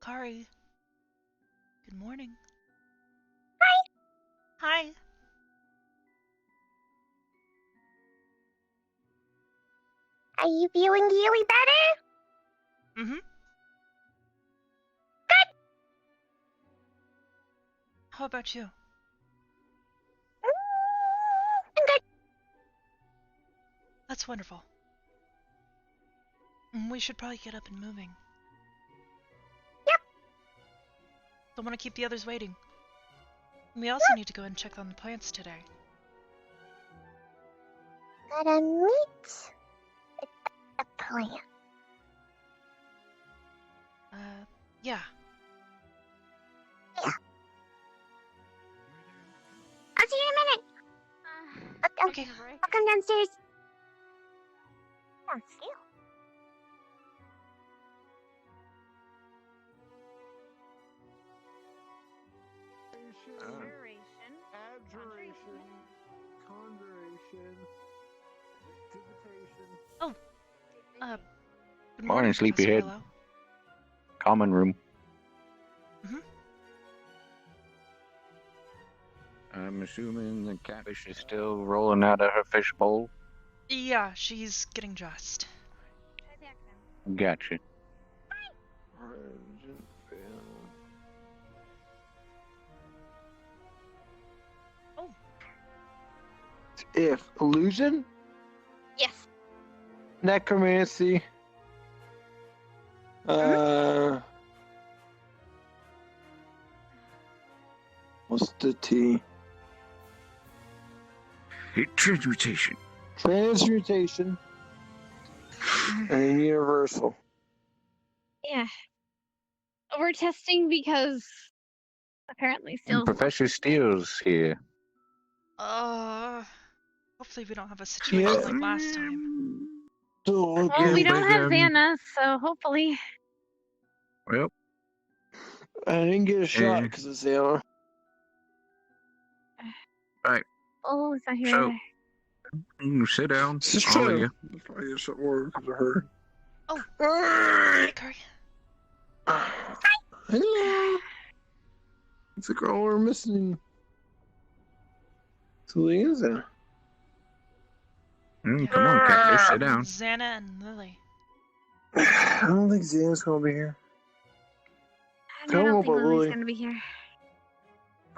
Kari. Good morning. Hi. Hi. Are you feeling really better? Mm-hmm. Good. How about you? I'm good. That's wonderful. We should probably get up and moving. Yep. Don't want to keep the others waiting. We also need to go and check on the plants today. Gotta meet the plant. Yeah. Yeah. I'll see you in a minute. Okay. I'll come downstairs. Downstairs. Abjuration, conjuration, digitation. Oh. Good Morning, sleepyhead. Professor Willow. Common room. Mm-hmm. I'm assuming the catfish is still rolling out of her fish bowl. Yeah, she's getting dressed. Gotcha. Oh. If illusion, Yes. necromancy, what's the T? Transmutation. Transmutation, and universal. Yeah. We're testing because apparently still. Professor Steele's here. Hopefully we don't have a situation Yeah. like last time. So, Well, we don't have but, Xana, so hopefully. Well, I didn't get a shot because of Zayla. Oh, it's not here So- either. sit down, It's all of true. you. That's why you should work because of her. Oh. Alright. Kari. Hello. It's the girl we're missing. It's Lisa. Come on, catfish, sit down. Xana and Lily. I don't think Xana's gonna be here. I Tell don't them think about Lily's Lily. gonna be here.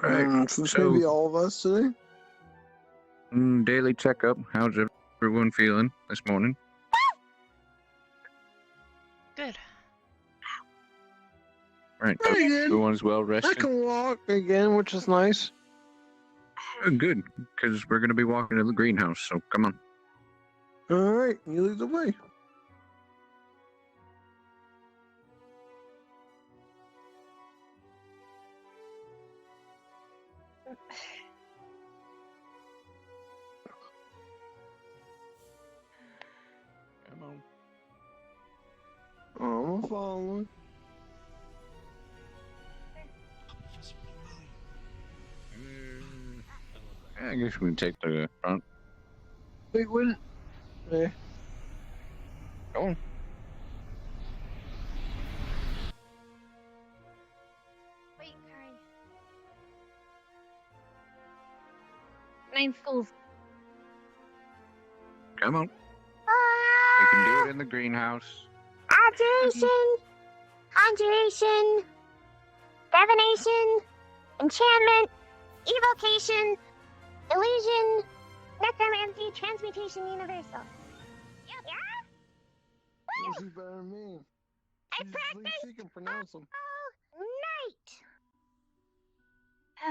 Right. So this So- may be all of us today. Daily checkup. How's everyone feeling this morning? Good. Right. Pretty good. Everyone's well I rested. can walk again, which is nice. Good, because we're gonna be walking to the greenhouse. So come on. Alright, you lead the way. Come on. I'm following. I guess we can take the front. Wait, when? Eh. Go on. Wait, Kari. 9 schools. Come on. We can do it in the greenhouse. Abjuration, conjuration, divination, enchantment, evocation, illusion, necromancy, transmutation, universal. Yeah? This is better than me. I At least practiced she can pronounce them. all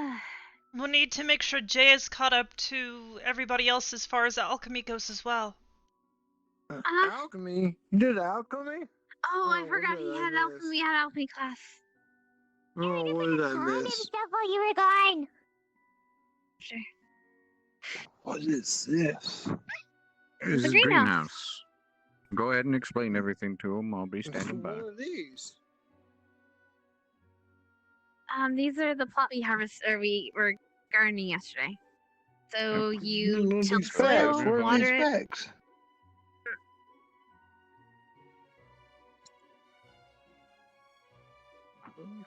night. We'll need to make sure Jay is caught up to everybody else as far as alchemy goes as well. Alchemy? You did alchemy? Oh, I Oh, forgot what did he I had miss? alchemy. We had alchemy class. Oh, what did I I did miss? stuff while you were gone. Sure. What is this? This is The the greenhouse. greenhouse. Go ahead and explain everything to them. I'll be standing by. What are these? These are the plot we harvested. We were gardening yesterday. So you What are tilt these soil, bags? What are water these it. bags?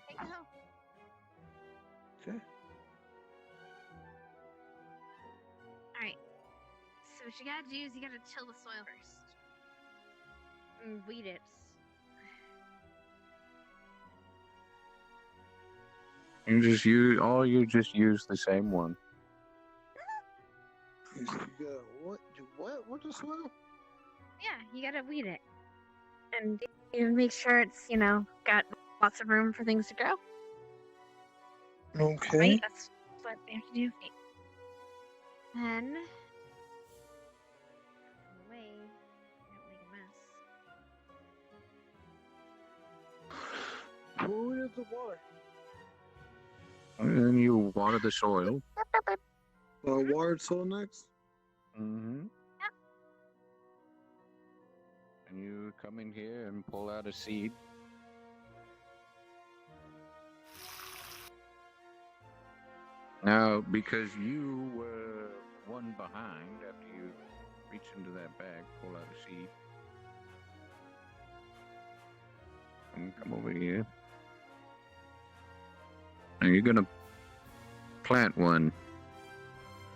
Hey, go. Okay. Alright. So what you gotta do is you gotta till the soil first. And weed it. You just use the same one. You gotta what? Do what? What the soil? Yeah, you gotta weed it. And you make sure it's, got lots of room for things to grow. Okay. Right? That's what they have to do. Okay. Then away. Don't make a mess. Who is the water? And then you water the soil. Watered soil next. Mm-hmm. Yep. And you come in here and pull out a seed. Now, because you were one behind after you reach into that bag, pull out a seed. And come over here. Now you're gonna plant one,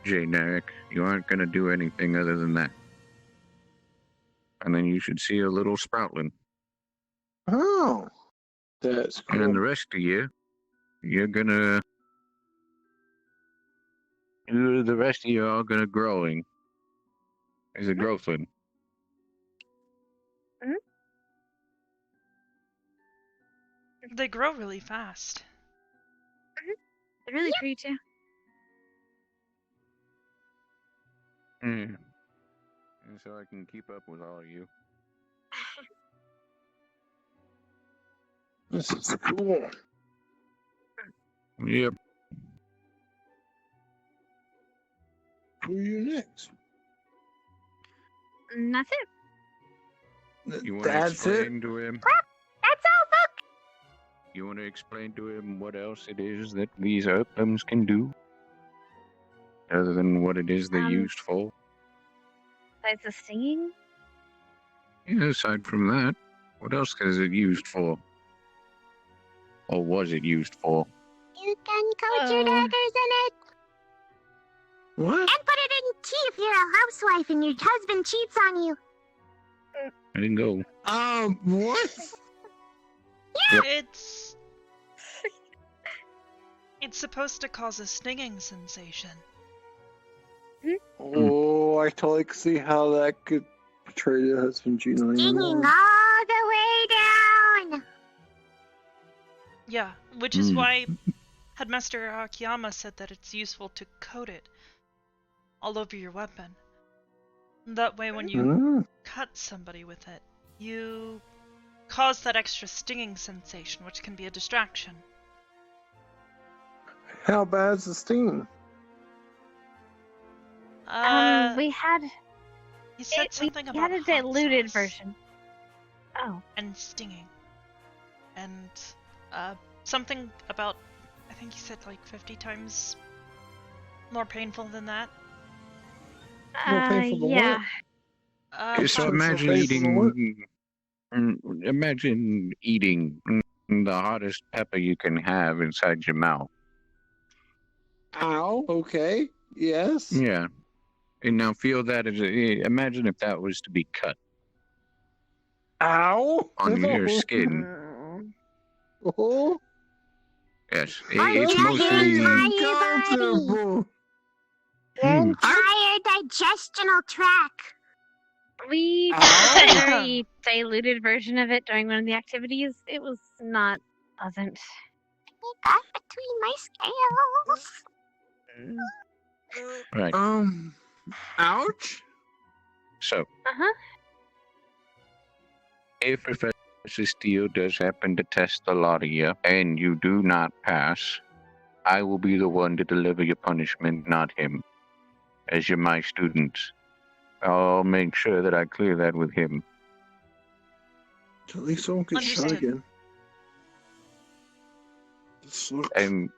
generic. You aren't gonna do anything other than that. And then you should see a little sproutling. Oh, that's And then the cool. rest of you, you're gonna. The rest of you are gonna growing. As a growthling. They grow really fast. They're really pretty too. And so I can keep up with all of you. This is cool. Yep. Who are you next? And that's it. You want to That's it. explain to him? That's all, Book. You want to explain to him what else it is that these items can do? Other than what it is they're used for? Besides the stinging? Yeah, aside from that, what else is it used for? Or was it used for? You can coat your daggers in it What? and put it in tea if you're a housewife and your husband cheats on you. I didn't go. What? It's supposed to cause a stinging sensation. Oh, I totally can see how that could portray the husband cheating on Stinging you. all the way down. Yeah, which is why Headmaster Akiyama said that it's useful to coat it all over your weapon. That way when you cut somebody with it, you cause that extra stinging sensation, which can be a distraction. How bad's the sting? We had He said something we about had a hot diluted sauce version. Oh. and stinging, and something about, I think he said like 50 times more painful than that. More painful than Yeah. what? So hot imagine sauce. eating. Imagine eating the hottest pepper you can have inside your mouth. Ow. Okay. Yes. Yeah. And now feel that as imagine if that was to be cut Ow. on your skin. Oh. Yes, On it's your mostly. entire body. Your entire digestional tract. We did a very diluted version of it during one of the activities. It was not pleasant. It got between my scales. Right. Ouch. So, Uh-huh. if Professor Steele does happen to test the lot of you and you do not pass, I will be the one to deliver your punishment, not him. As you're my students, I'll make sure that I clear that with him. At least someone gets shot Understood. again. This sucks. And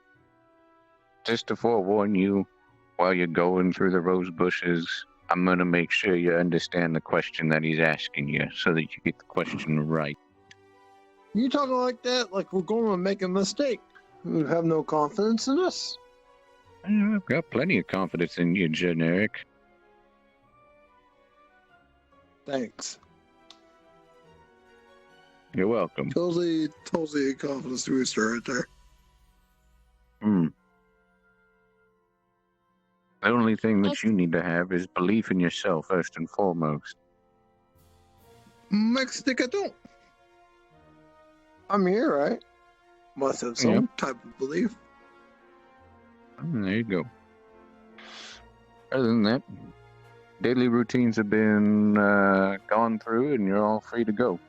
just to forewarn you, while you're going through the rose bushes, I'm going to make sure you understand the question that he's asking you so that you get the question right. You talking like that, like we're going to make a mistake. You have no confidence in us. I've got plenty of confidence in you, Generic. Thanks. You're welcome. Totally a confidence booster right there. The only thing that you need to have is belief in yourself, first and foremost. Mexico, I don't. I'm here, right? Must have some type of belief. There you go. Other than that, daily routines have been gone through, and you're all free to go.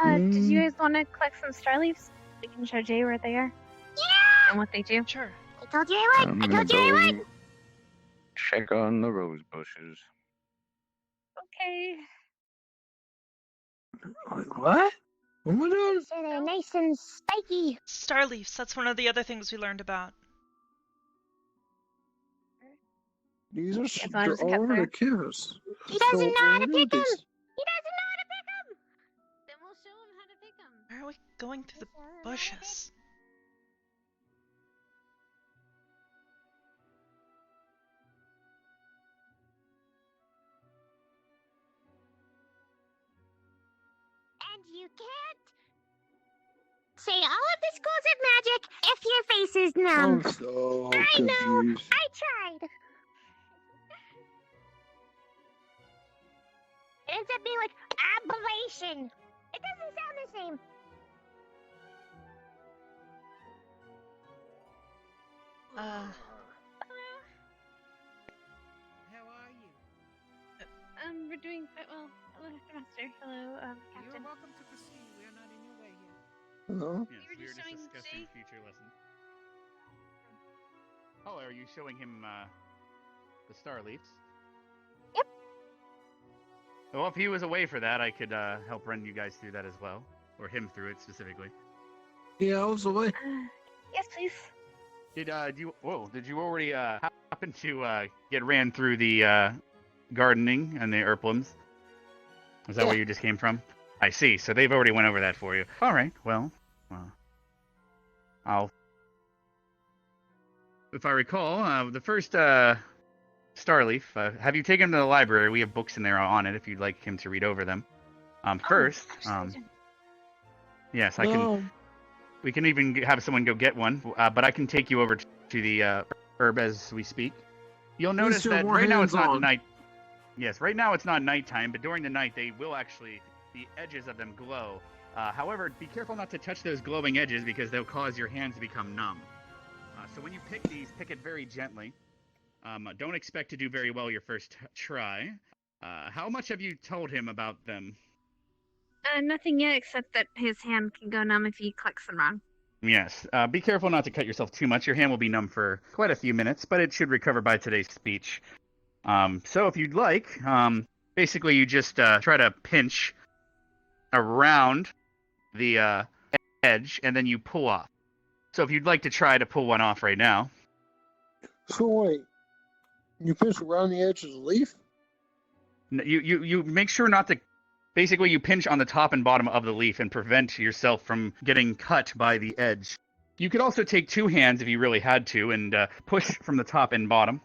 Did you guys want to collect some star leaves? We can show Jay where they are. Yeah! And what they do. Sure. I told you I would. I told you I would. Check on the rose bushes. Okay. What? What am I doing? So they're nice and spiky. Star leaves, that's one of the other things we learned about. These are As long as they're it's all over cut the canvas. He doesn't know how to pick them. these? He doesn't know how to pick them. Then we'll show him how to pick them. Where are we going through the bushes? And you can't say all of the schools of magic if your face is numb. I'm so I know. confused. I tried. It ends up being like aberration. It doesn't sound the same. How are you? We're doing quite well. Hello, Master. Hello, Captain. You're welcome to proceed. We are not in your way here. Hello? Yes, were we just were showing just discussing Jay- future lessons. Oh, are you showing him the star leaves? Yep. Well, if he was away for that, I could help run you guys through that as well, or him through it specifically. Yeah, I was away. Yes, please. Did you already happen to get ran through the gardening and the herplums? Is that where you just came from? I see. So they've already went over that for you. All right. Well, if I recall, the first Starleaf. Have you taken him to the library? We have books in there on it if you'd like him to read over them. First, yes, I can. We can even have someone go get one, but I can take you over to the herb as we speak. You'll notice that right now it's not night. Yes, right now it's not nighttime, but during the night they will actually, the edges of them glow. However, be careful not to touch those glowing edges because they'll cause your hands to become numb. So when you pick these, pick it very gently. Don't expect to do very well your first try. How much have you told him about them? Nothing yet, except that his hand can go numb if he clicks them wrong. Yes. Be careful not to cut yourself too much. Your hand will be numb for quite a few minutes, but it should recover by today's speech. So if you'd like, basically you just try to pinch around the edge, and then you pull off. So if you'd like to try to pull one off right now. So wait, you pinch around the edge of the leaf? You make sure not to. Basically, you pinch on the top and bottom of the leaf and prevent yourself from getting cut by the edge. You could also take two hands if you really had to and push from the top and bottom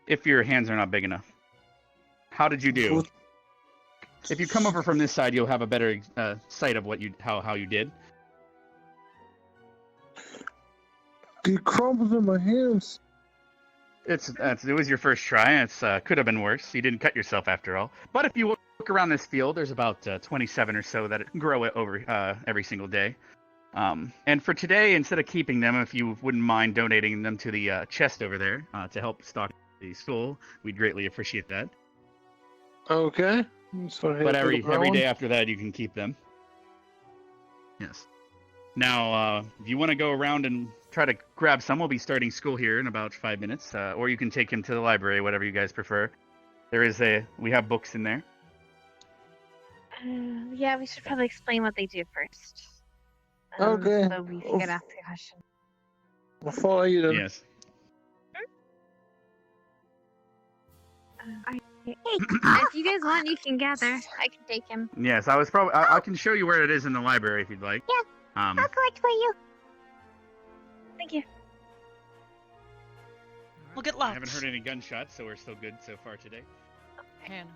if your hands are not big enough. How did you do? If you come over from this side, you'll have a better sight of what how you did. It crumbles in my hands. It was your first try. It's could have been worse. You didn't cut yourself after all. But if you look around this field, there's about 27 or so that grow it over every single day. And for today, instead of keeping them, if you wouldn't mind donating them to the chest over there to help stock the school, we'd greatly appreciate that. Okay. But every day after that, you can keep them. Yes. Now, if you want to go around and try to grab some, we'll be starting school here in about 5 minutes. Or you can take him to the library, whatever you guys prefer. We have books in there. Yeah, we should probably explain what they do first. Okay. So we can ask the question. I'll follow you then. Yes. If you guys want, you can gather. I can take him. Yes, I was probably. I can show you where it is in the library if you'd like. Yeah. I'll collect for you. Thank you. We'll get I lots. haven't heard any gunshots, so we're still good so far today. Hannah.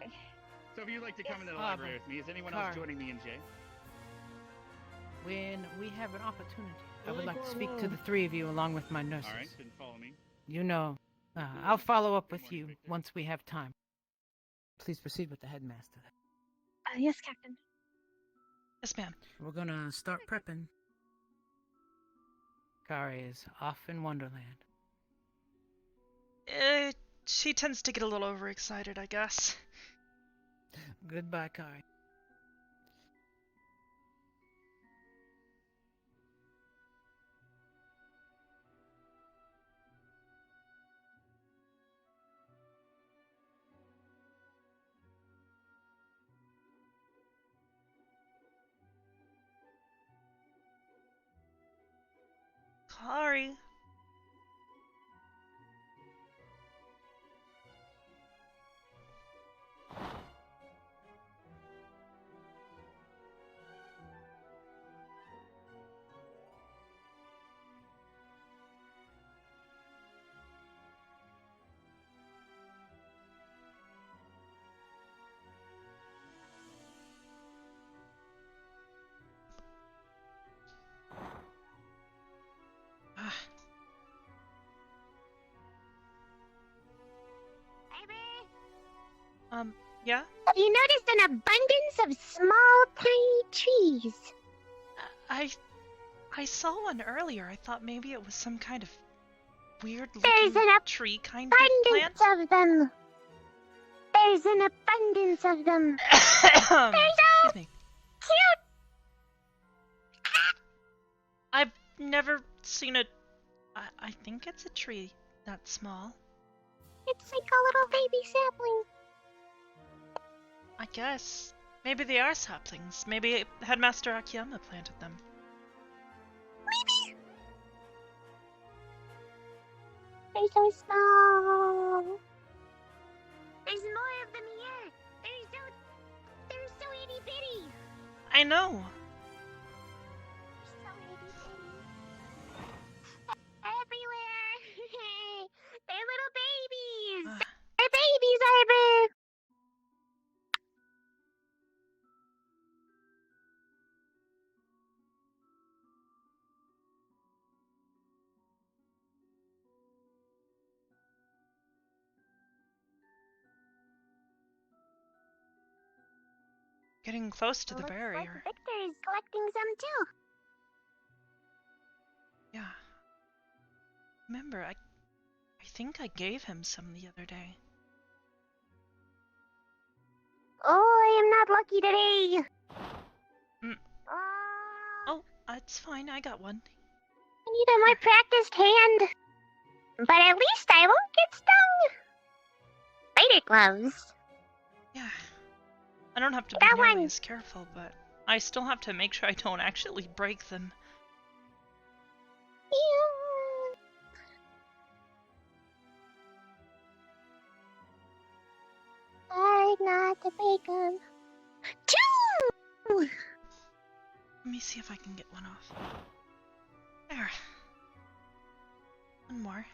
So if you'd like to come into the Arbor. library with me, is anyone Car. else joining me and Jay? When we have an opportunity, I would like to speak to the three of you along with my nurses. All right, then follow me. You know, I'll follow up with you once we have time. Please proceed with the headmaster. Yes, Captain. Yes, ma'am. We're gonna start prepping. Kari is off in Wonderland. She tends to get a little overexcited, I guess. Goodbye, Kari. Sorry. Yeah? Have you noticed an abundance of small, tiny trees? I saw one earlier. I thought maybe it was some kind of weird There's looking an tree kind of plant. abundance of them. There's an abundance of them. Excuse me. Cute. I've never seen a... I think it's a tree that small. It's like a little baby sapling. I guess. Maybe they are saplings. Maybe Headmaster Akiyama planted them. Maybe. They're so small. There's more of them here. They're so itty bitty. I know. So itty bitty. Everywhere. They're little babies. They're babies, Arbor. Getting close to the Looks barrier. like Victor is collecting some too. Yeah. Remember, I think I gave him some the other day. Oh, I am not lucky today. Mm. Oh, Oh, it's fine. I got one. I need a more practiced hand. But at least I won't get stung. Spider gloves. Yeah. I don't have to be That nearly one. as careful, but I still have to make sure I don't actually break them. Yeah. Hard not to break them. Choo! Let me see if I can get one off. There. One more.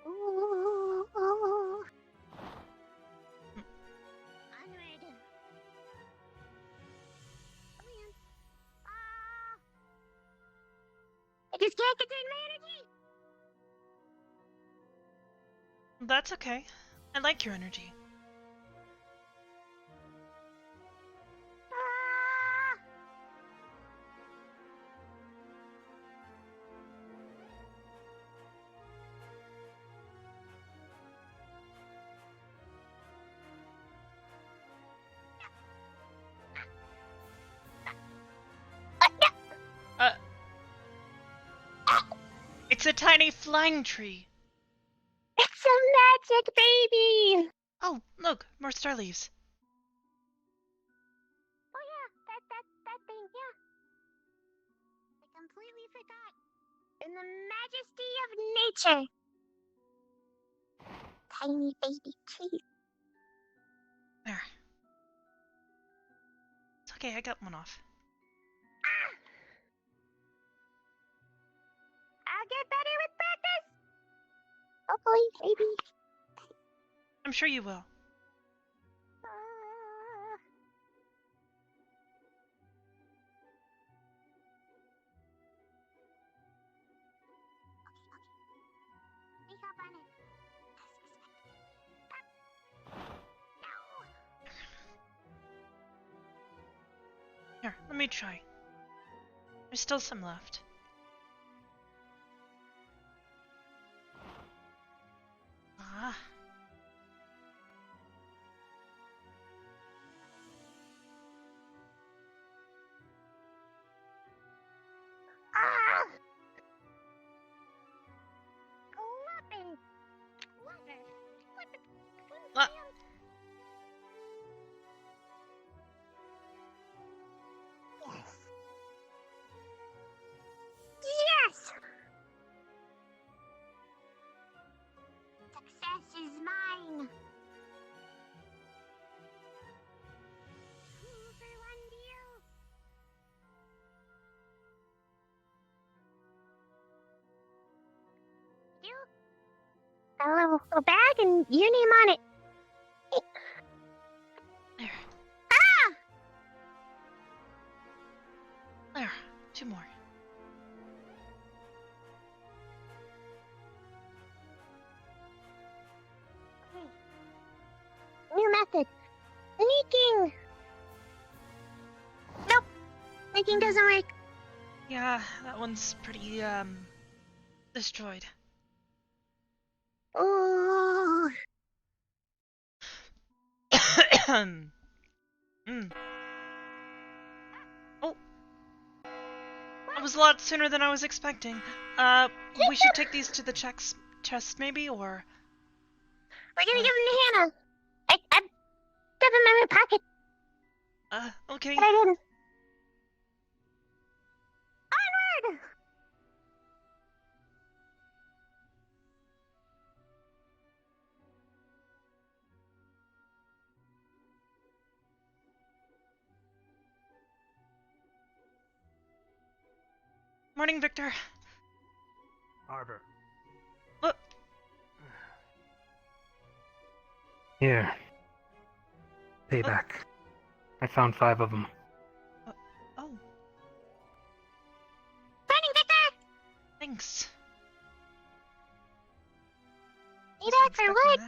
Ooh, ooh. Onward. Come in. Ah. I just can't contain my energy. That's okay. I like your energy. Ah. It's a tiny flying tree. It's a magic baby. Oh, look, more star leaves. in the majesty of nature. Tiny baby teeth. There. It's okay, I got one off. I'll get better with practice. Hopefully, maybe. I'm sure you will. Sneak up on it. No. Here, let me try. There's still some left. Ah. Ah! Glove it. Ah. Yes! Success is mine. 2 for 1 deal. You got a little bag and your name on it. There. Ah! There. 2 more. New method. Sneaking. Nope. Sneaking doesn't work. Yeah, that one's pretty, destroyed. Oh. Mm. Oh. That was a lot sooner than I was expecting. We should take these to the chest maybe, or? We're gonna give them to Hannah. I stuffed them in my pocket, Okay. but I didn't. Onward! Morning, Victor. Arbor. What? Here. Payback. I found 5 of them. Oh, Burning Victor! thanks. Payback for what?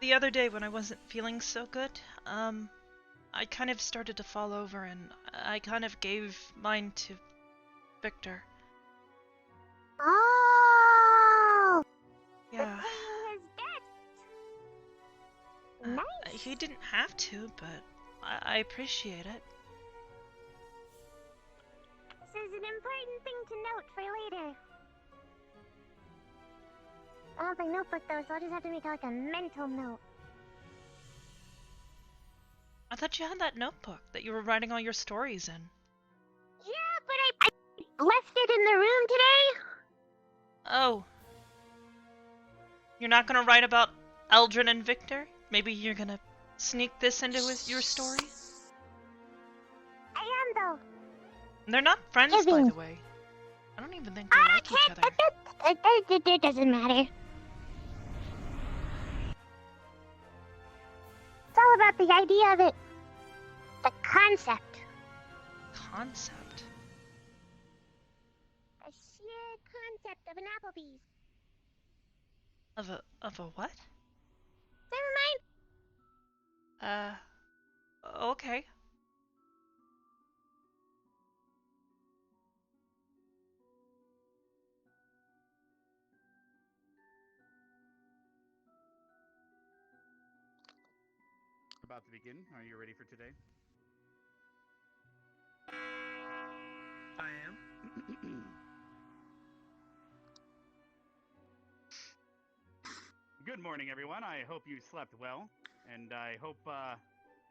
The other day when I wasn't feeling so good, I kind of started to fall over and I kind of gave mine to Victor. Oh! Yeah. His death. Nice. He didn't have to, but I appreciate it. This is an important thing to note for later. I don't have my notebook though, so I'll just have to make like a mental note. I thought you had that notebook that you were writing all your stories in. Yeah, but I left it in the room today. Oh. You're not gonna write about Eldrin and Victor? Maybe you're gonna sneak this into your story? I am though. They're not friends, by Giving. the way. I don't even think they like each other. It doesn't matter. It's all about the idea of it. The concept. Concept? A sheer concept of an Applebee's. Of a what? Never mind. Okay. About to begin. Are you ready for today? I am. Good morning, everyone. I hope you slept well, and I hope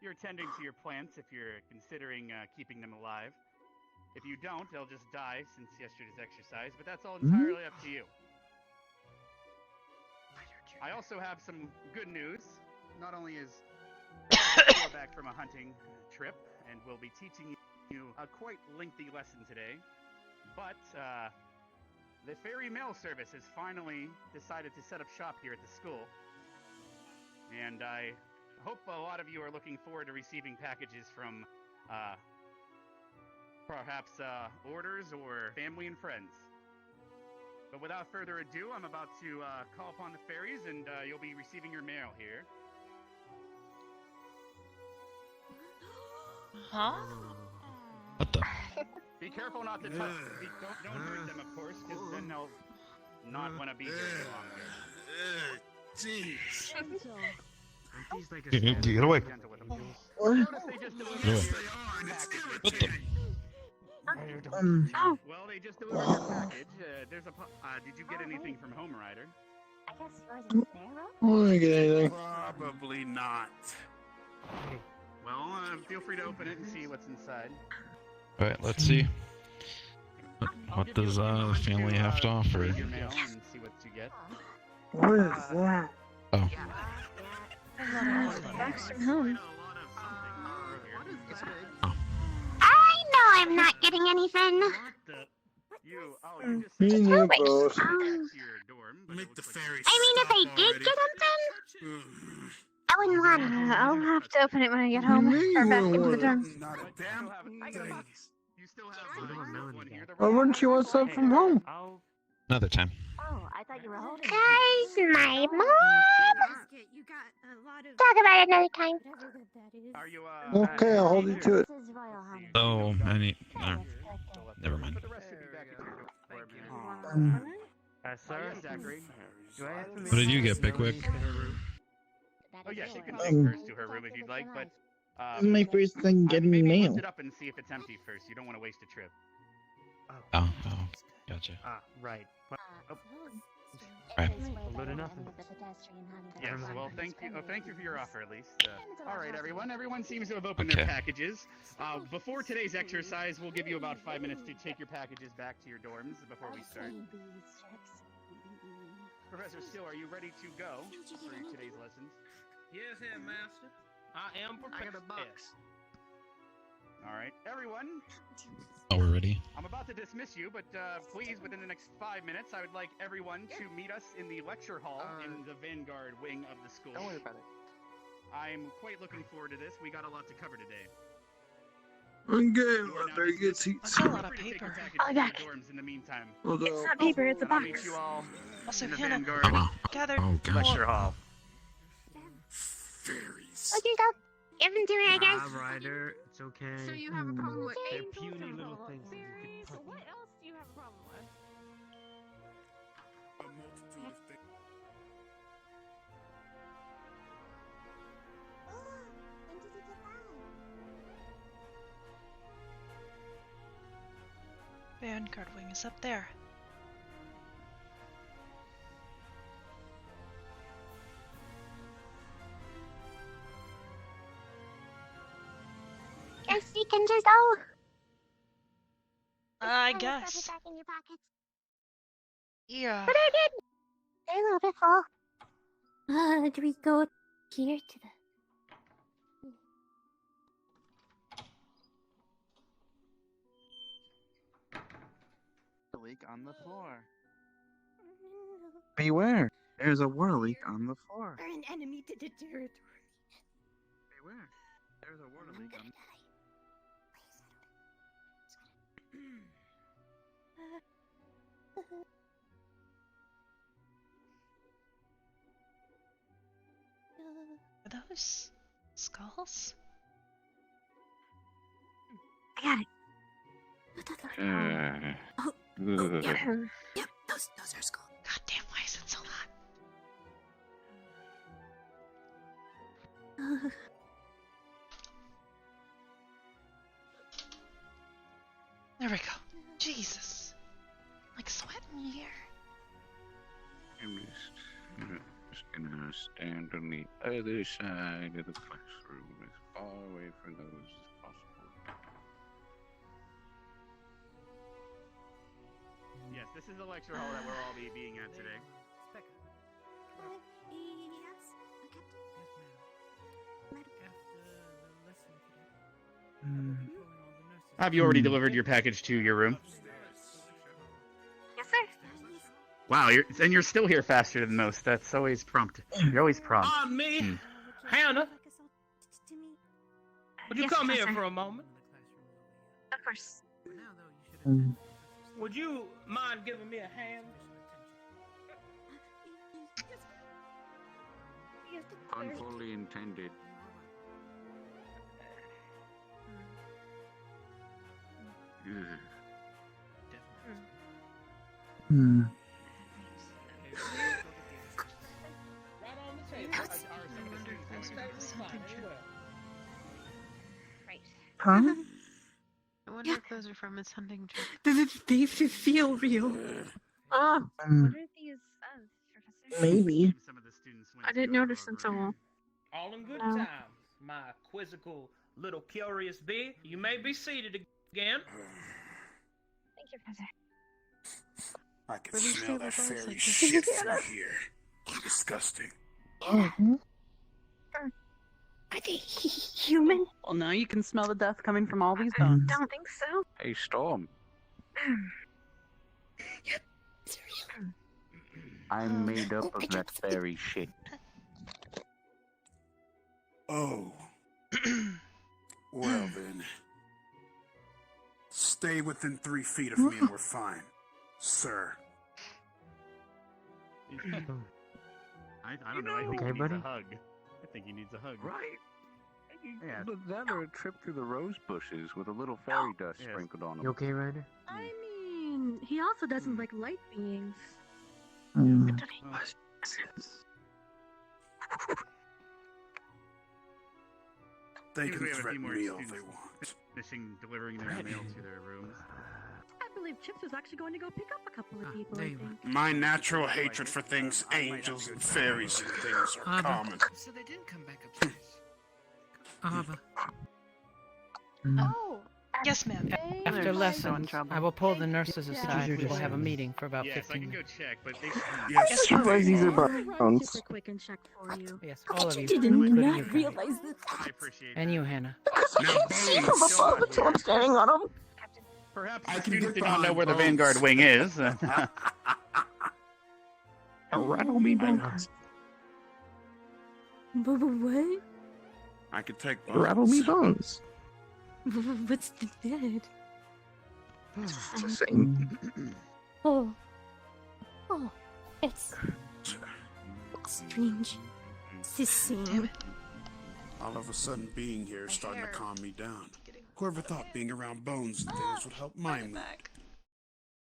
you're tending to your plants if you're considering keeping them alive. If you don't, they'll just die since yesterday's exercise, but that's all entirely up to you. I also have some good news. Not only is Joe back from a hunting trip, and we'll be teaching you a quite lengthy lesson today, but the ferry mail service has finally decided to set up shop here at the school. And I hope a lot of you are looking forward to receiving packages from perhaps orders or family and friends. But without further ado, I'm about to call upon the fairies, and you'll be receiving your mail here. Huh? What the? Be careful not to touch. Don't hurt them, of course, because then they'll not want to be here any longer. Jeez. He's like a Get away. Gentle with them. What? Notice they just delivered Get away. your What the? Well, they just delivered your package. There's a. Did you get anything from Home Rider? I guess yours is there. I didn't get anything. Probably not. Well, feel free to open it and see what's inside. Alright, let's see. I'll What give you does a the moment family have to offer? read your mail and see what you get. What is that? Oh. Back from home. I know I'm not getting anything. You just Me said and you both. back to your dorm, but it Make looks the like fairies. I mean, if I stop did already. get something, I wouldn't want it. I'll have to open it when I get home. Me, Or back you into the would. dorm. Not a damn thing. You still have one here. Why wouldn't you want something from home? Another time. Oh, I thought you were holding. Guys, my mom. You got a lot of Talk about it another time. whatever that is. Are you Okay, I'll hold you to it. This is Royal Honey. Oh, I need. Never mind. But the rest should be back at your dorm. Sir? Yes, Zachary. Do I have to What did you get, Pickwick? Oh yeah, she can take hers to her room if you'd like, but This is my first thing getting maybe mail. lift it up and see if it's empty first. You don't want to waste a trip. Oh, gotcha. Right. Right. Load of nothing. Yes. Well, thank you. Thank you for your offer, at least. All right, everyone. Everyone seems to have opened their Okay. packages. Before today's exercise, we'll give you about 5 minutes to take your packages back to your dorms before we start. Professor Still, are you ready to go for today's lessons? Yes, Headmaster. I am prepared. I got a box. All right, everyone. Oh, we're ready. I'm about to dismiss you, but please, within the next 5 minutes, I would like everyone to meet us in the lecture hall in the Vanguard wing of the school. Don't worry about it. I'm quite looking forward to this. We got a lot to cover today. Okay, well, very good seats. That's a lot of Feel free to take your paper. packages I'll to be back. your dorms in the meantime. Although, It's not paper, it's a And I'll box. meet you all Also, in the Hannah, Vanguard gather. Oh, gosh. lecture hall. Fairies. Okay, go. Give them to me, I guess. Ryder, it's okay. So you have a problem with They're angels puny or little what? things that you Fairies? could put- What else do you have a problem with? A multitude of things. When did you get that? Vanguard wing is up there. Guess you can just go. I Stuff it guess. back in your pockets. Yeah. But I did. They're a little bit full. Do we go here to the... Leak on the floor. Beware, there's a water leak on the floor. We're an enemy to the territory. Beware, there's a water leak on. Are those skulls? I got it. Good. Yep, those are skulls. God damn, why is it so hot? There we go. Jesus. Like sweating here. I'm just gonna stand on the other side of the classroom as far away from those as possible. Yes, this is the lecture hall that we'll all be being at today. Spec- Yes, Captain. Yes, ma'am. After the lesson today, Hmm. calling all the nurses. Have you already delivered your package to your room? Yes, sir. Wow, you're still here faster than most. That's always prompt. You're always prompt. On me, Hmm. Hannah. Would you Yes, come here Professor. for a moment? Of course. For now, though, you should Hmm. attend to Professor Would you mind giving me a hand? Unfully intended. Ugh. Hmm. Right on the table. Right. Huh? I wonder if those are from his hunting trip. They feel real. Oh, Hmm. what are these of, Professor? Maybe. Some of the students went I didn't to go notice over- until. All in good No. times, my quizzical little curious bee. You may be seated again. Thank you, Professor. I can Were they smell that stable fairy dolls? shit from here. Disgusting. Mhm. Are they human? Well, now you can smell the death coming from all these I bones. don't think so. Hey, Storm. It's real. I'm made up of that fairy shit. Oh. Well then. Stay within 3 feet of me and we're fine. Sir. I don't know. I think he needs a hug. I think he needs a hug. Right. Yeah. But that or a trip through the rose bushes with a little fairy dust Yes. sprinkled on them. You okay, Ryder? I mean, he also doesn't like light beings. Hmm. They Seems can we have a few threaten more me all students they want. finishing delivering their mail to their rooms. I believe Chips was actually going to go pick up a couple of people, there I you think. My natural hatred for things angels and fairies and things are Arbor. common. So they didn't come back upstairs. Arbor. Oh. Yes, ma'am. After They're so in lessons, trouble. I will pull the nurses aside. Yeah. We will have a meeting for about Yes, I 15 can go minutes. check, but they. Yes, I realize these are I'll run bones. super quick and check for you. Yes, all of you, did including not you, Connie. realize this. I appreciate And that. you, Hannah. Now, From bones. above until I'm standing on them. Perhaps I the can students get do not know behind where the bones. Vanguard wing is. Rattle me bones. What? I can take bones. Rattle me bones. What's the dead? It's the same. Oh. Oh. It's strange. It's the same. All of a sudden, being here is starting to calm me down. Whoever thought being around bones and things would help my mood?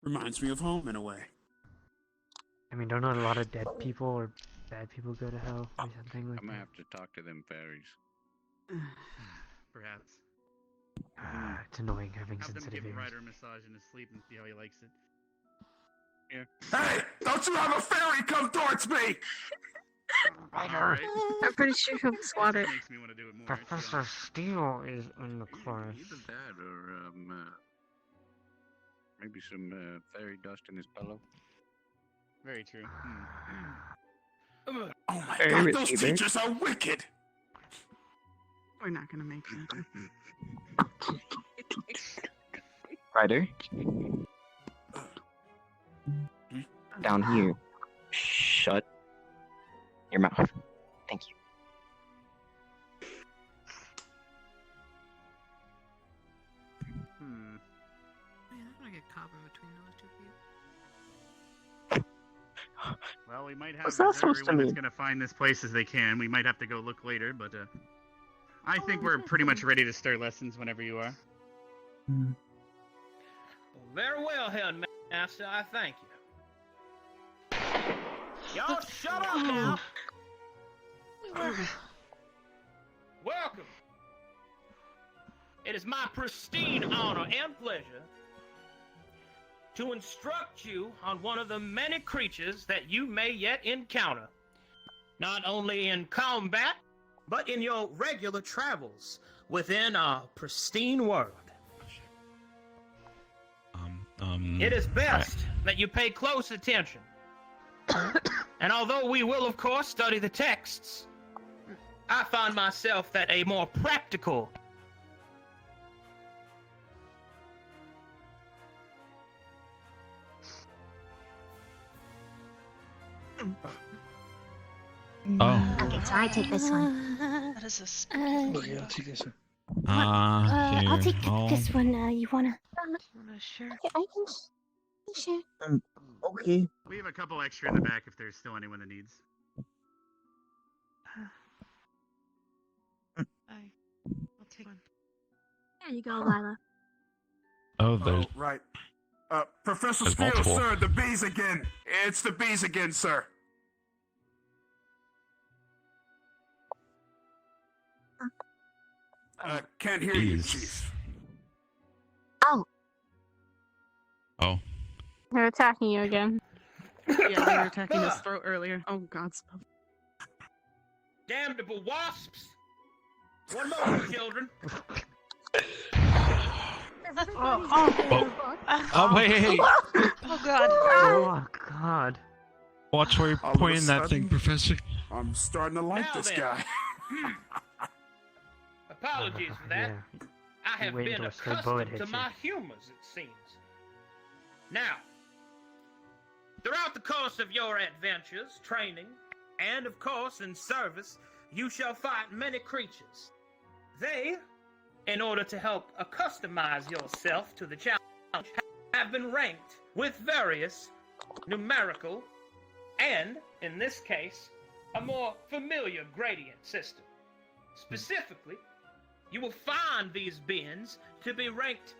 Reminds me of home in a way. I mean, don't a lot of dead people or bad people go to hell or something like I'm gonna that? have to talk to them fairies. Perhaps. It's annoying having Have them sensitive give ears. Ryder a massage in his sleep and see how he likes it. Hey! Don't you have a fairy come towards me! Alright. I'm pretty sure he'll swat it. Makes me want to do it more. to be Professor honest. Steele is in the class. Either that or maybe some fairy dust in his pillow. Very true. Oh my Very god, risky, those babe. teachers are wicked! We're not gonna make that. Ryder? Down here. Shut your mouth. Thank you. Man, I'm gonna get caught in between those two people. Well, we might have What's that reserve supposed to everyone that's mean? gonna find this place as they can. We might have to go look later, but I think we're pretty much ready to start lessons whenever you are. Very well, Headmaster. I thank you. Y'all shut up now. Welcome. It is my pristine honor and pleasure to instruct you on one of the many creatures that you may yet encounter, not only in combat, but in your regular travels within our pristine world. It is best that you pay close attention. And although we will, of course, study the texts, I find myself that a more practical Okay, so I take this one. That is a spooky. Okay, I'll take this one. I'll take this one. You wanna? Sure. Okay, I can. Sure. Okay. We have a couple extra in the back if there's still anyone that needs. I'll take one. There you go, Lila. Oh, there's. Oh, right. Professor There's Scales, multiple. sir, the bees again. It's the bees again, sir. Can't hear you, Bees. Chief. Oh. Oh. They're attacking you again. Yeah, they were attacking his throat earlier. Oh, God. damnable wasps. One moment, children. Oh, wait. Oh, God. Oh, God. Watch where you're All of a pointing that thing, sudden, Professor. I'm starting to like Now this then. guy. Apologies for that. Yeah. I have wait been until a stray bullet accustomed to hits my humors, it seems. Now, throughout the course of your adventures, training, and of course in service, you shall fight many creatures. They, in order to help accustomize yourself to the challenge, have been ranked with various numerical and, in this case, a more familiar gradient system. Specifically, you will find these beings to be ranked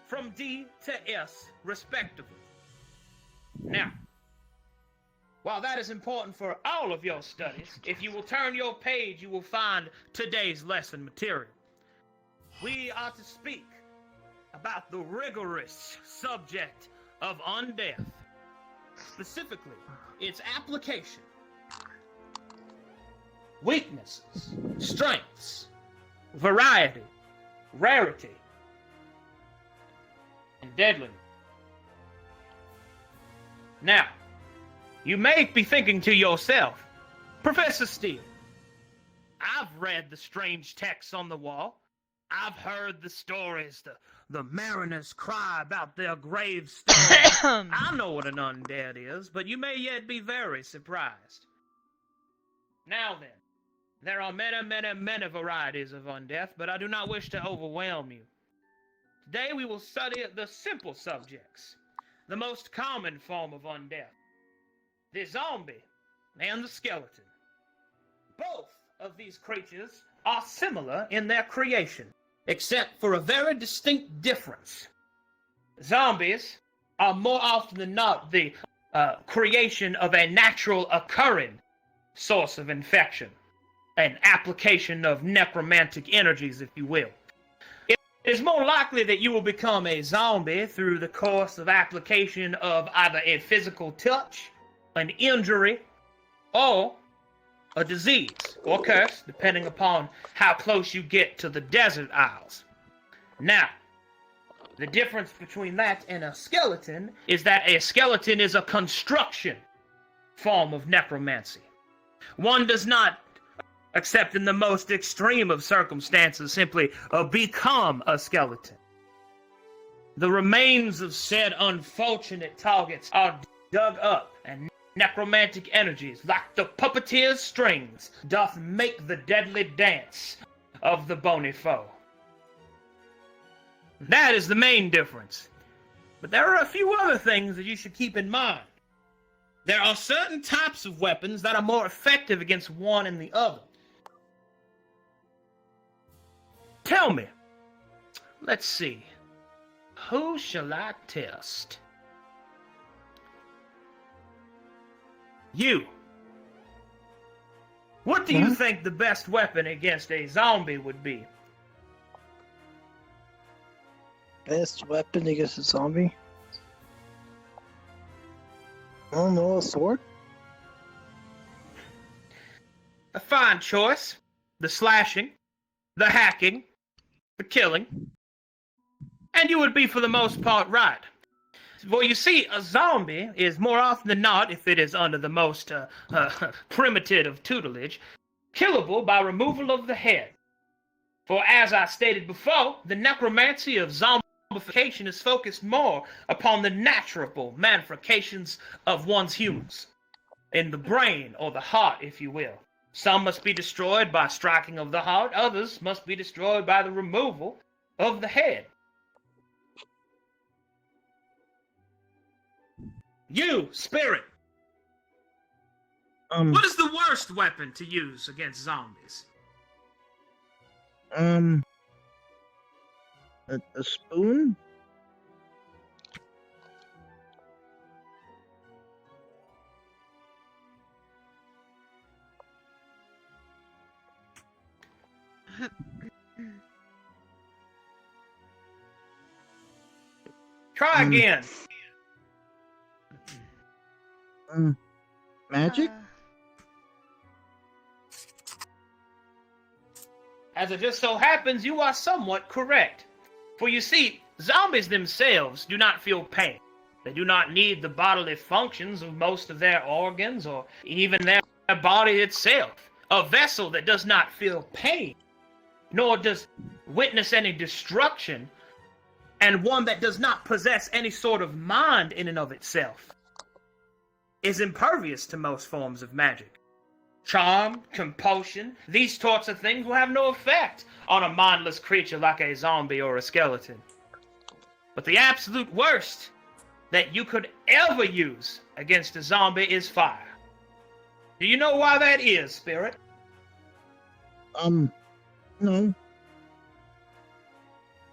from D to S, respectively. Now, while that is important for all of your studies, if you will turn your page, you will find today's lesson material. We are to speak about the rigorous subject of undeath, specifically its application, weaknesses, strengths, variety, rarity, and deadliness. Now, you may be thinking to yourself, Professor Steele, I've read the strange texts on the wall. I've heard the stories, the mariners cry about their gravestones. I know what an undead is, but you may yet be very surprised. Now then, there are many varieties of undeath, but I do not wish to overwhelm you. Today we will study the simple subjects, the most common form of undeath, the zombie and the skeleton. Both of these creatures are similar in their creation, except for a very distinct difference. Zombies are more often than not the creation of a natural occurring source of infection, an application of necromantic energies, if you will. It is more likely that you will become a zombie through the course of application of either a physical touch, an injury, or a disease or curse, depending upon how close you get to the desert isles. Now, the difference between that and a skeleton is that a skeleton is a construction form of necromancy. One does not, except in the most extreme of circumstances, simply become a skeleton. The remains of said unfortunate targets are dug up, and necromantic energies, like the puppeteer's strings, doth make the deadly dance of the bony foe. That is the main difference. But there are a few other things that you should keep in mind. There are certain types of weapons that are more effective against one and the other. Tell me, let's see, who shall I test? You. What do you think the best weapon against a zombie would be? Best weapon against a zombie? I don't know, a sword? A fine choice. The slashing, the hacking, the killing. And you would be for the most part right. Well, you see, a zombie is more often than not, if it is under the most primitive of tutelage, killable by removal of the head. For as I stated before, the necromancy of zombification is focused more upon the natural manifestations of one's humans, in the brain or the heart, if you will. Some must be destroyed by striking of the heart, others must be destroyed by the removal of the head. You, spirit, what is the worst weapon to use against zombies? A spoon? Try again. Magic? As it just so happens, you are somewhat correct. For you see, zombies themselves do not feel pain. They do not need the bodily functions of most of their organs or even their body itself. A vessel that does not feel pain, nor does witness any destruction, and one that does not possess any sort of mind in and of itself, is impervious to most forms of magic. Charm, compulsion, these sorts of things will have no effect on a mindless creature like a zombie or a skeleton. But the absolute worst that you could ever use against a zombie is fire. Do you know why that is, Spirit? No.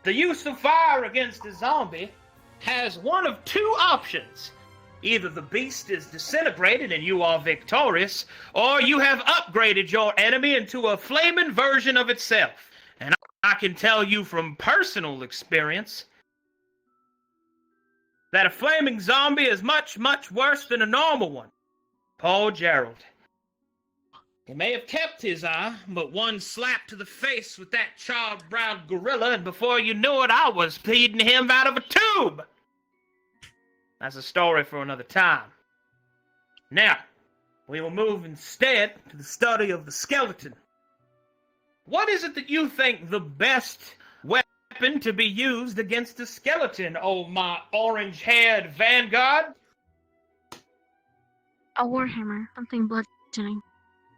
The use of fire against a zombie has one of two options. Either the beast is disintegrated and you are victorious, or you have upgraded your enemy into a flaming version of itself. And I can tell you from personal experience that a flaming zombie is much, much worse than a normal one. Poor Gerald. He may have kept his eye, but one slap to the face with that charred-browed gorilla, and before you knew it, I was feeding him out of a tube. That's a story for another time. Now, we will move instead to the study of the skeleton. What is it that you think the best weapon to be used against a skeleton, oh my orange-haired vanguard? A warhammer, something bludgeoning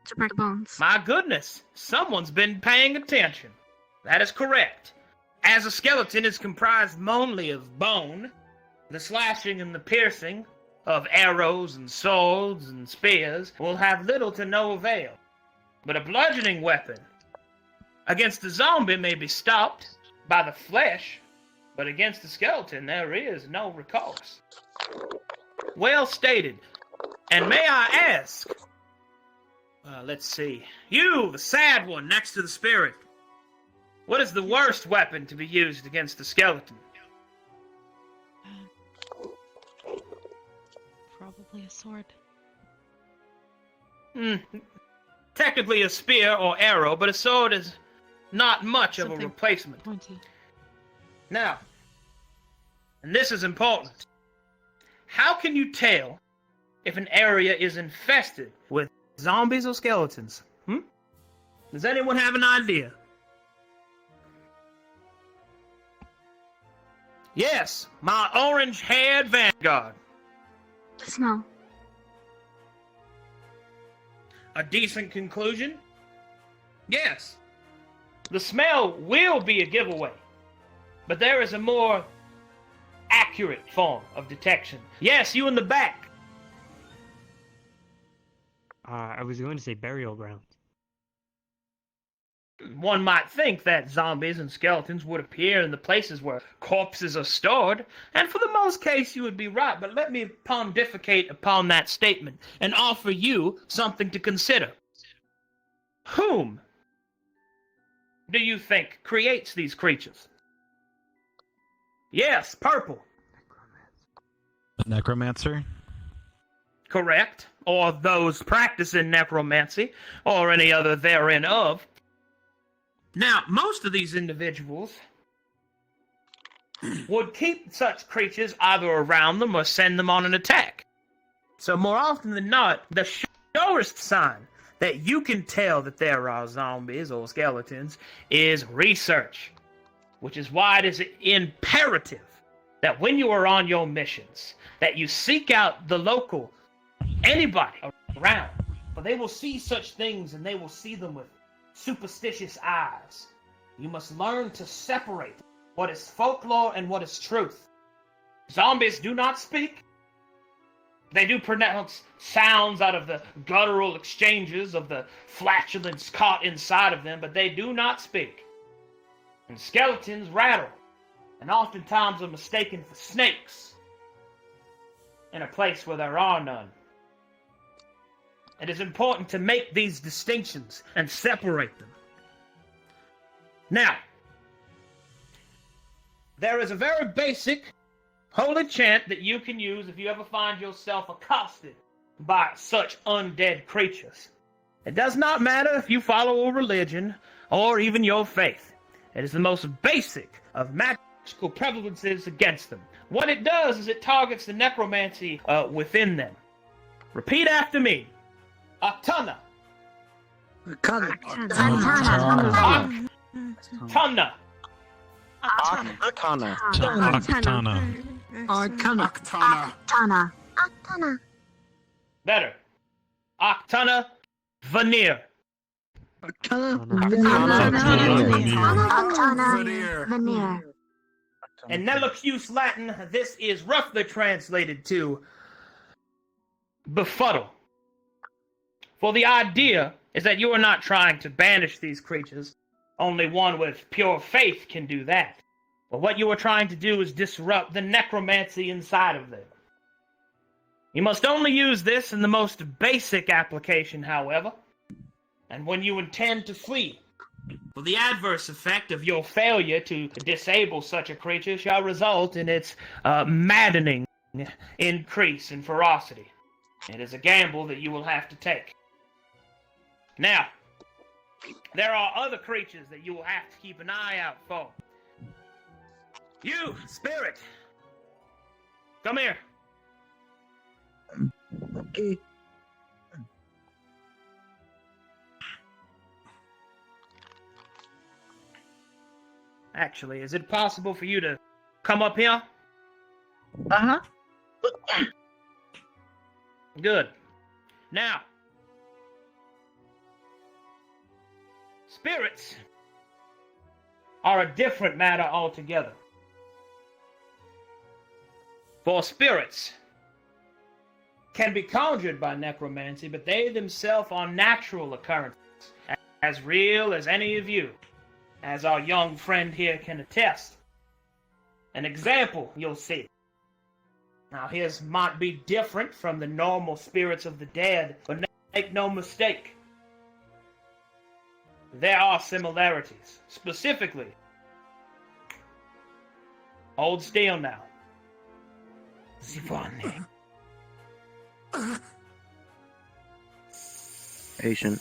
to break bones. My goodness, someone's been paying attention. That is correct. As a skeleton is comprised mainly of bone, the slashing and the piercing of arrows and swords and spears will have little to no avail. But a bludgeoning weapon against a zombie may be stopped by the flesh, but against the skeleton there is no recourse. Well stated. And may I ask, let's see, you, the sad one next to the spirit, what is the worst weapon to be used against the skeleton? Probably a sword. Technically a spear or arrow, but a sword is not much of a replacement. Pointy. Now, and this is important, how can you tell if an area is infested with zombies or skeletons? Does anyone have an idea? Yes, my orange-haired vanguard. The smell. A decent conclusion? Yes. The smell will be a giveaway, but there is a more accurate form of detection. Yes, you in the back. I was going to say burial ground. One might think that zombies and skeletons would appear in the places where corpses are stored, and for the most case you would be right, but let me pontificate upon that statement and offer you something to consider. Whom do you think creates these creatures? Yes, purple. A necromancer? Correct. Or those practicing necromancy, or any other therein of. Now, most of these individuals would keep such creatures either around them or send them on an attack. So more often than not, the surest sign that you can tell that there are zombies or skeletons is research, which is why it is imperative that when you are on your missions, that you seek out the local, anybody around, for they will see such things and they will see them with superstitious eyes. You must learn to separate what is folklore and what is truth. Zombies do not speak. They do pronounce sounds out of the guttural exchanges of the flatulence caught inside of them, but they do not speak. And skeletons rattle, and oftentimes are mistaken for snakes in a place where there are none. It is important to make these distinctions and separate them. Now, there is a very basic holy chant that you can use if you ever find yourself accosted by such undead creatures. It does not matter if you follow a religion or even your faith. It is the most basic of magical prevalences against them. What it does is it targets the necromancy within them. Repeat after me. Actana. Arcana. Actana. Arcana. Octana. Better. Actana veneer. Veneer. In Nellicuse Latin, this is roughly translated to befuddle. For the idea is that you are not trying to banish these creatures. Only one with pure faith can do that. But what you are trying to do is disrupt the necromancy inside of them. You must only use this in the most basic application, however, and when you intend to flee. For the adverse effect of your failure to disable such a creature shall result in its maddening increase in ferocity. It is a gamble that you will have to take. Now, there are other creatures that you will have to keep an eye out for. You, spirit, come here. Okay. Actually, is it possible for you to come up here? Uh-huh. Good. Now, spirits are a different matter altogether. For spirits can be conjured by necromancy, but they themselves are natural occurrences, as real as any of you, as our young friend here can attest. An example you'll see. Now his might be different from the normal spirits of the dead, but make no mistake. There are similarities. Specifically, hold still now. Zivane. Patient.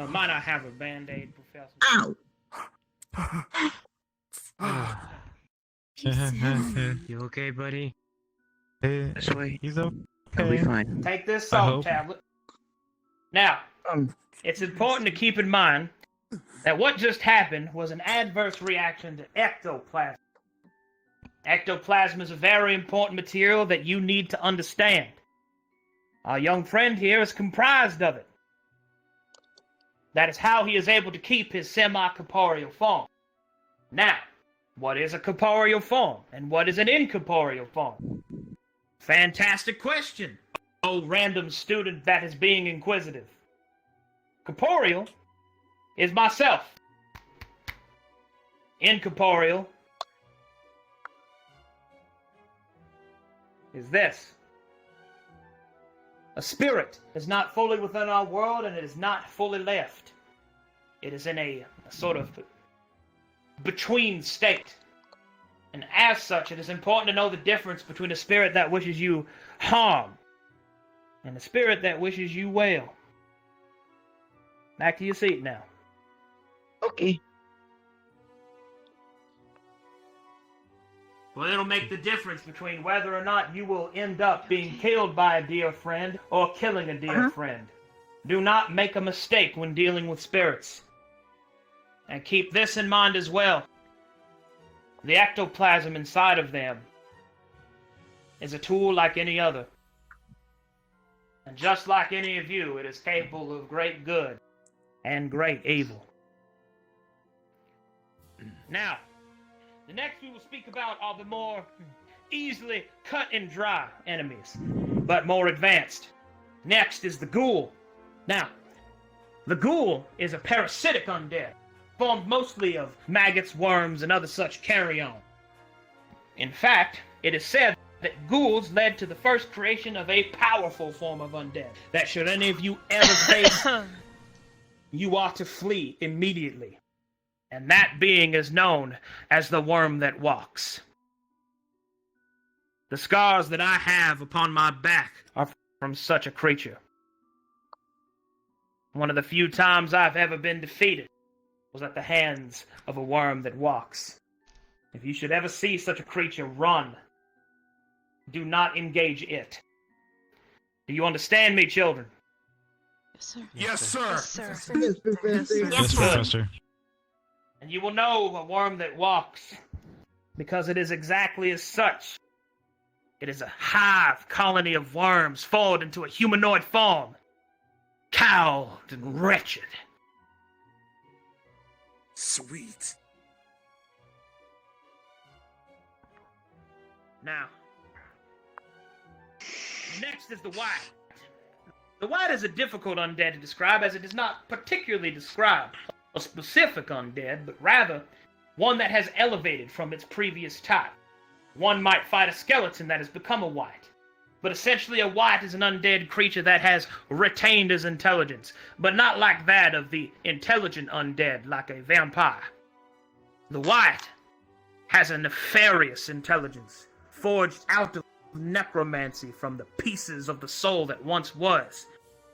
Might I have a band-aid, Professor? Ow! You okay, buddy? Sweet. He's okay. He'll be fine. Take this I salt hope. tablet. Now, it's important to keep in mind that what just happened was an adverse reaction to ectoplasm. Ectoplasm is a very important material that you need to understand. Our young friend here is comprised of it. That is how he is able to keep his semi-corporeal form. Now, what is a corporeal form, and what is an incorporeal form? Fantastic question, oh random student that is being inquisitive. Corporeal is myself. Incorporeal is this. A spirit is not fully within our world, and it is not fully left. It is in a sort of between state. And as such, it is important to know the difference between a spirit that wishes you harm and a spirit that wishes you well. Back to your seat now. Okay. Well, it'll make the difference between whether or not you will end up being killed by a dear friend or killing a dear friend. Do not make a mistake when dealing with spirits. And keep this in mind as well. The ectoplasm inside of them is a tool like any other. And just like any of you, it is capable of great good and great evil. Now, the next we will speak about are the more easily cut and dry enemies, but more advanced. Next is the ghoul. Now, the ghoul is a parasitic undead, formed mostly of maggots, worms, and other such carrion. In fact, it is said that ghouls led to the first creation of a powerful form of undead, that should any of you ever face, you ought to flee immediately. And that being is known as the worm that walks. The scars that I have upon my back are from such a creature. One of the few times I've ever been defeated was at the hands of a worm that walks. If you should ever see such a creature, run. Do not engage it. Do you understand me, children? Yes, sir. Yes, sir. Yes, sir. Yes, sir. Yes, Professor. And you will know a worm that walks, because it is exactly as such. It is a hive colony of worms formed into a humanoid form, cowled and wretched. Sweet. Now, next is the white. The white is a difficult undead to describe, as it does not particularly describe a specific undead, but rather one that has elevated from its previous type. One might fight a skeleton that has become a white, but essentially a white is an undead creature that has retained his intelligence, but not like that of the intelligent undead, like a vampire. The white has a nefarious intelligence, forged out of necromancy from the pieces of the soul that once was.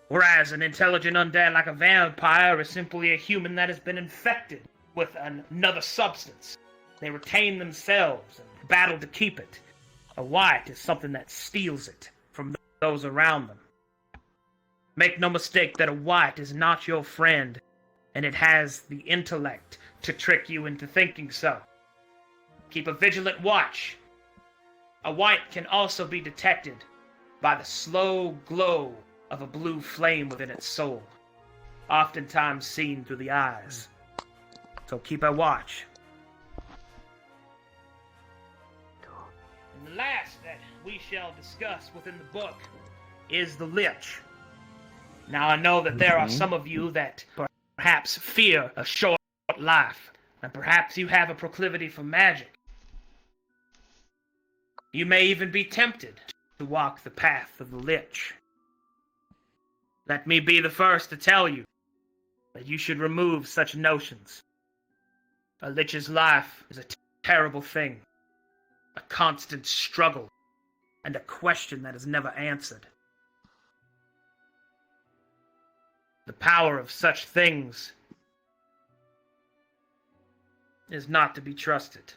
Whereas an intelligent undead like a vampire is simply a human that has been infected with another substance. They retain themselves and battle to keep it. A white is something that steals it from those around them. Make no mistake that a white is not your friend, and it has the intellect to trick you into thinking so. Keep a vigilant watch. A white can also be detected by the slow glow of a blue flame within its soul, oftentimes seen through the eyes. So keep a watch. And the last that we shall discuss within the book is the Lich. Now I know that there are some of you that perhaps fear a short life, and perhaps you have a proclivity for magic. You may even be tempted to walk the path of the Lich. Let me be the first to tell you that you should remove such notions. A Lich's life is a terrible thing, a constant struggle, and a question that is never answered. The power of such things is not to be trusted.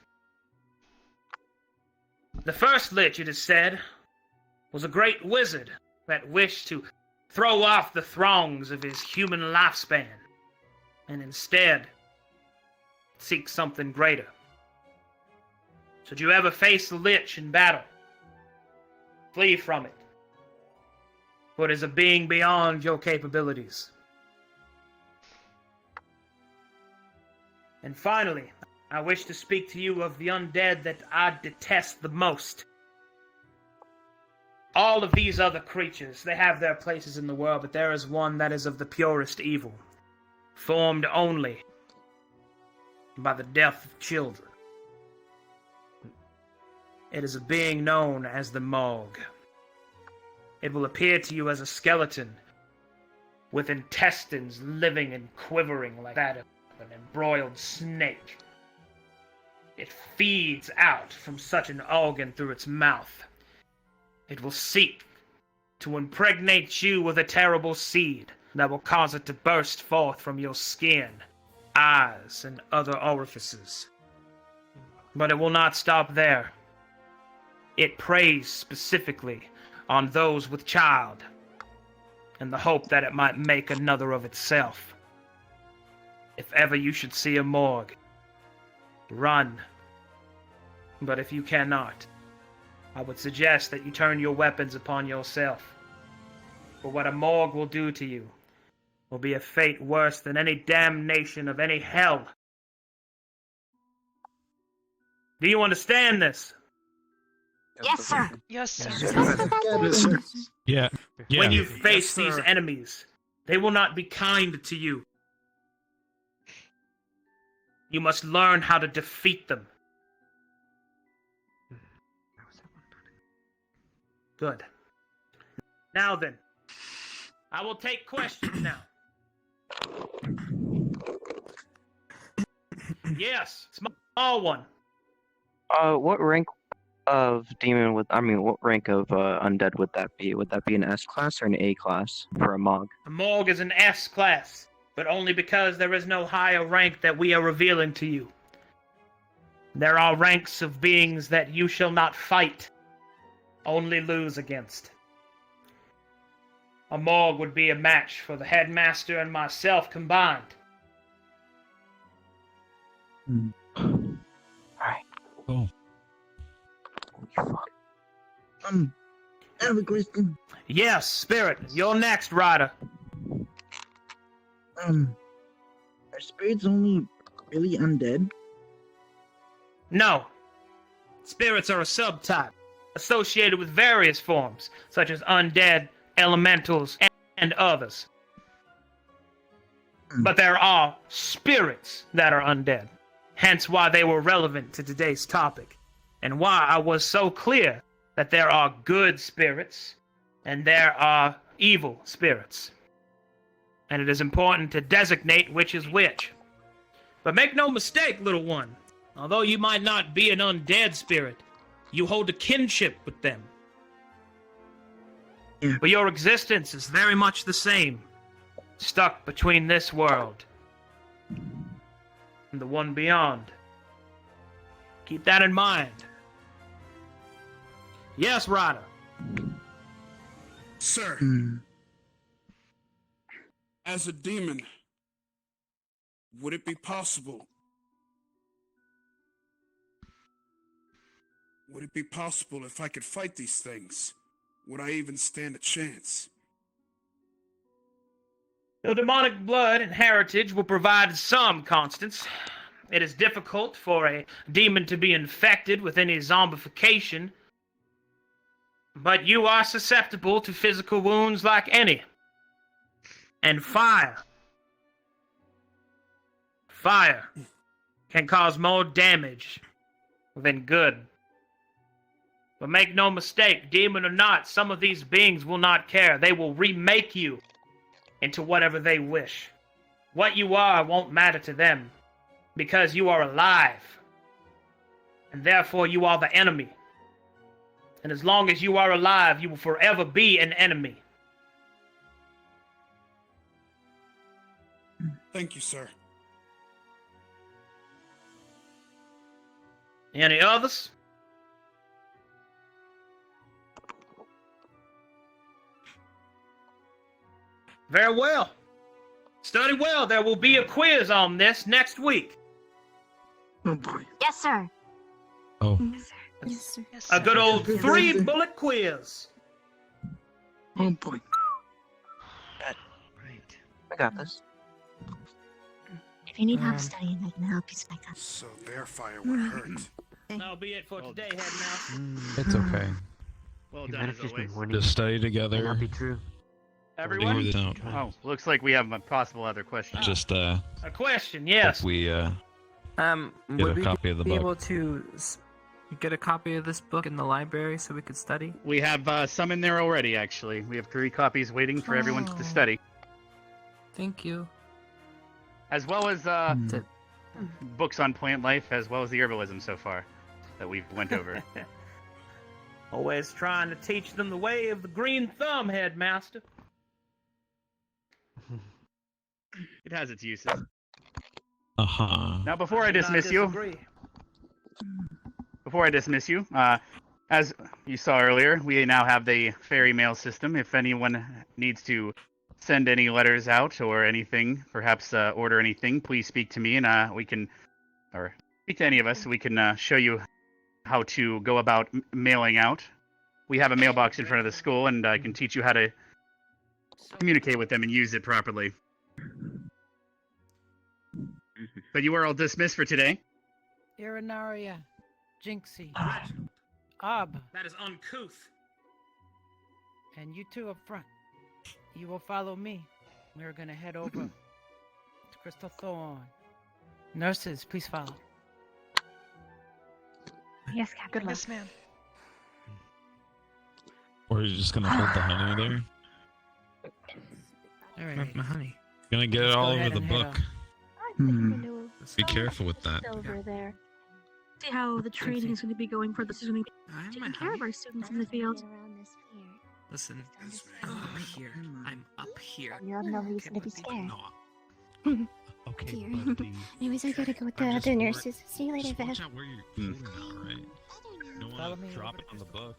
The first Lich, it is said, was a great wizard that wished to throw off the throngs of his human lifespan, and instead seek something greater. Should you ever face the Lich in battle, flee from it, for it is a being beyond your capabilities. And finally, I wish to speak to you of the undead that I detest the most. All of these other creatures, they have their places in the world, but there is one that is of the purest evil, formed only by the death of children. It is a being known as the Morgue. It will appear to you as a skeleton with intestines living and quivering like that of an embroiled snake. It feeds out from such an organ through its mouth. It will seek to impregnate you with a terrible seed that will cause it to burst forth from your skin, eyes, and other orifices. But it will not stop there. It preys specifically on those with child, in the hope that it might make another of itself. If ever you should see a morgue, run. But if you cannot, I would suggest that you turn your weapons upon yourself. For what a morgue will do to you will be a fate worse than any damnation of any hell. Do you understand this? Yes, sir. Yes, sir. Yes, sir. Yeah. When you face these enemies, they will not be kind to you. You must learn how to defeat them. Good. Now then, I will take questions now. Yes, small one. What rank of demon what rank of undead would that be? Would that be an S class or an A class for a Mog? A Morg is an S class, but only because there is no higher rank that we are revealing to you. There are ranks of beings that you shall not fight, only lose against. A Morg would be a match for the headmaster and myself combined. Alright. Cool. I have a question. Yes, Spirit, you're next, Ryder. Are spirits only really undead? No. Spirits are a subtype, associated with various forms, such as undead, elementals, and others. But there are spirits that are undead, hence why they were relevant to today's topic, and why I was so clear that there are good spirits and there are evil spirits. And it is important to designate which is which. But make no mistake, little one, although you might not be an undead spirit, you hold a kinship with them. But your existence is very much the same, stuck between this world and the one beyond. Keep that in mind. Yes, Ryder. Sir, as a demon, would it be possible? Would it be possible if I could fight these things? Would I even stand a chance? Your demonic blood and heritage will provide some constants. It is difficult for a demon to be infected with any zombification, but you are susceptible to physical wounds like any. And fire can cause more damage than good. But make no mistake, demon or not, some of these beings will not care. They will remake you into whatever they wish. What you are won't matter to them, because you are alive. And therefore you are the enemy. And as long as you are alive, you will forever be an enemy. Thank you, sir. Any others? Very well. Study well. There will be a quiz on this next week. Oh boy. Yes, sir. Oh. Yes, sir. A good old 3-bullet quiz. Oh boy. I got this. If you need help studying, I can help you spike up. So their fire would hurt. That'll be it for today, Headmaster. It's okay. Well done, as always. Just study together. Not be true. Everyone? Figure this out. Oh, looks like we have a possible other question. Just A question, yes. hope we get would a we copy of the be book. able to get a copy of this book in the library so we could study? We have some in there already, actually. We have 3 copies waiting for everyone to study. Thank you. As well as books on plant life, as well as the herbalism so far that we've went over. Always trying to teach them the way of the green thumb, headmaster. It has its uses. Uh-huh. Now, before I do not dismiss you, disagree. as you saw earlier, we now have the fairy mail system. If anyone needs to send any letters out or anything, perhaps order anything, please speak to me and we can, or speak to any of us, we can show you how to go about mailing out. We have a mailbox in front of the school, and I can teach you how to communicate with them and use it properly. But you are all dismissed for today. Irinaria, Jinxie, Arbor, That is uncouth. and you two up front. You will follow me. We're gonna head over to Crystal Thorn. Nurses, please follow. Yes, Captain. Yes, ma'am. Or you're just gonna hold the honey there? All right. Where's my honey? Gonna get Let's it go all ahead over the and head book. on. Be careful with that. Over there. See how the training is going to be going for this is going to be taking care of our students in the field. Listen, I'm up here. I'm up here. You have no reason to be scared. Okay, Here. buddy. Anyways, I gotta go with the I'm just other worried- nurses. See you later, Just watch Viv. out where you're holding that, right? You don't Follow want me to drop over it on the book.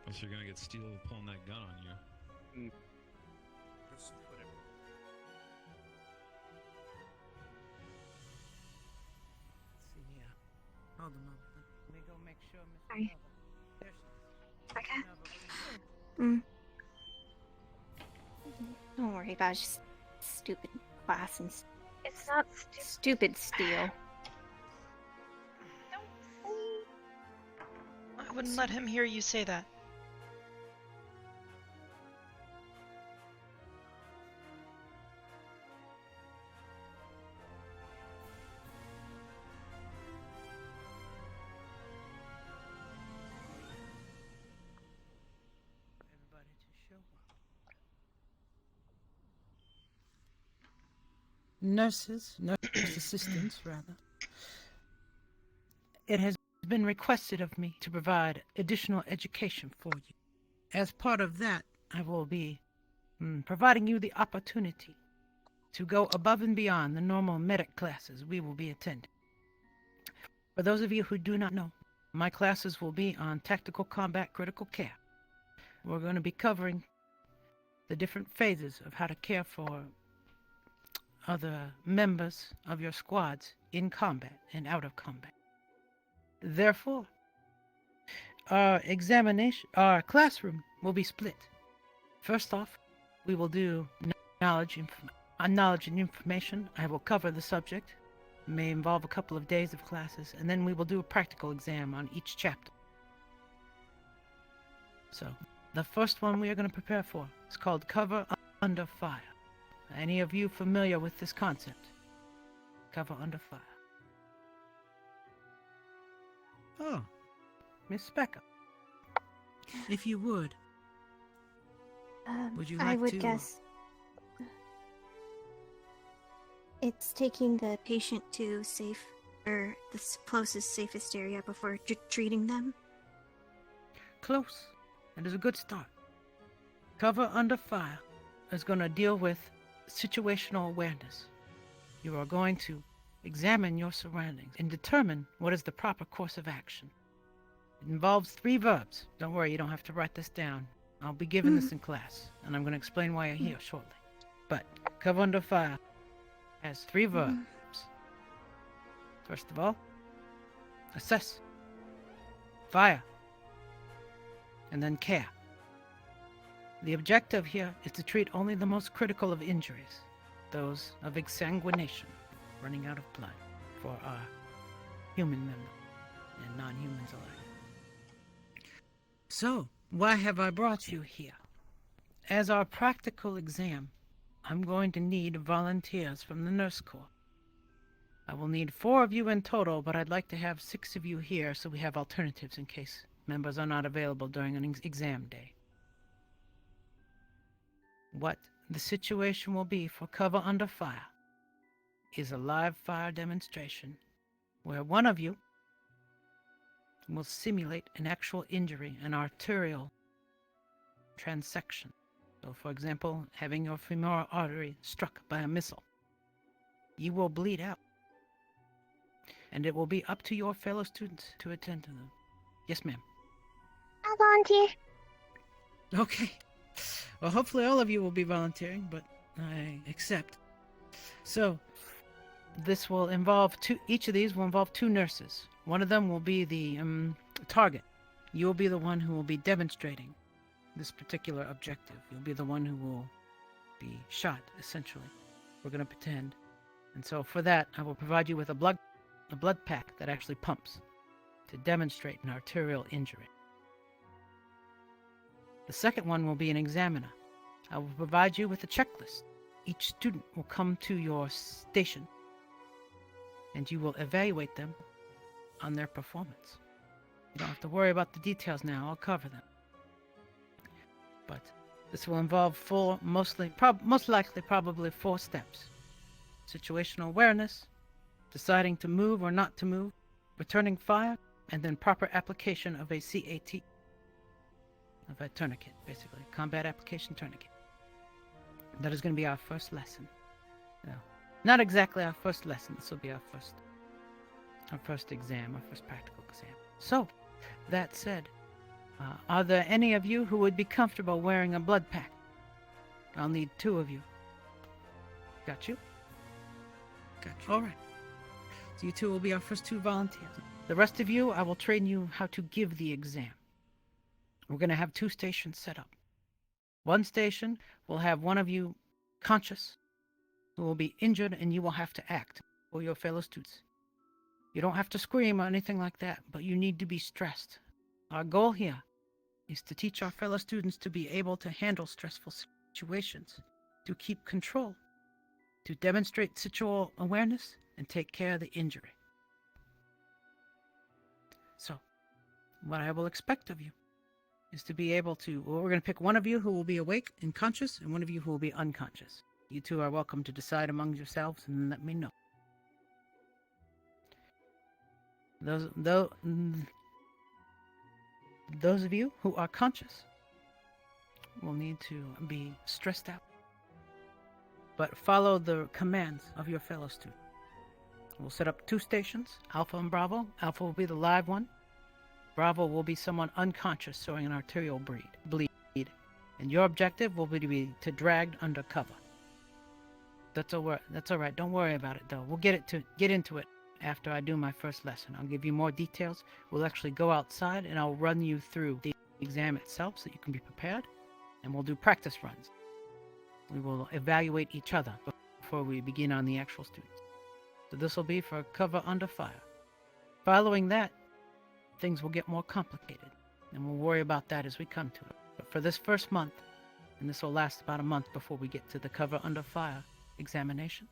Else you're gonna get Steel pulling that gun on you. See here. Hold them up. Let me go make sure, Mr. Sorry. Nova. There she is. Okay. Nova, Don't worry about it. Just stupid class and It's not stupid steel. I wouldn't let him hear you say that. Everybody to show up. Nurse assistants, rather. It has been requested of me to provide additional education for you. As part of that, I will be providing you the opportunity to go above and beyond the normal medic classes we will be attending. For those of you who do not know, my classes will be on tactical combat critical care. We're going to be covering the different phases of how to care for other members of your squads in combat and out of combat. Therefore, our classroom will be split. First off, we will do knowledge and information. I will cover the subject. It may involve a couple of days of classes, and then we will do a practical exam on each chapter. So, the first one we are going to prepare for is called Cover Under Fire. Any of you familiar with this concept? Cover under fire. Oh, Miss Specker. If you would you like I would to... guess it's taking the patient to the closest, safest area before treating them. Close. That is a good start. Cover Under Fire is going to deal with situational awareness. You are going to examine your surroundings and determine what is the proper course of action. It involves 3 verbs. Don't worry, you don't have to write this down. I'll be giving this in class, and I'm going to explain why you're here shortly. But Cover Under Fire has 3 verbs. First of all, assess, fire, and then care. The objective here is to treat only the most critical of injuries, those of exsanguination, running out of blood, for our human members and non-humans alike. So, why have I brought you here? As our practical exam, I'm going to need volunteers from the Nurse Corps. I will need 4 of you in total, but I'd like to have 6 of you here so we have alternatives in case members are not available during an exam day. What the situation will be for Cover Under Fire is a live fire demonstration where one of you will simulate an actual injury, an arterial transection. So, for example, having your femoral artery struck by a missile. You will bleed out. And it will be up to your fellow students to attend to them. Yes, ma'am. I'll volunteer. Okay. Well, hopefully all of you will be volunteering, but I accept. So, this will involve each of these will involve 2 nurses. One of them will be the target. You will be the one who will be demonstrating this particular objective. You'll be the one who will be shot, essentially. We're going to pretend. And so for that, I will provide you with a blood pack that actually pumps to demonstrate an arterial injury. The second one will be an examiner. I will provide you with a checklist. Each student will come to your station, and you will evaluate them on their performance. You don't have to worry about the details now. I'll cover them. But this will involve most likely probably 4 steps. Situational awareness, deciding to move or not to move, returning fire, and then proper application of a CAT. Of a tourniquet, basically. Combat application tourniquet. That is going to be our first lesson. No, not exactly our first lesson. This will be our first exam, our first practical exam. So, that said, are there any of you who would be comfortable wearing a blood pack? I'll need 2 of you. Got you? Got you. All right. So you 2 will be our first 2 volunteers. The rest of you, I will train you how to give the exam. We're going to have 2 stations set up. One station will have one of you conscious, who will be injured, and you will have to act for your fellow students. You don't have to scream or anything like that, but you need to be stressed. Our goal here is to teach our fellow students to be able to handle stressful situations, to keep control, to demonstrate situational awareness, and take care of the injury. So, what I will expect of you is to be able to, well, we're going to pick one of you who will be awake and conscious, and one of you who will be unconscious. You 2 are welcome to decide among yourselves and let me know. Those of you who are conscious will need to be stressed out, but follow the commands of your fellow student. We'll set up 2 stations, Alpha and Bravo. Alpha will be the live one. Bravo will be someone unconscious showing an arterial bleed. And your objective will be to drag under cover. That's all right. Don't worry about it, though. We'll get into it after I do my first lesson. I'll give you more details. We'll actually go outside, and I'll run you through the exam itself so you can be prepared. And we'll do practice runs. We will evaluate each other before we begin on the actual students. So this will be for cover under fire. Following that, things will get more complicated, and we'll worry about that as we come to it. But for this first month, and this will last about a month before we get to the cover under fire examination,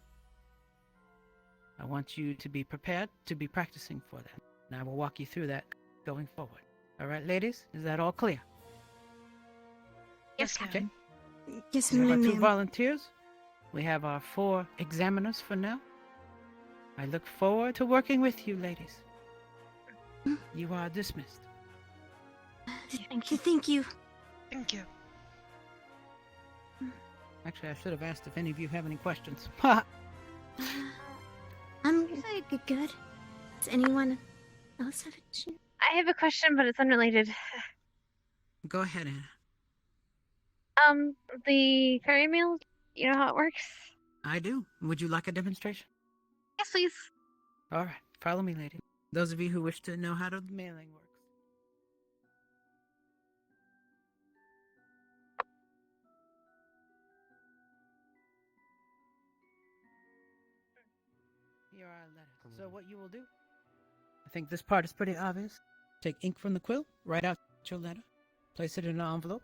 I want you to be prepared to be practicing for that. And I will walk you through that going forward. All right, ladies? Is that all clear? Yes, okay. Yes, We have our 2 ma'am. volunteers. We have our 4 examiners for now. I look forward to working with you, ladies. You are dismissed. Thank you. Thank you. Thank you. Actually, I should have asked if any of you have any questions. I'm good. Does anyone else have a question? I have a question, but it's unrelated. Go ahead, Anna. The ferry mail, you know how it works? I do. Would you like a demonstration? Yes, please. All right. Follow me, lady. Those of you who wish to know how the mailing works. Here are our letters. So what you will do, I think this part is pretty obvious. Take ink from the quill, write out your letter, place it in an envelope,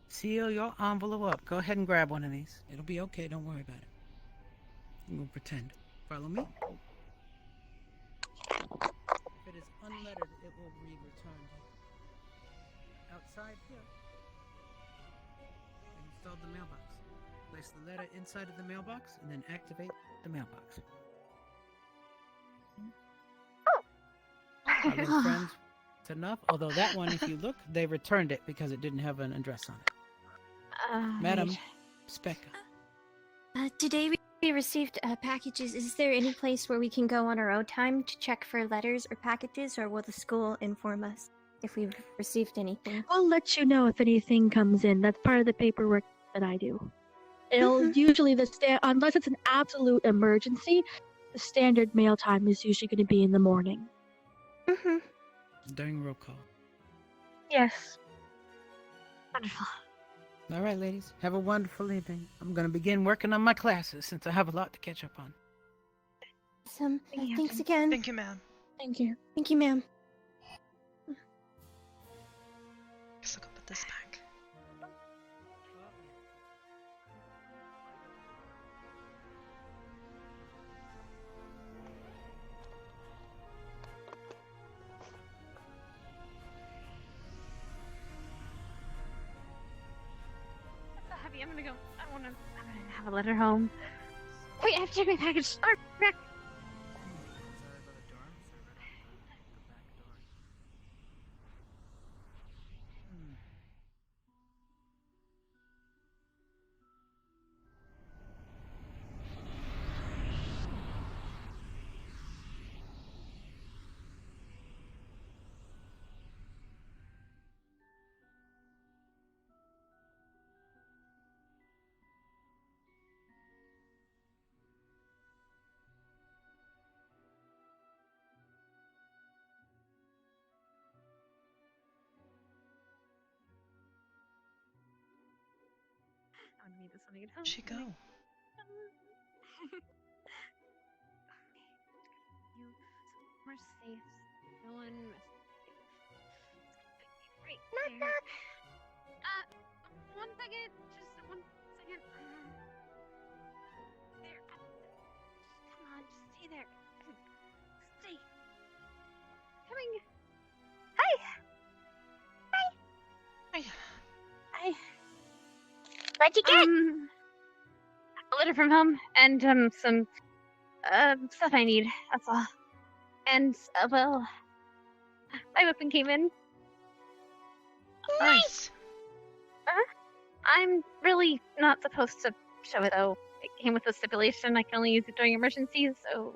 seal your envelope up. Go ahead and grab one of these. It'll be okay, don't worry about it. We'll pretend. Follow me. If it is unlettered, it will be returned. Outside here, install the mailbox. Place the letter inside of the mailbox and then activate the mailbox. Our little friends that's enough. Although that one, if you look, they returned it because it didn't have an address on it. Madam Right. Specca. Today we received packages. Is there any place where we can go on our own time to check for letters or packages, or will the school inform us if we've received anything? We'll let you know if anything comes in. That's part of the paperwork that I do. It'll usually unless it's an absolute emergency, the standard mail time is usually going to be in the morning. During roll call. Yes. Wonderful. All right, ladies. Have a wonderful evening. I'm going to begin working on my classes since I have a lot to catch up on. Thanks again. Thank you, ma'am. Thank you. Thank you, ma'am. Guess I'll go put this back. I'm gonna go. I'm gonna have a letter home. Wait, I have to check my package. Oh, back. I'm gonna need this when I get home. Where'd she go? You more safe. No one right there. One second. Just 1 second. There. Come on, just stay there. Stay. Coming. Hi. Hi. Hi. What'd you get? A letter from home and some stuff I need. That's all. And well, my weapon came in. Nice. I'm really not supposed to show it though. It came with a stipulation I can only use it during emergencies, so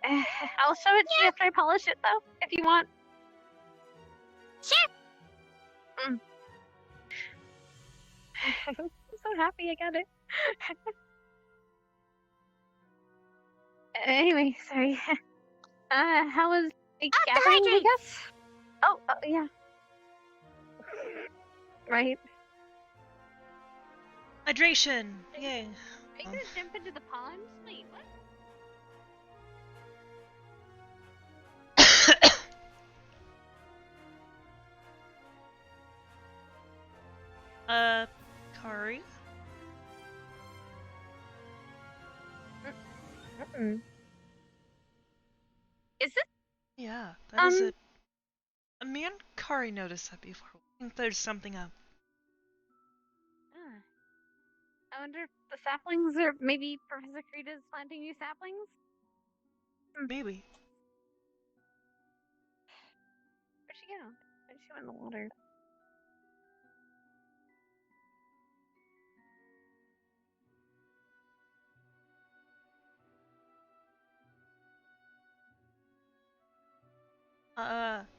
I'll show it to you after I polish it though, if you want. Sure. I'm so happy I got it. Anyway, sorry. How was the gathering, I guess? Oh, yeah. Right. Hydration! Yay. Are you gonna jump into the pond? Wait, what? Kari? Is it? Yeah, that is it. Me and Kari noticed that before. I think there's something up. I wonder if the saplings or maybe Professor Krita's planting new saplings? Maybe. Where'd she go? Where'd she go in the water?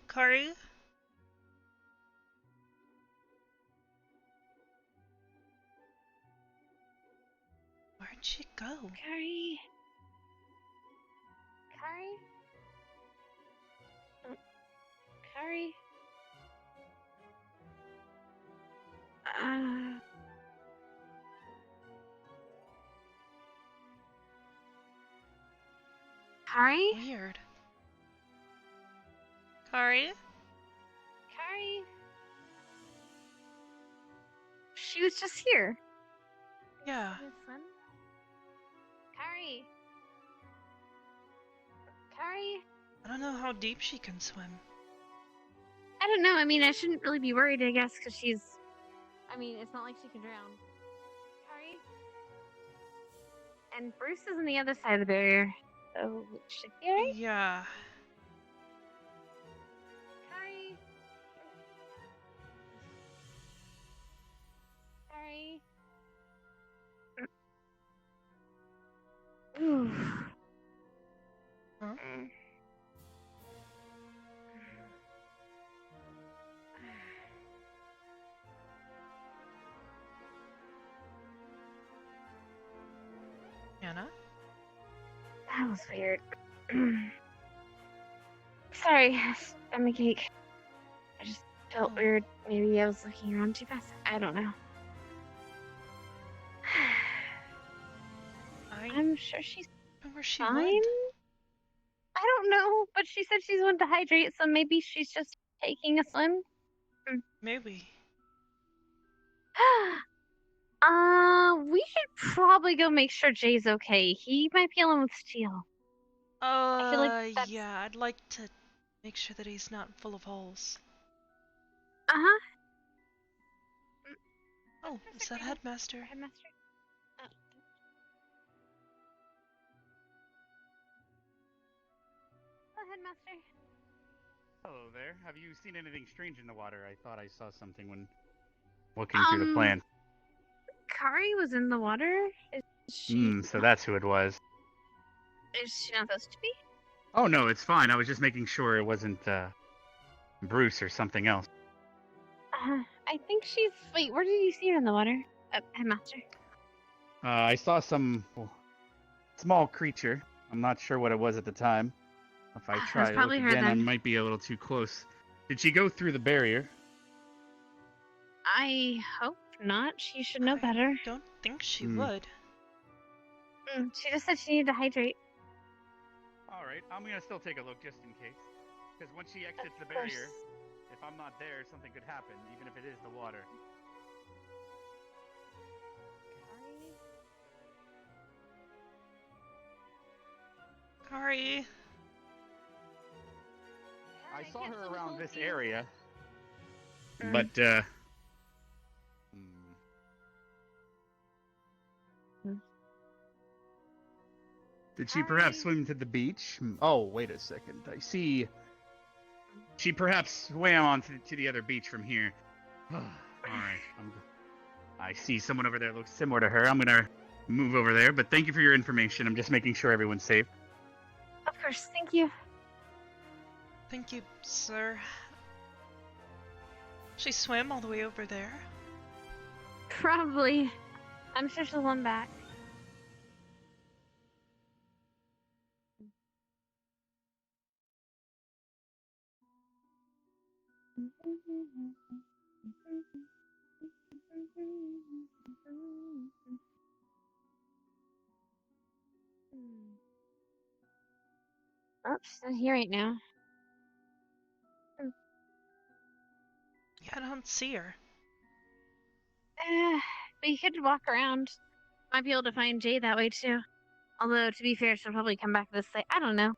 Kari? Where'd she go? Kari? Kari? Kari? Kari? Weird. Kari? Kari? She was just here. Yeah. Kari? Kari? I don't know how deep she can swim. I don't know. I mean, I shouldn't really be worried, I guess, because she's... I mean, it's not like she can drown. Kari? And Bruce is on the other side of the barrier, so it should be alright? Yeah. Anna? That was weird. Sorry, stomach ache. I just felt weird. Maybe I was looking around too fast. I don't know. I'm sure she's fine. I don't know, but she said she's wanting to hydrate, so maybe she's just taking a swim. Maybe. We should probably go make sure Jay's okay. He might be alone with Steel. I feel like that's... yeah, I'd like to make sure that he's not full of holes. Uh-huh. Oh, is that Headmaster? Headmaster? Oh, Headmaster. Hello there. Have you seen anything strange in the water? I thought I saw something when looking through the plan. Kari was in the water? Is she... So that's who it was. Is she not supposed to be? Oh, no, it's fine. I was just making sure it wasn't, Bruce or something else. I think she's... Wait, where did you see her in the water? Headmaster? I saw some small creature. I'm not sure what it was at the time. If I try to look again, I might be a little too close. Did she go through the barrier? I hope not. She should know better. I don't think she would. She just said she needed to hydrate. Alright, I'm gonna still take a look just in case. Because once she exits the barrier, if I'm not there, something could happen, even if it is the water. Kari. I saw her around this area, but, Did she perhaps swim to the beach? Oh, wait a second. I see. She perhaps swam on to the other beach from here. Alright. I see someone over there looks similar to her. I'm gonna move over there, but thank you for your information. I'm just making sure everyone's safe. Of course, thank you. Thank you, sir. She swam all the way over there? Probably. I'm sure she'll run back. Oh, she's not here right now. Yeah, I don't see her. But you could walk around. Might be able to find Jay that way too. Although, to be fair, she'll probably come back this way. I don't know.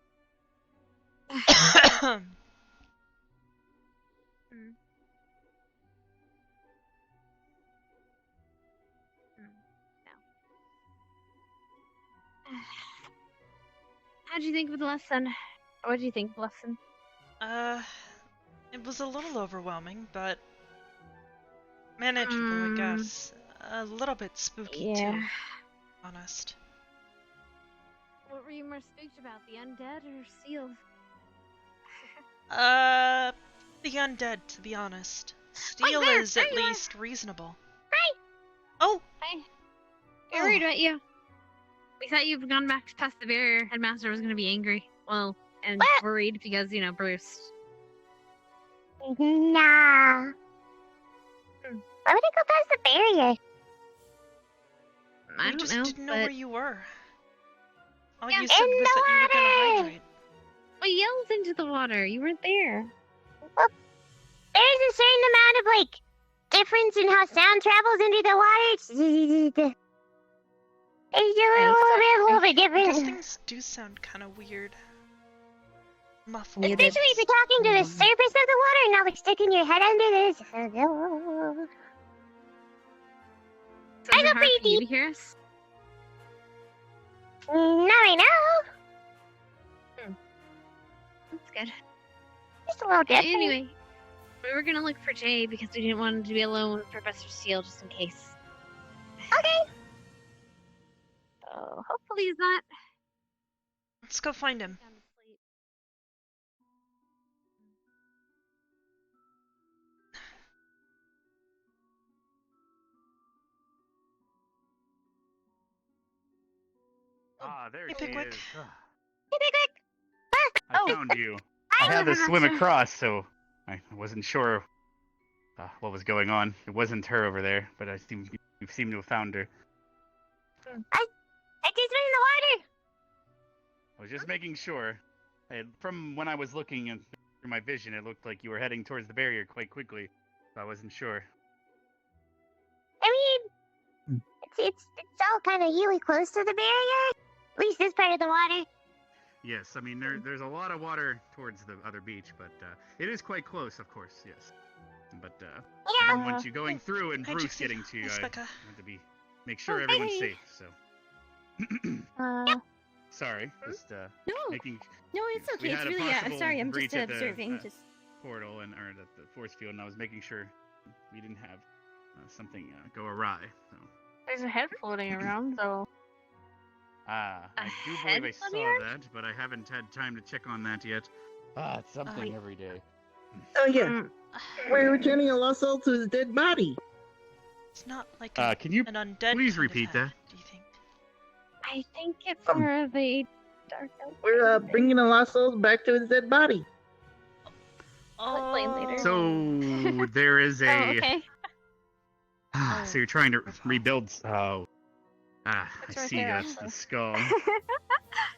How'd you think of the lesson? Or what did you think of the lesson? It was a little overwhelming, but manageable, I guess. A little bit spooky, too. Honest. What were you more spooked about, the undead or seals? The undead, to be honest. Steel is at least reasonable. Hi! Oh! Hi. We're worried about you. We thought you've gone back past the barrier. Headmaster was gonna be angry. Well, and worried because, you know, Bruce. Nah. Why would I go past the barrier? I just didn't know where you were. All Yeah, you said was that you were gonna hydrate. We yelled into the water. You weren't there. Well, there's a certain amount of, like, difference in how sound travels under the water. It's a little bit different. Because things do sound kind of weird. Muffled. Especially if you're talking to the surface of the water and not, like, sticking your head under this. I go pretty deep. You hear us? Not right now. That's good. Just a little different. Anyway, we were gonna look for Jay because we didn't want him to be alone with Professor Steele just in case. Okay. So hopefully he's not. Let's go find him. Ah, there Hey, she Pickwick. is. Hey, Pickwick! I Oh. found you. Hi, I had to Liver swim Master. across, so I wasn't sure what was going on. It wasn't her over there, but you seem to have found her. I just went in the water. I was just making sure. From when I was looking through my vision, it looked like you were heading towards the barrier quite quickly, so I wasn't sure. I mean, it's all kind of really close to the barrier. At least this part of the water. Yes, I mean there's a lot of water towards the other beach, but it is quite close, of course. Yes, but I didn't want you going through and Bruce getting to you. I wanted to make sure everyone's safe. So. Sorry, just making. No, it's okay. We It's had a really. I'm possible sorry. I'm breach just at the, observing. Just portal and or at the force field, and I was making sure we didn't have something go awry. So. There's a head floating around, so. I do believe I saw that, but I haven't had time to check on that yet. It's something every day. Oh yeah, we're returning a lost soul to his dead body. It's not like can you an undead. please repeat that? Do you think? I think it's more of a dark. We're bringing the lost souls back to his dead body. I'll explain later. So there is a. Oh, okay. So you're trying to rebuild. Oh. I It's right see. there, That's the skull.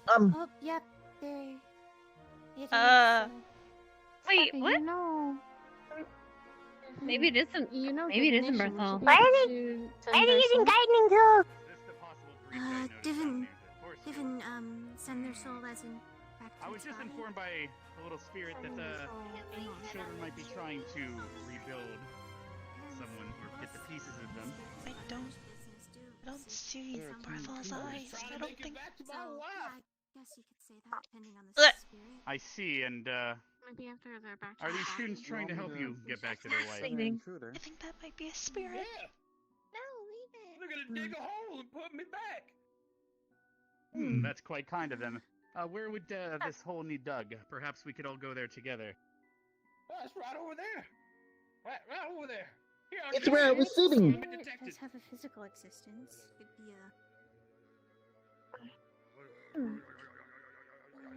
Oh, yep. There. It is. Wait, what? No. Maybe it isn't. Maybe it isn't Berthel. Why are they using guiding tools? Divin, send their soul as in back to I was its just body. informed by a little spirit that children might be trying to rebuild someone or get the pieces of them. I don't see Barthel's eyes. I don't think. I guess you could say that depending on the spirit. I see, and Maybe after they're back. are these students trying to help you get back to their life? I think that might be a spirit. No, leave it. They're gonna dig a hole and put me back. That's quite kind of them. Where would this hole need dug? Perhaps we could all go there together. Oh, it's right over there. Right over there. Here, I'll It's show where I you. was sitting. Let me detect It does it. have a physical existence. Could be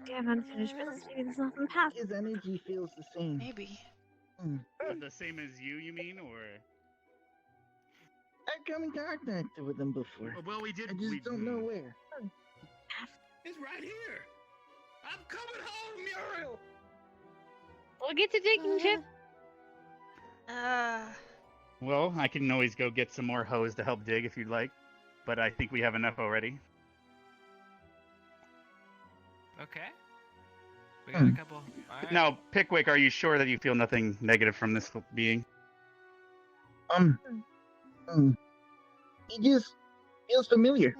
We have unfinished business. Maybe there's nothing past. His energy feels the same. Maybe. The same as you mean, or? I've come in contact with him before. Well, we did. I just don't know where. It's right here. I'm coming home, Muriel. We'll get to digging, Chip. Well, I can always go get some more hose to help dig if you'd like, but I think we have enough already. Okay. We got a couple. All right. Now, Pickwick, are you sure that you feel nothing negative from this being? He just feels familiar.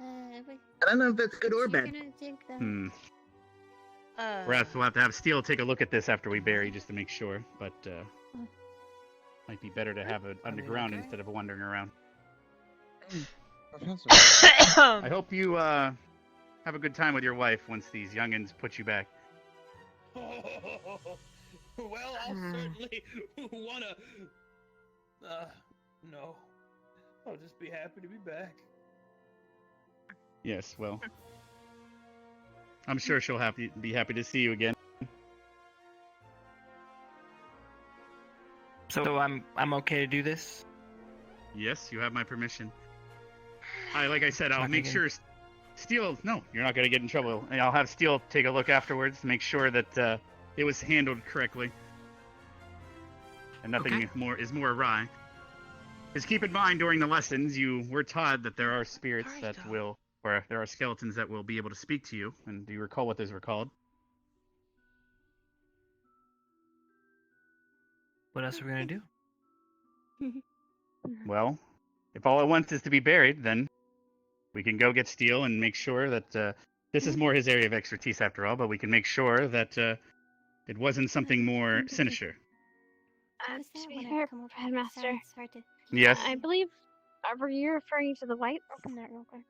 wait. I don't know if that's good or You're bad. gonna dig the... Perhaps we'll have to have Steel take a look at this after we bury, just to make sure. But might be better to have it underground instead of wandering around. I hope you have a good time with your wife once these youngins put you back. Well, I'll certainly wanna. No. I'll just be happy to be back. Yes, well, I'm sure she'll be happy to see you again. So I'm okay to do this? Yes, you have my permission. Like I said, I'll Not make gonna sure Steel. No, you're not going to get in trouble. And I'll have Steel take a look afterwards to make sure that it was handled correctly and nothing is more awry. Because keep in mind, during the lessons, you were taught that there are spirits that will, or there are skeletons that will be able to speak to you. And do you recall what those were called? What else are we gonna do? Well, if all it wants is to be buried, then we can go get Steel and make sure that this is more his area of expertise after all, but we can make sure that it wasn't something more sinister. To be fair, Headmaster. Yes? I believe, were you referring to the white? Open that real quick.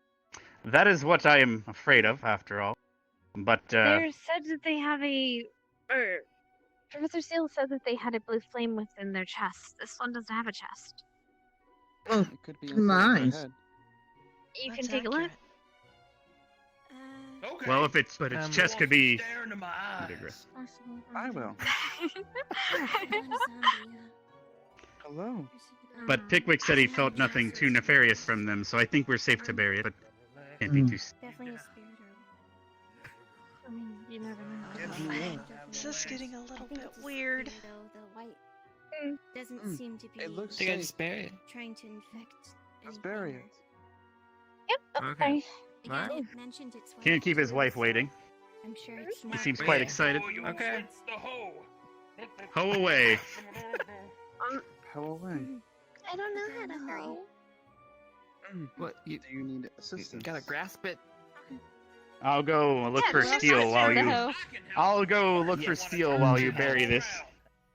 That is what I am afraid of, after all. But, They said that they have Professor Steele said that they had a blue flame within their chest. This one doesn't have a chest. Oh, It could be nice. head. You can take a look. Okay. Well, if its chest could be Stare into my eyes. bigger. I will. Hello. But Pickwick said he felt nothing too nefarious from them, so I think we're safe to bury it. But can't be too. Definitely a spirit herb. I mean, you never know. This is getting a little bit weird. The white doesn't seem to be It looks They gotta safe. just bury it. trying to infect. Let's bury it. Yep. Okay. Again, Alright. it mentioned it's white. Can't keep his wife waiting. I'm sure it's He not. seems quite Yeah. excited. Okay. It's the hoe. Hoe away. How away? I don't know how to hoe. What you Do you need assistance? gotta grasp it? I'll go look for that's steel nice while for the you. hoe. I'll go look for steel while you bury this.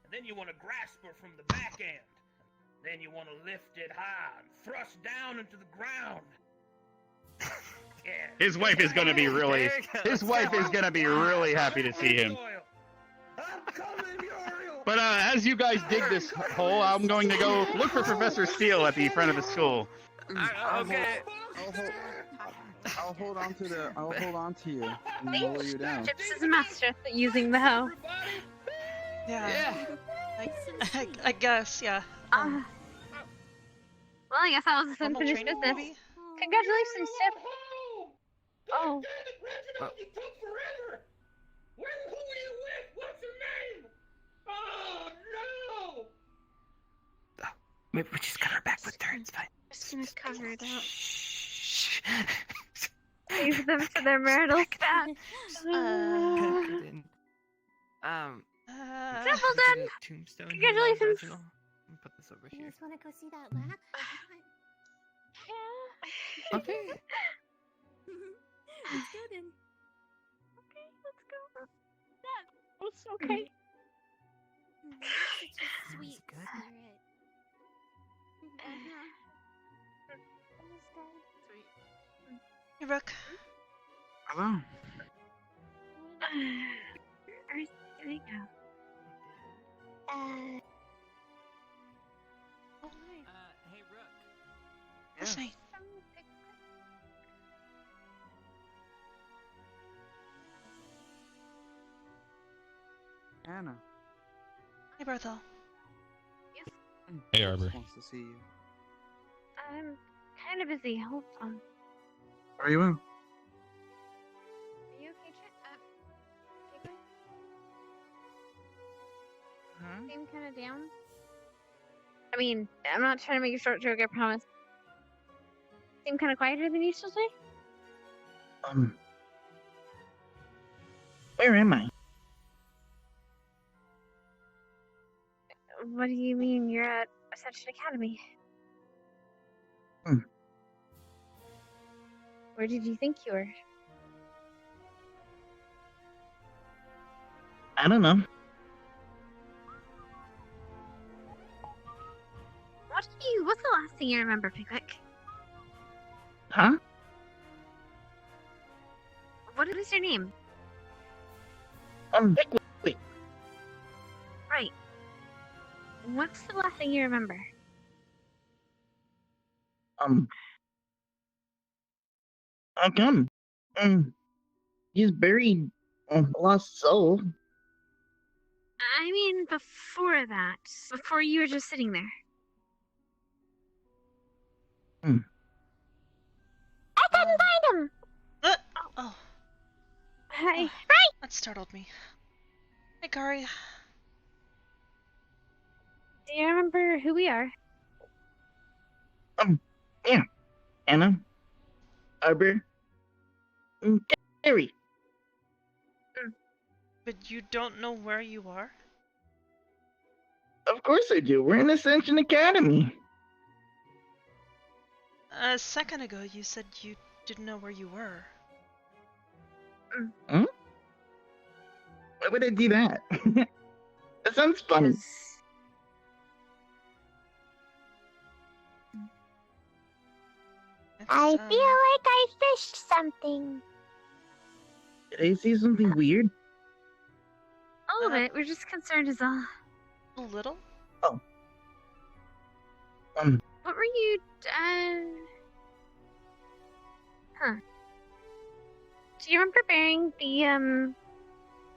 And then you want to grasp her from the back end. Then you want to lift it high and thrust down into the ground. Yeah. His wife is gonna be really. His wife is gonna be really happy to see him. I'm coming, Muriel. But as you guys dig this hole, I'm going to go look for Professor Steele at the front of the school. Okay. I'll hold on to the. I'll hold on to you and lower you down. Chips is a master at using the hoe. Yeah. I guess, yeah. Well, I guess that was this Normal unfinished training, business. maybe? Congratulations, Chip. Oh. You took forever. Who are you with? What's your name? Oh no! We just got her back with her. It's fine. Just gonna cover it up. Save them for their marital spat. Triple done. Tombstone. Congratulations. Let me put this over You here. guys wanna go see that lab? Okay. Let's go then. Okay, let's go. That was okay. Such a sweet good. spirit. Hey, Rook. Hello. Where's they go? Uh, Hey, Rook. That's nice. Anna. Hey, Berthel. Hey, Arbor. Wants to see you. I'm kind of busy. Hold on. Very well. Are you okay, Chip? Huh? Seem kind of down. I mean, I'm not trying to make a short joke, I promise. Seem kind of quieter than usual today? Where am I? What do you mean you're at Ascension Academy? Hmm. Where did you think you were? I don't know. What's the last thing you remember, Pickwick? Huh? What is your name? Pickwick. Right. What's the last thing you remember? How come? He's buried a lost soul. I mean, before that. Before you were just sitting there. I couldn't find him! Oh. Hi. Right! That startled me. Hey, Kari. Do you remember who we are? Yeah. Anna. Arbor. Gary. But you don't know where you are? Of course I do. We're in Ascension Academy. A second ago, you said you didn't know where you were. Huh? Why would I do that? That sounds funny. I feel like I fished something. Did I say something weird? A little bit. We're just concerned as all. A little? Oh. What were you, Do you remember burying the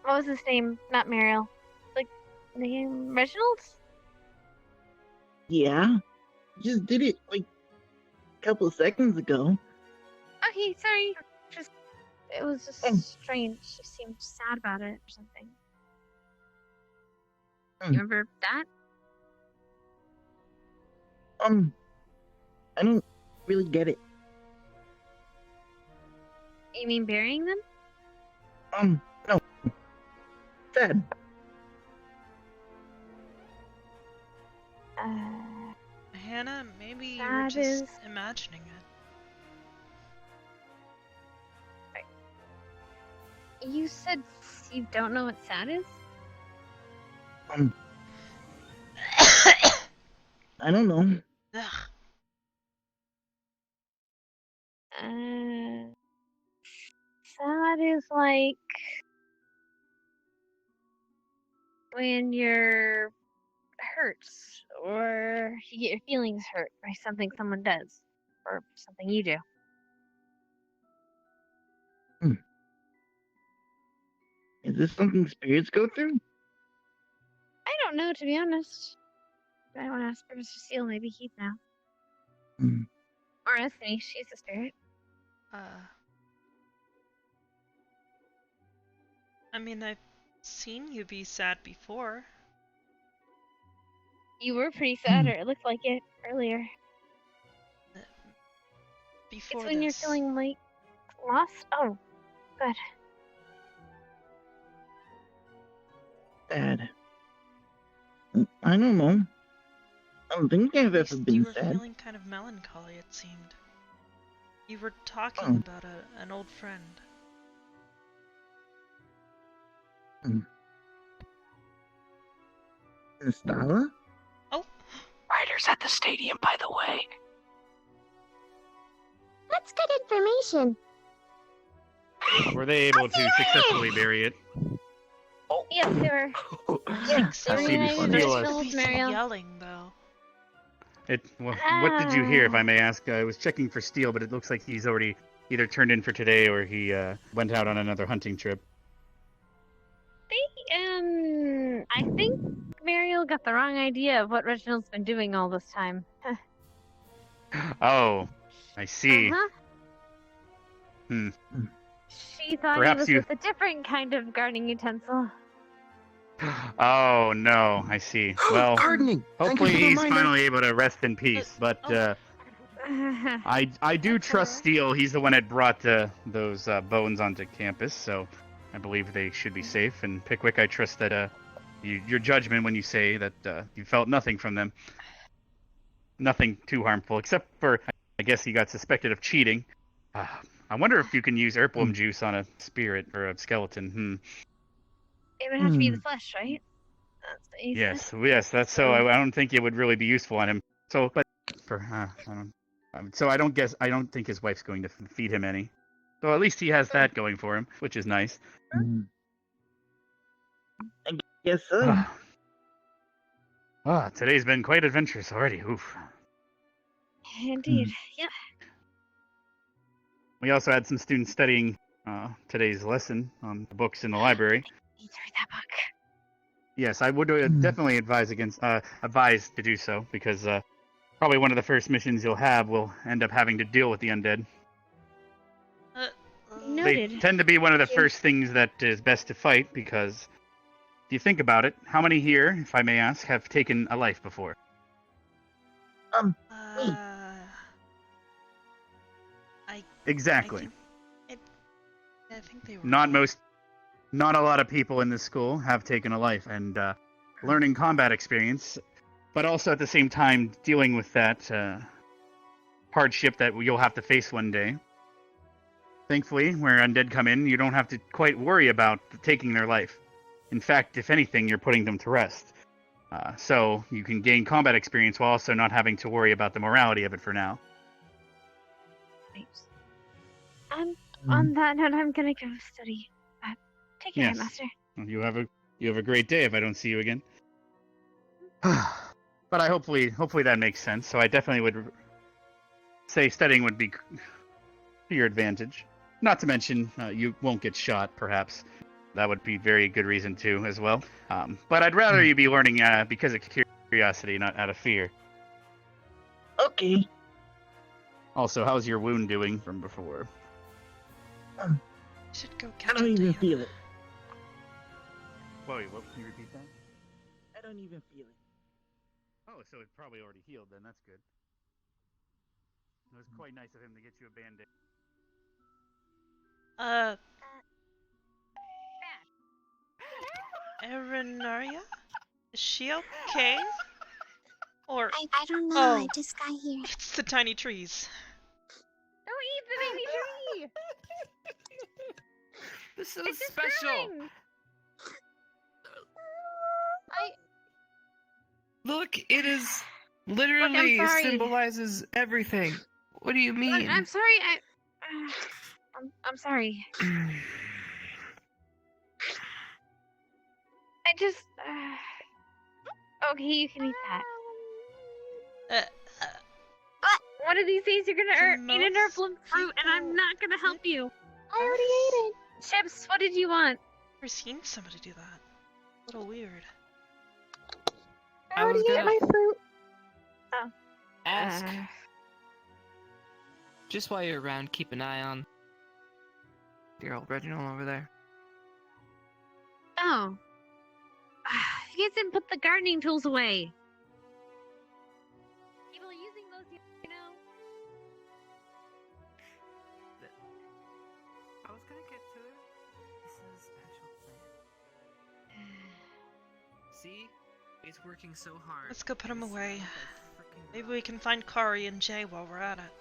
what was his name? Not Mariel. Like name Reginald? Yeah. Just did it like a couple of seconds ago. Okay, sorry. It was just strange. She seemed sad about it or something. You remember that? I don't really get it. You mean burying them? No. Sad. Hannah, maybe you were just imagining it. You said you don't know what sad is? I don't know. Sad is like when you're hurt or you get your feelings hurt by something someone does or something you do. Is this something spirits go through? I don't know, to be honest. I want to ask Professor Seal, maybe he'd know. Or Anthony, she's a spirit. I mean, I've seen you be sad before. You were pretty sad, or it looked like it earlier. Before it's when you're feeling like lost. Oh, good. Sad. I don't know. I don't think I've ever been You were sad. feeling kind of melancholy, it seemed. You were talking about an old friend. Nastala? Oh. Riders at the stadium, by the way. That's good information. Were they able to successfully bury it? Yes, they were. Yeah, Yelling though. What did you hear, if I may ask? I was checking for Steel, but it looks like he's already either turned in for today or he went out on another hunting trip. I think Mariel got the wrong idea of what Reginald's been doing all this time. Oh, I see. She thought Perhaps he was with a different kind of gardening utensil. Oh no, I see. Well, Gardening. hopefully he's finally able to rest in peace. But I do trust Steel. He's the one that brought those bones onto campus, so I believe they should be safe. And Pickwick, I trust that your judgment when you say that you felt nothing from them. Nothing too harmful, except for, I guess he got suspected of cheating. I wonder if you can use Erplum juice on a spirit or a skeleton. It would have to be the flesh, right? That's what you said. Yes, that's so. I don't think it would really be useful on him. So, but I don't think his wife's going to feed him any. So at least he has that going for him, which is nice. I guess so. Today's been quite adventurous already. Oof. Indeed. Yeah. We also had some students studying today's lesson on the books in the library. I need to read that book. Yes, I would definitely advise to do so, because probably one of the first missions you'll have will end up having to deal with the undead. Noted. They tend to be one of the first things that is best to fight, because if you think about it, how many here, if I may ask, have taken a life before? Me. Exactly. I think they were. Not a lot of people in this school have taken a life, and learning combat experience, but also at the same time dealing with that hardship that you'll have to face one day. Thankfully, where undead come in, you don't have to quite worry about taking their life. In fact, if anything, you're putting them to rest. So you can gain combat experience while also not having to worry about the morality of it for now. On that note, I'm gonna go study. Take care, Yes. Master. You have a great day if I don't see you again. But hopefully that makes sense. So I definitely would say studying would be to your advantage. Not to mention, you won't get shot, perhaps. That would be very good reason too, as well. But I'd rather you be learning because of curiosity, not out of fear. Okay. Also, how's your wound doing from before? Should go I don't even feel it. Wait, what? Can you repeat that? I don't even feel it. Oh, so it's probably already healed then. That's good. It was quite nice of him to get you a band-aid. Erinaria? Is she okay? Or I don't know. Oh, I just got here. it's the tiny trees. Don't eat the baby tree! This is It's special. growing. Look, it is literally sorry. symbolizes everything. What do you mean? I'm sorry. I'm sorry. I just. Okay, you can eat that. One of these days, you're gonna eat an herbal fruit, and I'm not gonna help you. I already ate it. Chips, what did you want? I've never seen somebody do that. A little weird. I already ate my fruit. Oh. Ask. Just while you're around, keep an eye on your old Reginald over there. Oh. You guys didn't put the gardening tools away. People are using those, you know. I was gonna get to it. This is a special plan. See? It's working so hard. Let's go put him away. Maybe we can find Kari and Jay while we're at it.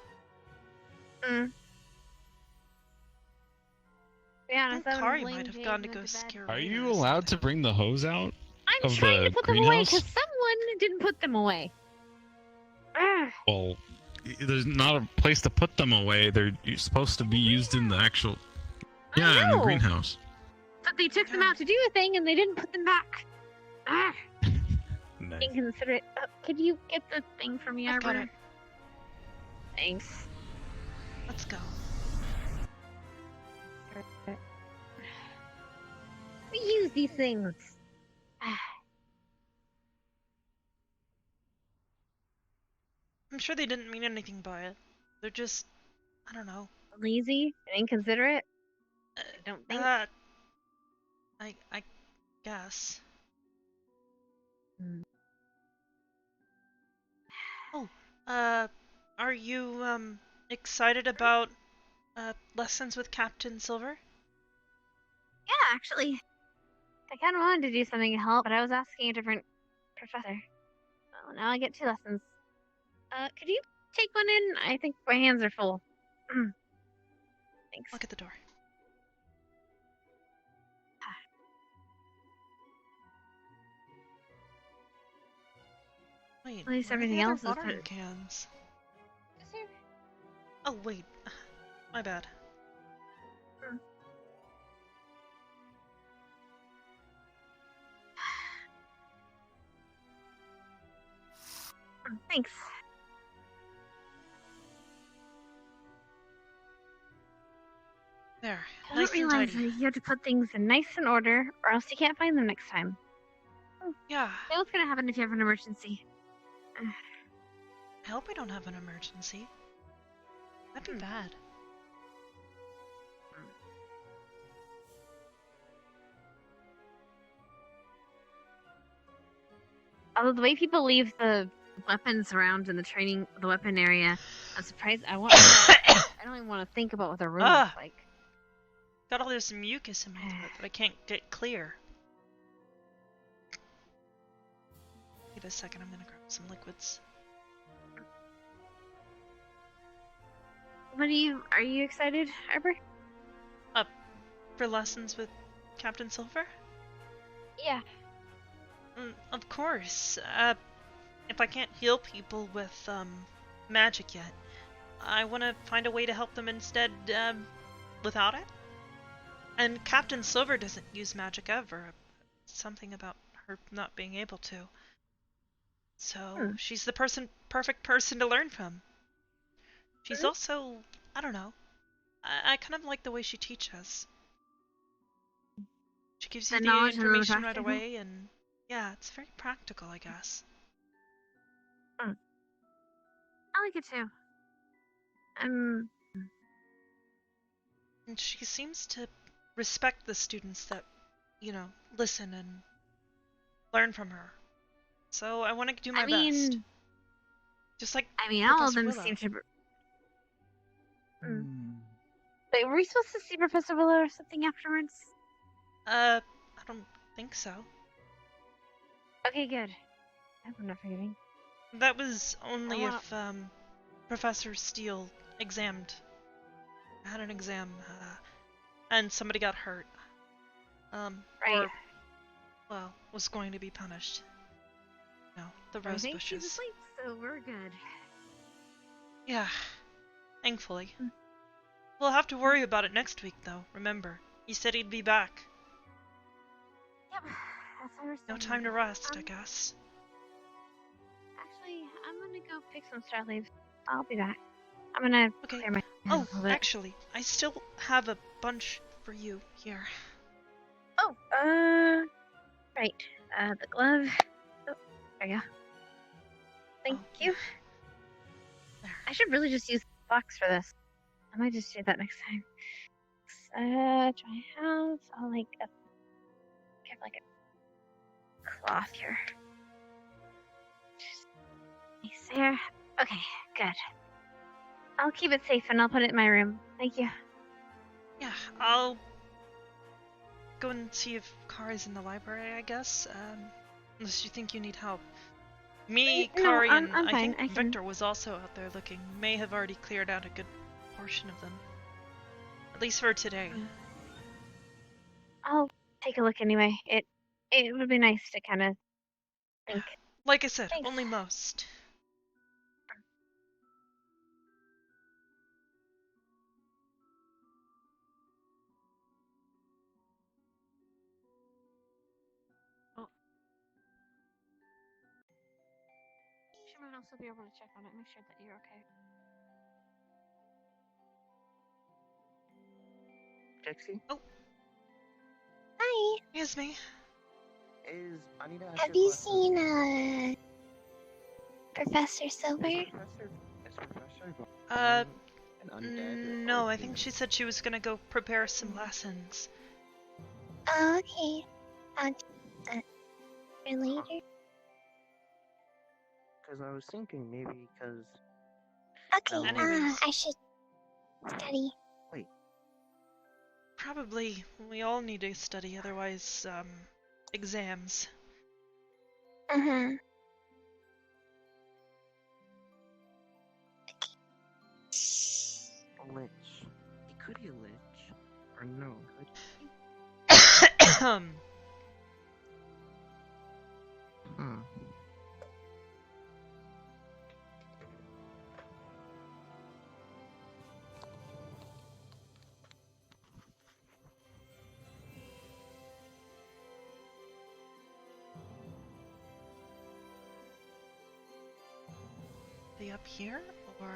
Yeah, Kari might have gone to go scare Are raiders. you allowed to bring the hose out I'm of trying the to put them away greenhouse? because someone didn't put them away. Well, there's not a place to put them away. You're supposed to be used in the actual... Yeah, in the know. greenhouse. But they took them out to do a thing and they didn't put them back. Nice. Inconsiderate. Could you get the thing for me, I've got Arbor? it. Thanks. Let's go. We use these things. I'm sure they didn't mean anything by it. They're just, I don't know. Lazy and inconsiderate. I don't think. I guess. Oh, are you excited about lessons with Captain Silver? Yeah, actually. I kind of wanted to do something to help, but I was asking a different professor. Well, now I get 2 lessons. Could you take one in? I think my hands are full. Thanks. Look at the door. Wait, At least where are the everything other else is watering put- cans. Oh wait, my bad. Thanks. There, I nice don't and realize tidy. that you have to put things in nice in order, or else you can't find them next time. Yeah. So what's gonna happen if you have an emergency? I hope we don't have an emergency. That'd be bad. Although the way people leave the weapons around in the weapon area, I'm surprised. I don't even want to think about what the room looks like. Got all this mucus in my throat that I can't get clear. Give it a second, I'm gonna grab some liquids. Are you excited, Arbor? For lessons with Captain Silver? Yeah. Of course. If I can't heal people with, magic yet, I want to find a way to help them instead, without it. And Captain Silver doesn't use magic ever. Something about her not being able to. So, she's the perfect person to learn from. She's also, I don't know, I kind of like the way she teaches. She gives you The the knowledge and the information right practical? away, and yeah, it's very practical, I guess. I like it too. And she seems to respect the students that, listen and learn from her. So I want to do my best. Just like all of Professor them Willow. seem to. Wait, were we supposed to see Professor Willow or something afterwards? I don't think so. Okay, good. I'm not forgetting. That was only wanna- if Professor Steele had an exam, and somebody got hurt. Right. Or, was going to be punished. The I rose think she's bushes. asleep, so we're good. Yeah, thankfully. We'll have to worry about it next week, though. Remember, he said he'd be back. Yep, that's what we're saying. No time to rest, I guess. Actually, I'm gonna go pick some straw leaves. I'll be back. I'm gonna clear my head a little bit. Actually, I still have a bunch for you here. Oh, right. The glove. Oh, there you go. Thank you. I should really just use the box for this. I might just do that next time. Do I have? I'll get like a cloth here. Nice there. Okay, good. I'll keep it safe and I'll put it in my room. Thank you. Yeah, I'll go and see if Kari's in the library, I guess. Unless you think you need help. Me, No, Kari, I'm and fine. I think I can- Victor was also out there looking. May have already cleared out a good portion of them. At least for today. I'll take a look anyway. It would be nice to kind of think. Like I said, Thanks. only most. She might also be able to check on it, make sure that you're okay. Dixie? Oh. Hi. It's me. I need to ask Have you a you question. seen Professor Silver? Is Professor an undead? No, I think she said she was gonna go prepare some lessons. Oh, okay. I'll do that for later. Because I was thinking maybe because. Okay, Anyways. I should study. Wait. Probably we all need to study, otherwise, exams. Uh-huh. A lich. He could be a lich. Or no. They up here, or?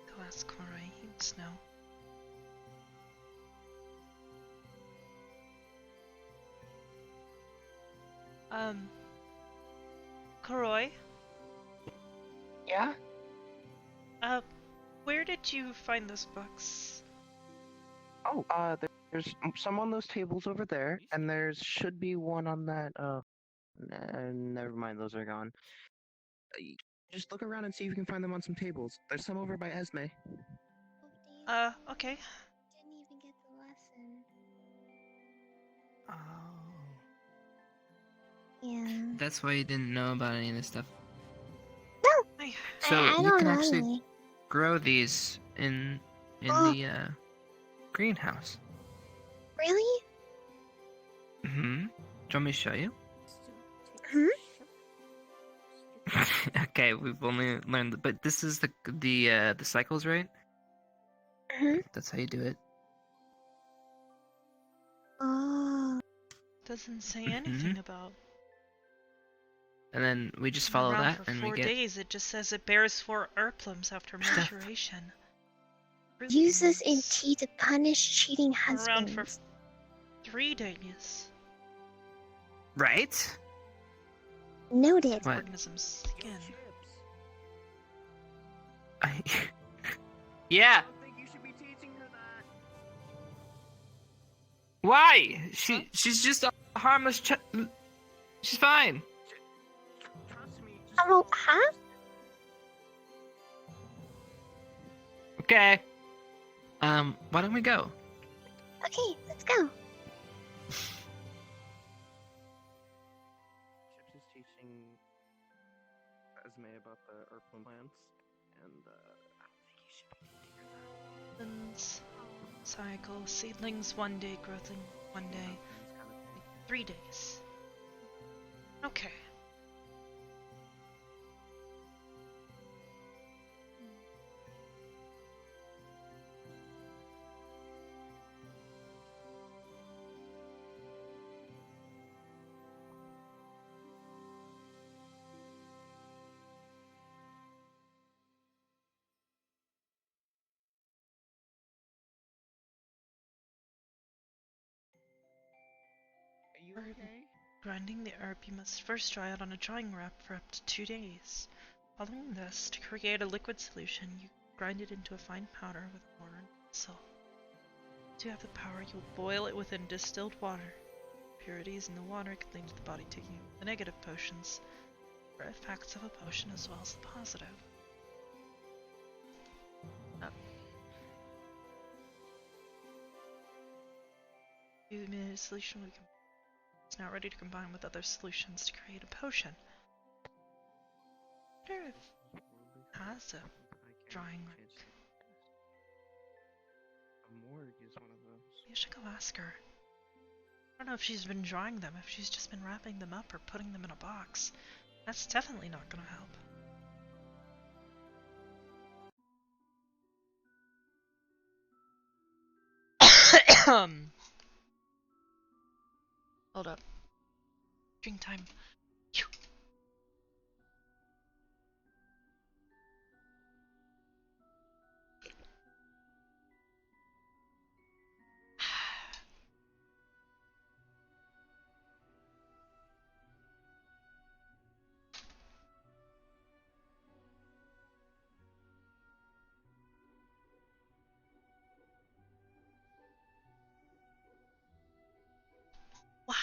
Go ask Corey, he'd know. Koroi? Yeah? Where did you find those books? Oh, there's some on those tables over there, and there should be one on that, never mind, those are gone. Just look around and see if you can find them on some tables. There's some over by Esme. Okay. Didn't even get the lesson. Oh. Yeah. That's why you didn't know about any of this stuff. No! So I you don't can know actually any. grow these in the greenhouse. Really? Mm-hmm. Do you want me to show you? Hmm? Okay, we've only learned, but this is the cycles, right? That's how you do it. Oh. Doesn't say anything about. And then we just Been follow around that, for and 4 we get. days. It just says it bears 4 erplums after maturation. Uses in tea to punish cheating Been around for husbands. 3 days. Right? Noted. What? Organism's skin. Yeah. Why? She's just a harmless. She's fine. Oh, huh? Okay. Why don't we go? Okay, let's go. Chips is teaching Esme about the Earthworm plants, and I don't think you should be teaching her that. Cycle. Seedlings 1 day, growthing 1 day. 3 days. Okay. Are you okay? Grinding the herb, you must first dry it on a drying rack for up to 2 days. Following this, to create a liquid solution, you grind it into a fine powder with water and salt. Once you have the powder, you will boil it within distilled water. Impurities in the water can lead to the body taking the negative potions, or effects of a potion as well as the positive. The solution will become is now ready to combine with other solutions to create a potion. I wonder if it has a drying rack. A morgue is one of those. You should go ask her. I don't know if she's been drying them, if she's just been wrapping them up or putting them in a box. That's definitely not gonna help. Hold up. Drink time. Phew. Wow.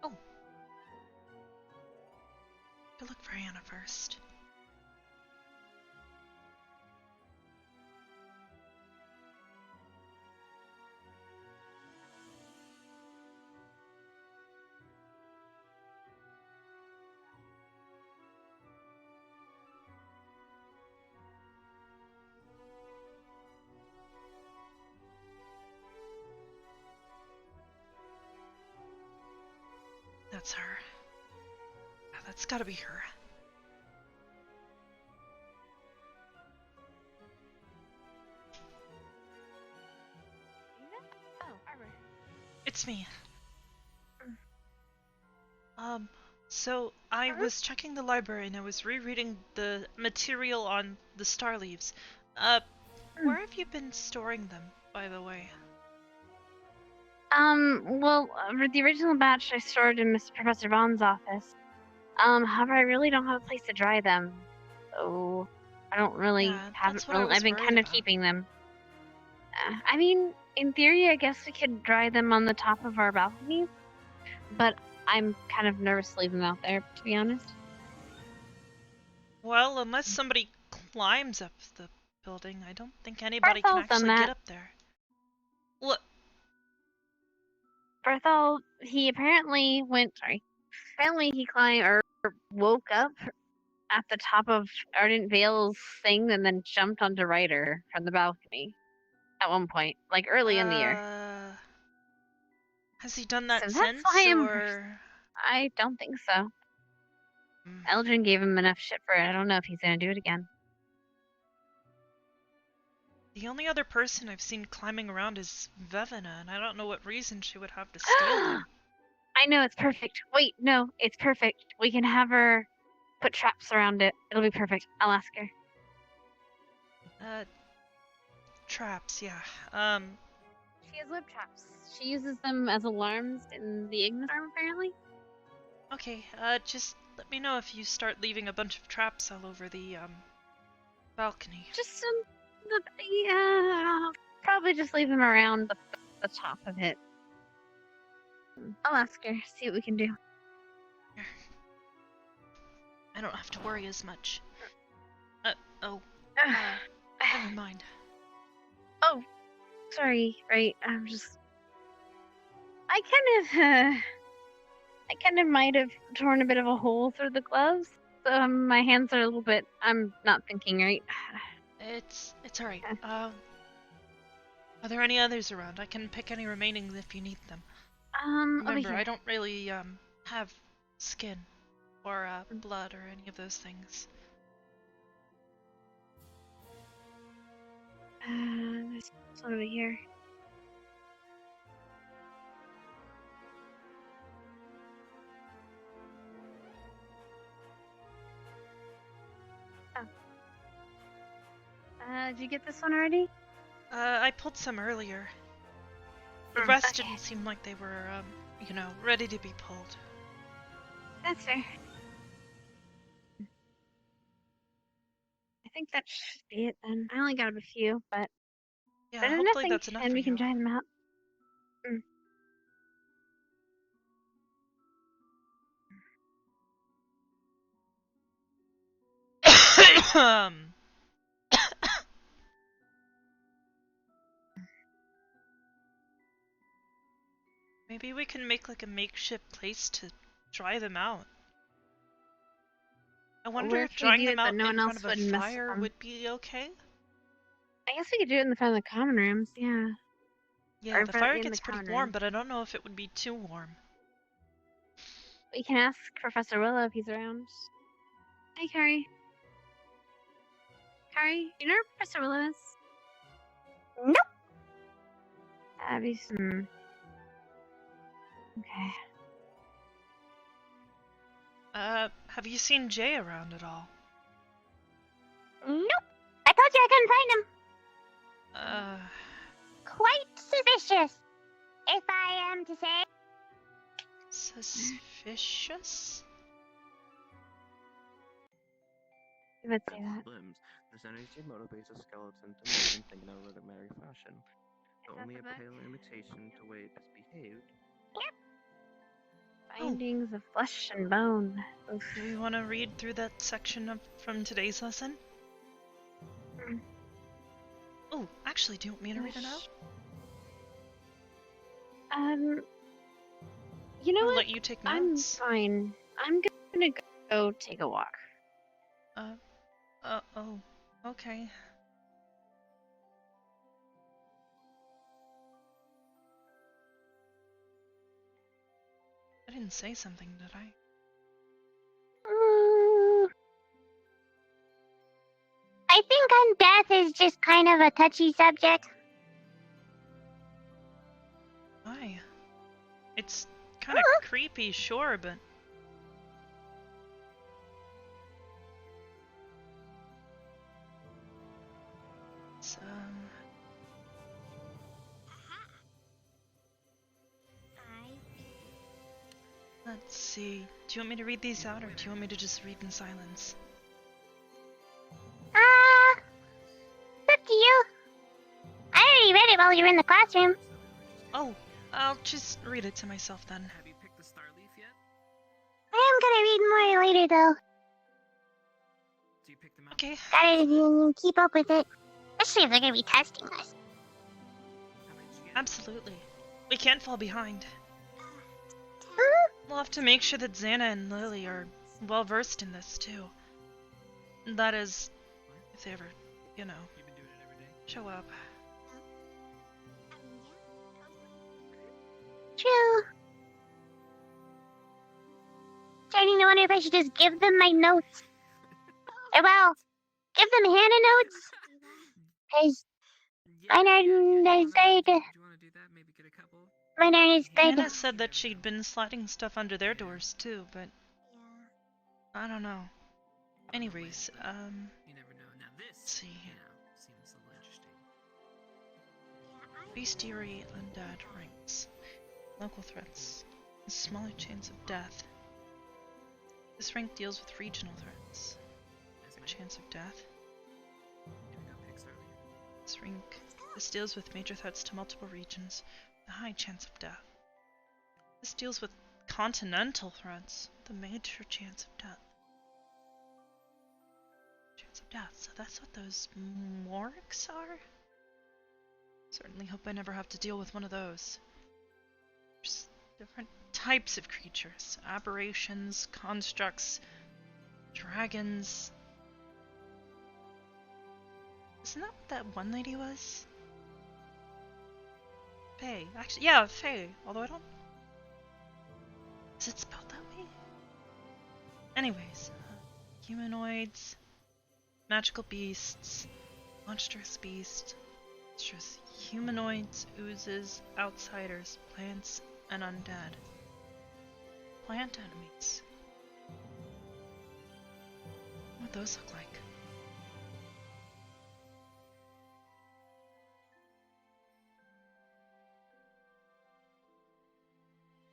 Oh. Go look for Anna first. That's her. Yeah, that's gotta be her. Oh, Arbor. It's me. So I was checking the library and I was rereading the material on the star leaves. Where have you been storing them, by the way? Well, the original batch I stored in Mr. Professor Vaughn's office. However, I really don't have a place to dry them, so I don't really I've been kind of keeping them. I mean, in theory, I guess we could dry them on the top of our balconies, but I'm kind of nervous to leave them out there, to be honest. Well, unless somebody climbs up the building, I don't think anybody can actually get up there. Look. Berthel, he apparently he woke up at the top of Ardent Vale's thing and then jumped onto Ryder from the balcony at one point, like early in the year. Has he done that So since, that's why or...? I don't think so. Eldrin gave him enough shit for it. I don't know if he's gonna do it again. The only other person I've seen climbing around is Vevena, and I don't know what reason she would have to steal them. I know, it's perfect. Wait, no, it's perfect. We can have her put traps around it. It'll be perfect. I'll ask her. Traps, yeah. She has web traps. She uses them as alarms in the Ignis arm, apparently. Okay, just let me know if you start leaving a bunch of traps all over the, balcony. Just I'll probably just leave them around the top of it. I'll ask her, see what we can do. I don't have to worry as much. Never mind. Oh, sorry, right, I kind of might have torn a bit of a hole through the gloves. So my hands are a little bit, I'm not thinking right. It's alright. Are there any others around? I can pick any remaining if you need them. Remember, I don't really, have skin or, blood or any of those things. There's one over here. Did you get this one already? I pulled some earlier. The rest didn't seem like they were, ready to be pulled. That's fair. I think that should be it then. I only got a few, but Yeah, better than hopefully nothing, that's enough and for we can you. try them out. Maybe we can make like a makeshift place to dry them out. I wonder if drying them out in front of a fire would be okay? I guess we could do it in the front of the common rooms, yeah. Yeah, the fire gets pretty warm, but I don't know if it would be too warm. We can ask Professor Willow if he's around. Hey, Carrie. Carrie, you know where Professor Willow is? Nope. Abby's. Okay. Have you seen Jay around at all? Nope. I told you I couldn't find him. Quite suspicious, if I am to say. Suspicious? Let's say that. Limbs. This energy motivates a skeleton to move and think in a rudimentary fashion. Only a pale imitation to way it is behaved. Yep. Findings of flesh and bone. Oof. Do we want to read through that section from today's lesson? Oh, actually, do you want me to read it out? You know I'll what? let you take notes. I'm fine. I'm gonna go take a walk. Oh, okay. I didn't say something, did I? I think undeath is just kind of a touchy subject. Why? It's kind of creepy, sure, but... It's, let's see. Do you want me to read these out, or do you want me to just read in silence? It's up to you. I already read it while you were in the classroom. Oh, I'll just read it to myself then. Have you picked the star leaf yet? I am gonna read more later, though. Do you pick them out? Okay. Gotta keep up with it. Especially if they're gonna be testing us. Absolutely. We can't fall behind. We'll have to make sure that Xana and Lily are well versed in this, too. That is, if they ever, you know, You've been doing it every day. show up. True. Starting to wonder if I should just give them my notes. Or well, give them Hannah notes. Cause mine are good. Do you want to do that? Maybe get a couple. Mine are good. Hannah said that she'd been sliding stuff under their doors too, but I don't know. Anyways, You never know. Now this, let's see. seems a little interesting. Bestiary, undead, ranks, local threats, and smaller chains of death. This rank deals with regional threats. Chance of death. This deals with major threats to multiple regions, with a high chance of death. This deals with continental threats, with a major chance of death. Chance of death, so that's what those morgs are? Certainly hope I never have to deal with one of those. There's different types of creatures. Aberrations, constructs, dragons. Isn't that what that one lady was? Fae. Actually, yeah, Fae. Although I don't... Is it spelled that way? Anyways. Humanoids. Magical beasts. Monstrous beasts. Monstrous humanoids. Oozes. Outsiders. Plants. And undead. Plant enemies. What do those look like?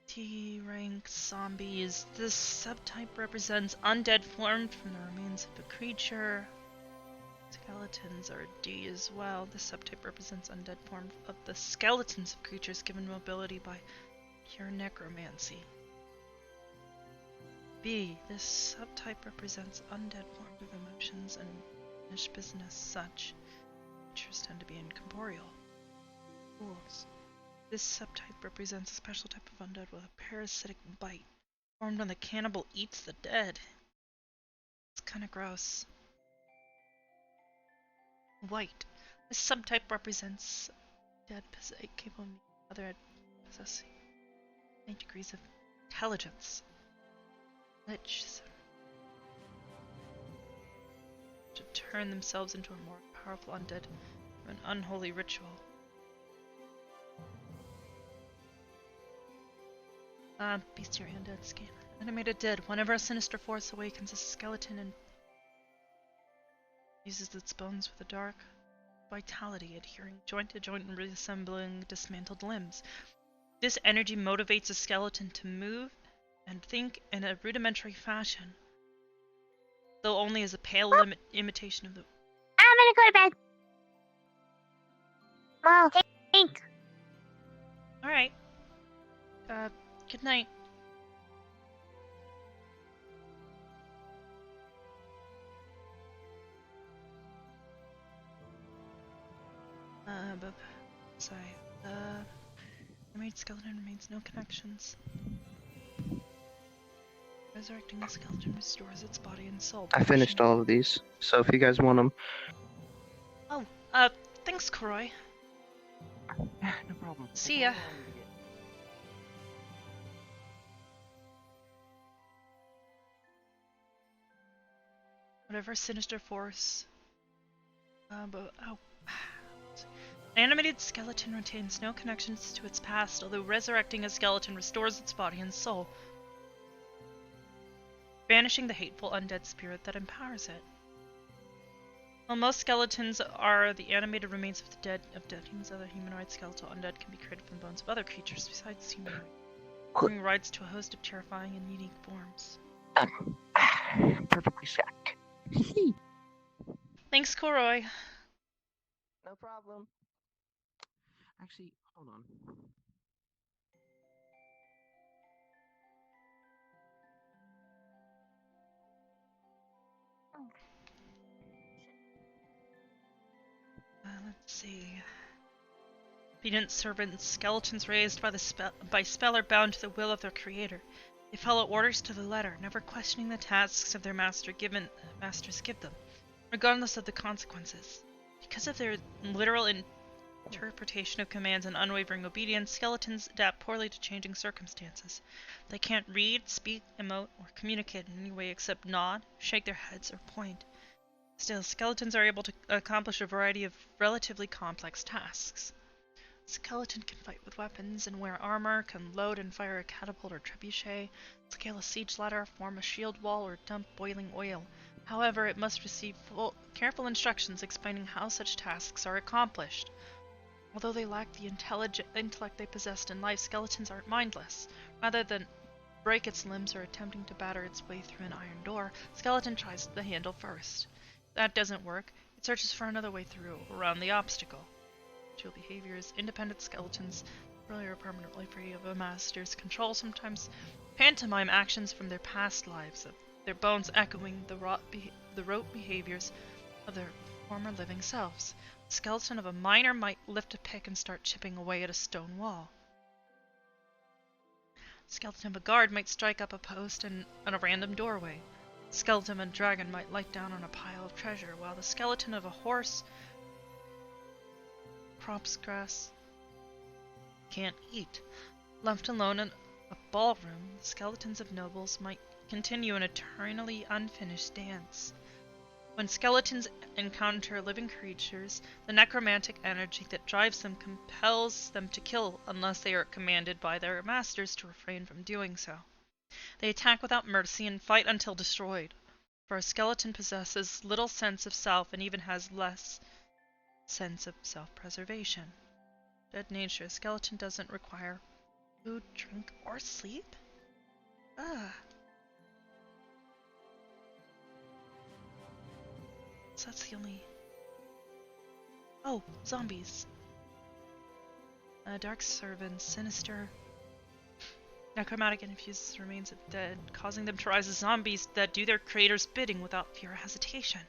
T-rank zombies. This subtype represents undead formed from the remains of a creature. Skeletons are D as well. This subtype represents undead formed of the skeletons of creatures given mobility by pure necromancy. B. This subtype represents undead formed of emotions and finished business such. Creatures tend to be incorporeal. Fools. This subtype represents a special type of undead with a parasitic bite, formed when the cannibal eats the dead. It's kinda gross. White. This subtype represents dead capable of other possessing 8 degrees of intelligence. Liches. To turn themselves into a more powerful undead through an unholy ritual. Bestiary undead scan. Animated dead. Whenever a sinister force awakens a skeleton and uses its bones with a dark vitality, adhering joint to joint and reassembling dismantled limbs. This energy motivates a skeleton to move and think in a rudimentary fashion, though only as a pale imitation of the... I'm gonna go to bed. Well, thanks. Alright. Good night. Sorry. Animated skeleton remains no connections. Resurrecting the skeleton restores its body and soul. I finished all of these, so if you guys want them. Oh, thanks, Kroy. Yeah, no problem. See ya. Whatever sinister force. An animated skeleton retains no connections to its past, although resurrecting a skeleton restores its body and soul, banishing the hateful undead spirit that empowers it. While most skeletons are the animated remains of the dead humans, other humanoid skeletal undead can be created from the bones of other creatures besides humanoid, giving rise to a host of terrifying and unique forms. Perfectly set. Thanks, Koroy. No problem. Actually, hold on. Let's see. Obedient servants, skeletons raised by spell are bound to the will of their creator. They follow orders to the letter, never questioning the tasks of their masters give them. regardless of the consequences. Because of their literal interpretation of commands and unwavering obedience, skeletons adapt poorly to changing circumstances. They can't read, speak, emote, or communicate in any way except nod, shake their heads, or point. Still, skeletons are able to accomplish a variety of relatively complex tasks. A skeleton can fight with weapons and wear armor, can load and fire a catapult or trebuchet, scale a siege ladder, form a shield wall, or dump boiling oil. However, it must receive careful instructions explaining how such tasks are accomplished. Although they lack the intellect they possessed in life, skeletons aren't mindless. Rather than break its limbs or attempting to batter its way through an iron door, skeleton tries the handle first. If that doesn't work, it searches for another way through, around the obstacle. Habitual behaviors, independent skeletons, really are permanently free of a master's control, sometimes pantomime actions from their past lives, their bones echoing the rote behaviors of their former living selves. The skeleton of a miner might lift a pick and start chipping away at a stone wall. The skeleton of a guard might strike up a post and a random doorway. The skeleton of a dragon might light down on a pile of treasure, while the skeleton of a horse crops grass can't eat. Left alone in a ballroom, the skeletons of nobles might continue an eternally unfinished dance. When skeletons encounter living creatures, the necromantic energy that drives them compels them to kill unless they are commanded by their masters to refrain from doing so. They attack without mercy and fight until destroyed, for a skeleton possesses little sense of self and even has less sense of self-preservation. Dead nature, a skeleton doesn't require food, drink, or sleep? So that's the only... Oh, zombies. Dark servants, sinister. Necromantic infuses the remains of dead, causing them to rise as zombies that do their creator's bidding without fear or hesitation.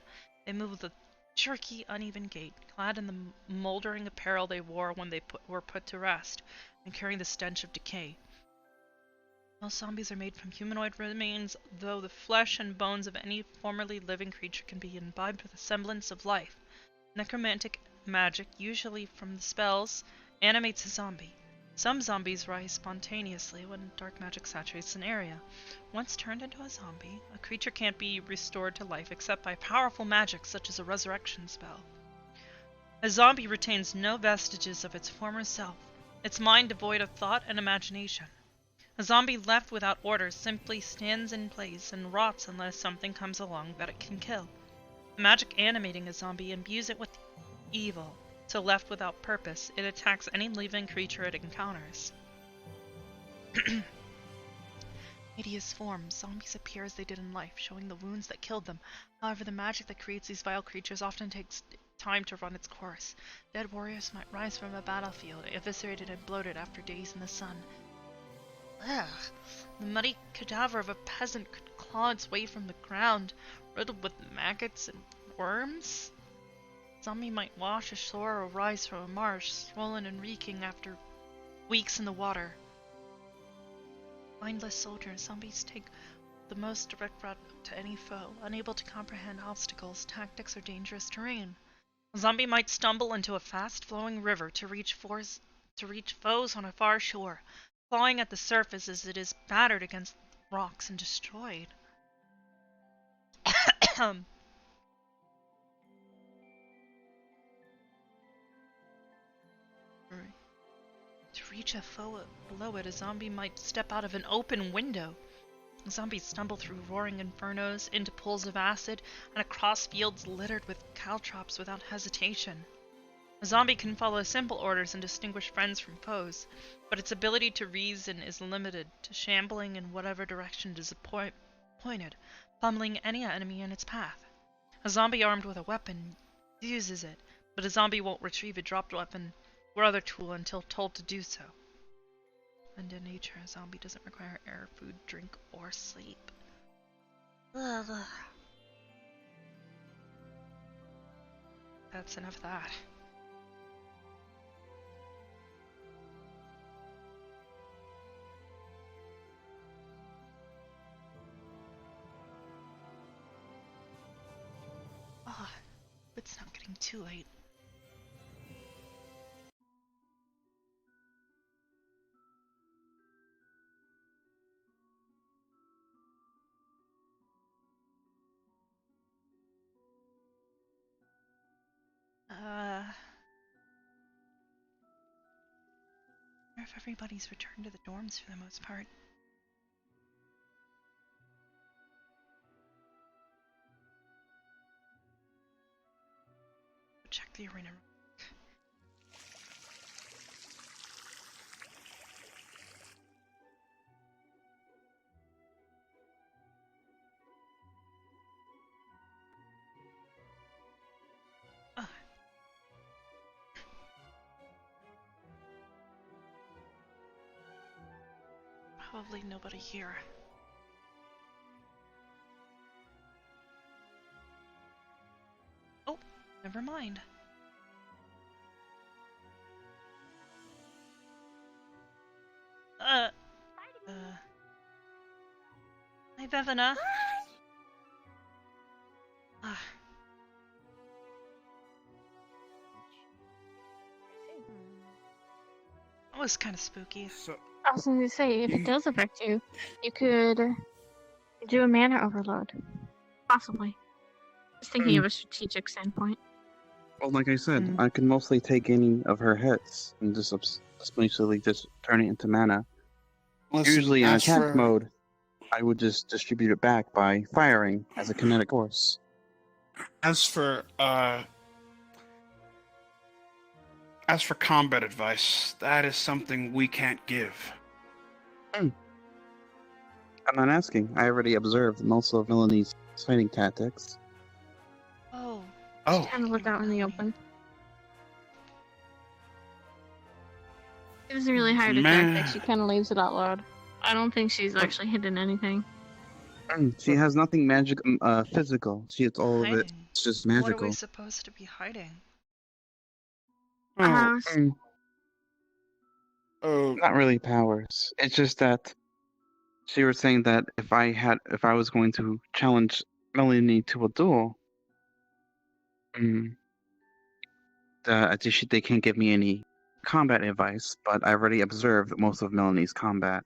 They move with a jerky, uneven gait, clad in the moldering apparel they wore when they were put to rest, and carrying the stench of decay. Most zombies are made from humanoid remains, though the flesh and bones of any formerly living creature can be imbibed with a semblance of life. Necromantic magic, usually from the spells, animates a zombie. Some zombies rise spontaneously when dark magic saturates an area. Once turned into a zombie, a creature can't be restored to life except by powerful magic such as a resurrection spell. A zombie retains no vestiges of its former self, its mind devoid of thought and imagination. A zombie left without orders simply stands in place and rots unless something comes along that it can kill. The magic animating a zombie imbues it with evil, so left without purpose, it attacks any living creature it encounters. Hideous forms, zombies appear as they did in life, showing the wounds that killed them. However, the magic that creates these vile creatures often takes time to run its course. Dead warriors might rise from a battlefield, eviscerated and bloated after days in the sun. Ugh. The muddy cadaver of a peasant could claw its way from the ground, riddled with maggots and worms. Zombie might wash ashore or rise from a marsh, swollen and reeking after weeks in the water. Mindless soldiers, zombies take the most direct route to any foe, unable to comprehend obstacles, tactics, or dangerous terrain. A zombie might stumble into a fast-flowing river to reach foes on a far shore, clawing at the surface as it is battered against rocks and destroyed. To reach a foe below it, a zombie might step out of an open window. Zombies stumble through roaring infernos, into pools of acid, and across fields littered with caltrops without hesitation. A zombie can follow simple orders and distinguish friends from foes, but its ability to reason is limited to shambling in whatever direction it is pointed, pummeling any enemy in its path. A zombie armed with a weapon uses it, but a zombie won't retrieve a dropped weapon or other tool until told to do so. And in nature, a zombie doesn't require air, food, drink, or sleep. Ugh. That's enough of that. Oh, getting too late. I wonder if everybody's returned to the dorms for the most part. Check the arena. Probably nobody here. Oh, never mind. Hi, Bevina. That was kind of spooky. I was going to say, if it does affect you, you could do a mana overload. Possibly. Just thinking of a strategic standpoint. Well, like I said, I can mostly take any of her hits and just basically just turn it into mana. Listen, Usually in as attack for- mode, I would just distribute it back by firing as a kinetic force. As for combat advice, that is something we can't give. I'm not asking. I already observed most of Melanie's fighting tactics. Oh. Just kind of look out in the open. It was a really hard attack that she kind of leaves it out loud. I don't think she's actually hidden anything. She has nothing physical. It's all of it. It's just magical. What are we supposed to be hiding? Not really powers. It's just that she was saying that if I was going to challenge Melanie to a duel, they can't give me any combat advice. But I already observed most of Melanie's combat.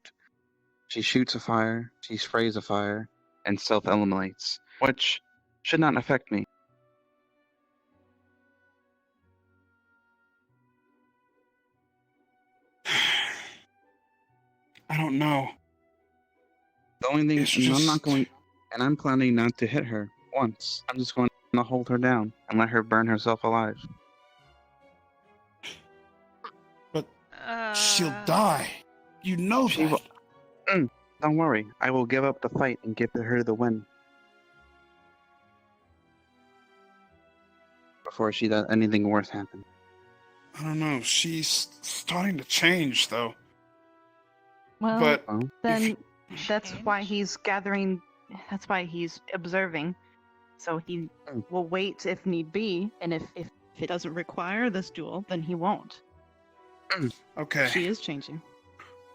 She shoots a fire, she sprays a fire, and self-eliminates, which should not affect me. I don't know. The only thing I'm planning not to hit her once. I'm just going to hold her down and let her burn herself alive. But she'll die. You know that. Don't worry. I will give up the fight and give her the win. Before she does anything worse happen. I don't know. She's starting to change, though. Well, But then that's why he's gathering. That's why he's observing. So he will wait if need be, and if it doesn't require this duel, then he won't. Okay. She is changing.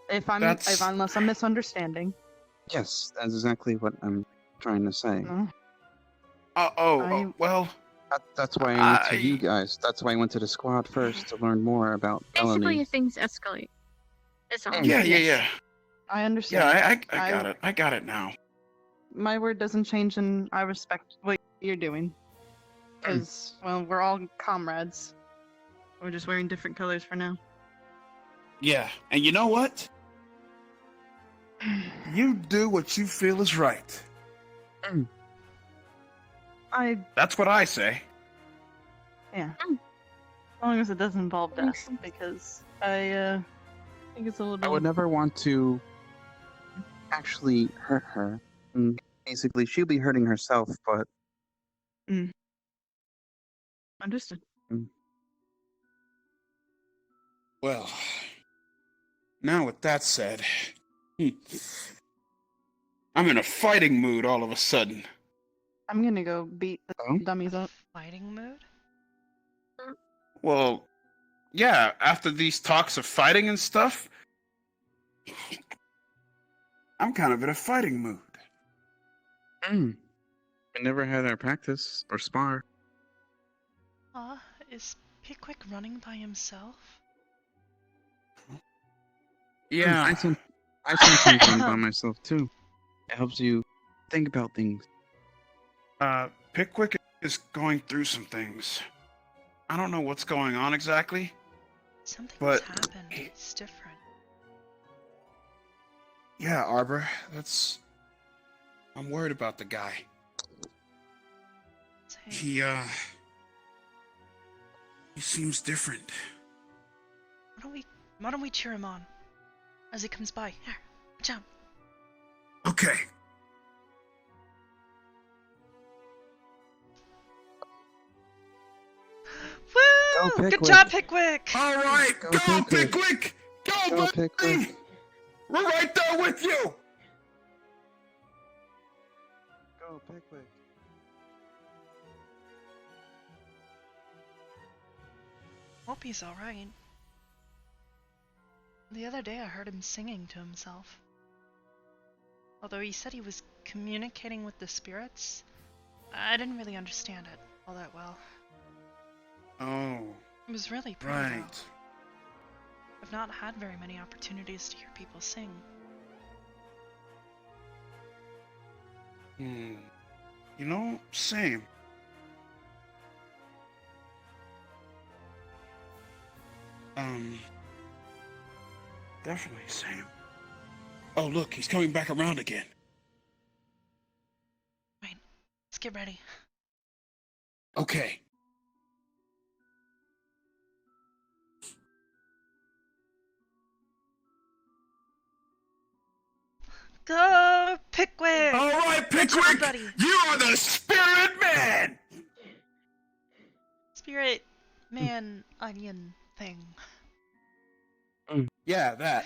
That's- Unless I'm misunderstanding. Yes, that's exactly what I'm trying to say. Well. That's why I went to you guys. That's why I went to the squad first to learn more about Basically, Melanie. if things escalate. It's all. Yeah. I understand. Yeah, I got it. I got it now. My word doesn't change, and I respect what you're doing. Because, well, we're all comrades. We're just wearing different colors for now. Yeah, and you know what? You do what you feel is right. That's what I say. Yeah. As long as it doesn't involve death, because I think it's a little. I would never want to actually hurt her. Basically, she'll be hurting herself, but... Understood. Well, now with that said, I'm in a fighting mood all of a sudden. I'm gonna go beat the dummies up. Fighting mood? Well, yeah, after these talks of fighting and stuff, I'm kind of in a fighting mood. I never had our practice or spar. Is Pickwick running by himself? Yeah. I sometimes run by myself too. It helps you think about things. Pickwick is going through some things. I don't know what's going on exactly. Something's happened. It's different. Yeah, Arbor, I'm worried about the guy. He seems different. Why don't we cheer him on as he comes by? Here, watch out. Okay. Woo! Good job, Pickwick! All right, go Pickwick! Go Pickwick! We're right there with you! Go, Pickwick. Hope he's alright. The other day I heard him singing to himself. Although he said he was communicating with the spirits, I didn't really understand it all that well. Oh. It was really pretty, right. though. I've not had very many opportunities to hear people sing. You know, same. Definitely same. Oh, look, he's coming back around again. Right, let's get ready. Okay. Go, Pickwick! All right, Pickwick! You are the spirit man! Spirit man onion thing. Yeah, that.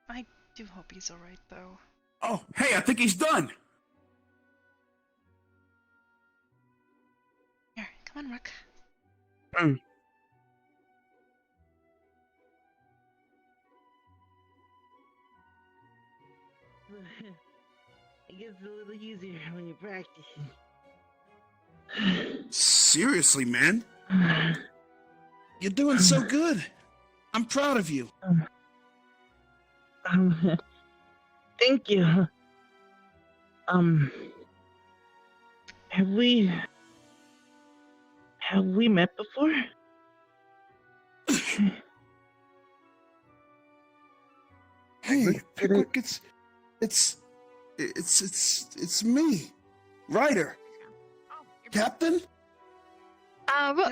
I do hope he's alright, though. Oh, hey, I think he's done. Here, come on, Rook. It gets a little easier when you practice. Seriously, man. You're doing so good. I'm proud of you. Thank you. Have we met before? Hey, Pickwick, it's me, Ryder. Captain? Rook,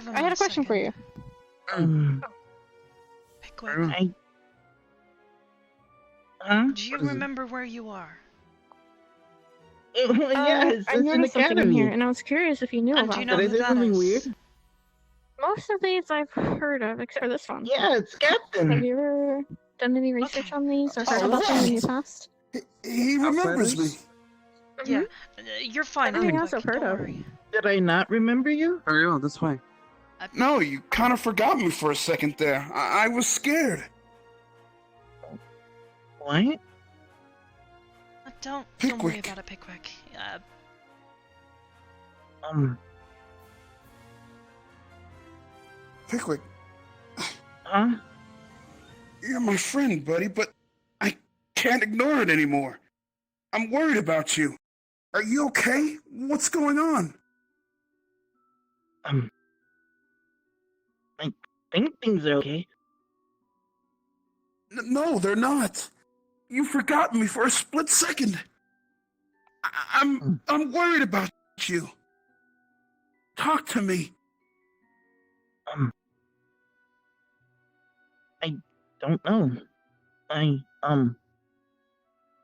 I had a question for you. Pickwick. Huh? Do you remember where you are? Yes, I noticed something in here, and I was curious if you knew And about do you it. know Did I who say that something is? weird? Most of these I've heard of, except this one. Yeah, it's Captain. Have you ever done any research on these or heard Oh, about them in right. your past? He remembers me. Yeah, you're fine, Everything Pickwick. else I've heard Don't of. worry. Did I not remember you? Very well, this way. No, you kind of forgot me for a second there. I was scared. What? Don't worry Pickwick. about it, Pickwick. Pickwick, Huh? you're my friend, buddy, but I can't ignore it anymore. I'm worried about you. Are you okay? What's going on? I think things are okay. No, they're not. You forgot me for a split second. I'm worried about you. Talk to me. I don't know.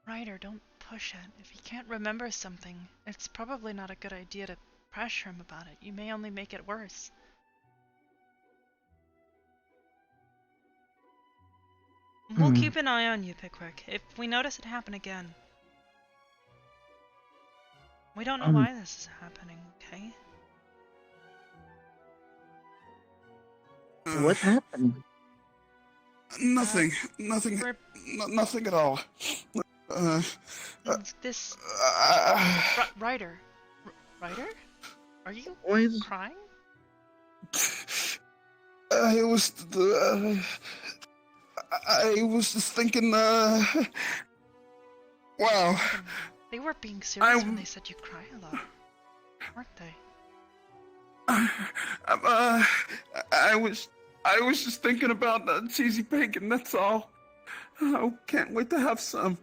Ryder, don't push it. If he can't remember something, it's probably not a good idea to pressure him about it. You may only make it worse. We'll keep an eye on you, Pickwick. If we notice it happen again. We don't know why this is happening, okay? What's happening? Nothing at all. This... Ryder? Ryder? Are you Why is... crying? I was just thinking, wow. They were being serious when they said you cry a lot, weren't they? I was just thinking about cheesy bacon, that's all. I can't wait to have some.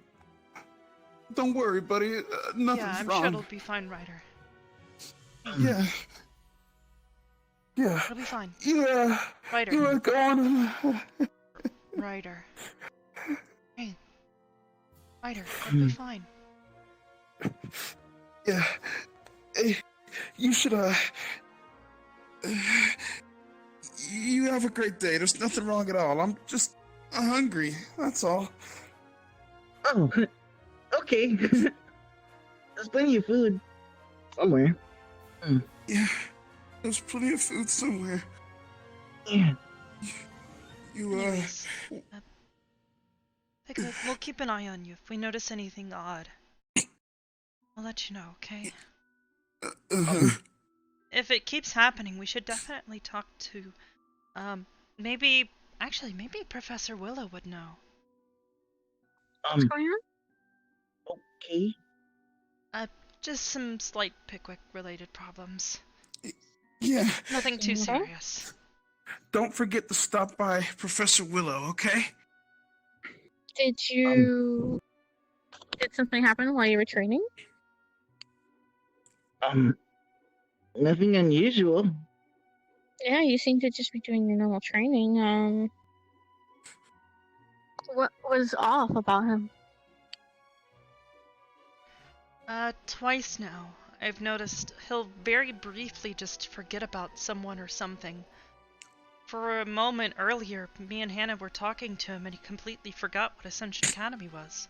Don't worry, buddy. Nothing's yeah, I'm wrong. sure it'll be fine, Ryder. Yeah. Yeah. It'll be fine. Yeah. Ryder. You are going. Ryder. Hey. Ryder, it'll be fine. Yeah. Hey, you should, you have a great day. There's nothing wrong at all. I'm just hungry. That's all. Oh, okay. There's plenty of food somewhere. Yeah, there's plenty of food somewhere. Yeah. Anyways, Pickle, we'll keep an eye on you. If we notice anything odd, I'll let you know, okay? If it keeps happening, we should definitely talk to, maybe Professor Willow would know. What's going on? Okay. Just some slight Pickwick-related problems. Yeah. Nothing too serious. Don't forget to stop by Professor Willow, okay? Did you... Did something happen while you were training? Nothing unusual. Yeah, you seem to just be doing your normal training. What was off about him? Twice now. I've noticed he'll very briefly just forget about someone or something. For a moment earlier, me and Hannah were talking to him and he completely forgot what Ascension Academy was.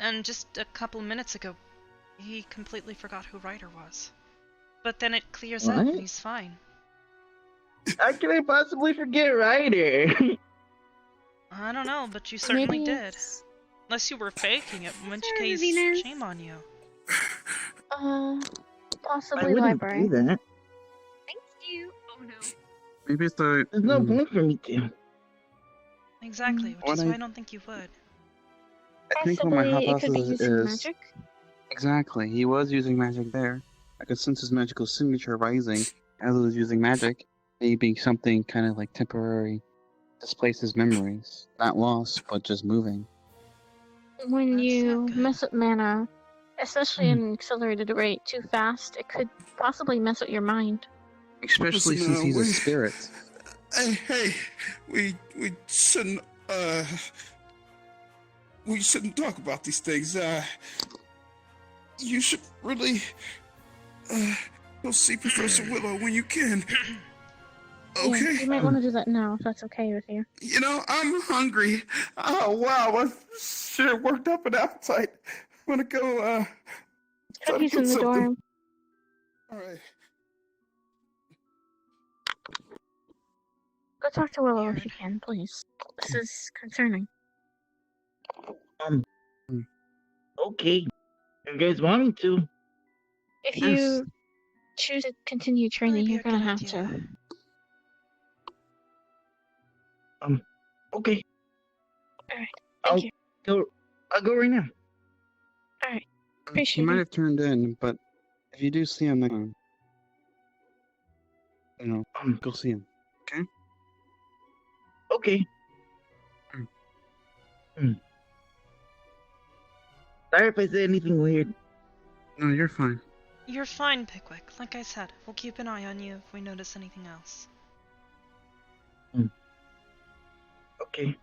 And just a couple minutes ago, he completely forgot who Ryder was. But then it clears up and he's fine. How can I possibly forget Ryder? I don't know, but you certainly did. Unless you were faking it, in which case, shame on you. Possibly I wouldn't library. do that. Thank you. Oh no. Maybe it's the. There's no point for me to. Exactly, which is why I don't think you would. I think what my Possibly it could be hypothesis using is magic. exactly. He was using magic there. I could sense his magical signature rising as he was using magic. Maybe something kind of like temporary displaces memories, not lost, but just moving. When you mess up mana, especially at an accelerated rate too fast, it could possibly mess with your mind. Especially Listen, since he's a spirit. Hey, we shouldn't talk about these things. You should really go see Professor Willow when you can. Okay. Yeah, you might want to do that now, if that's okay with you. You know, I'm hungry. Oh wow, I sure worked up an appetite. I'm gonna go try to Cookies put in the something. dorm. All right. Go talk to Willow if you can, please. This is concerning. Okay. You guys want me to? If you choose to continue training, you're gonna have to. Okay. Alright, thank you. I'll go right now. Alright, He appreciate might it. have turned in, but if you do see him next time, go see him. Okay? Okay. Sorry if I said anything weird. No, you're fine. You're fine, Pickwick. Like I said, we'll keep an eye on you if we notice anything else. Okay.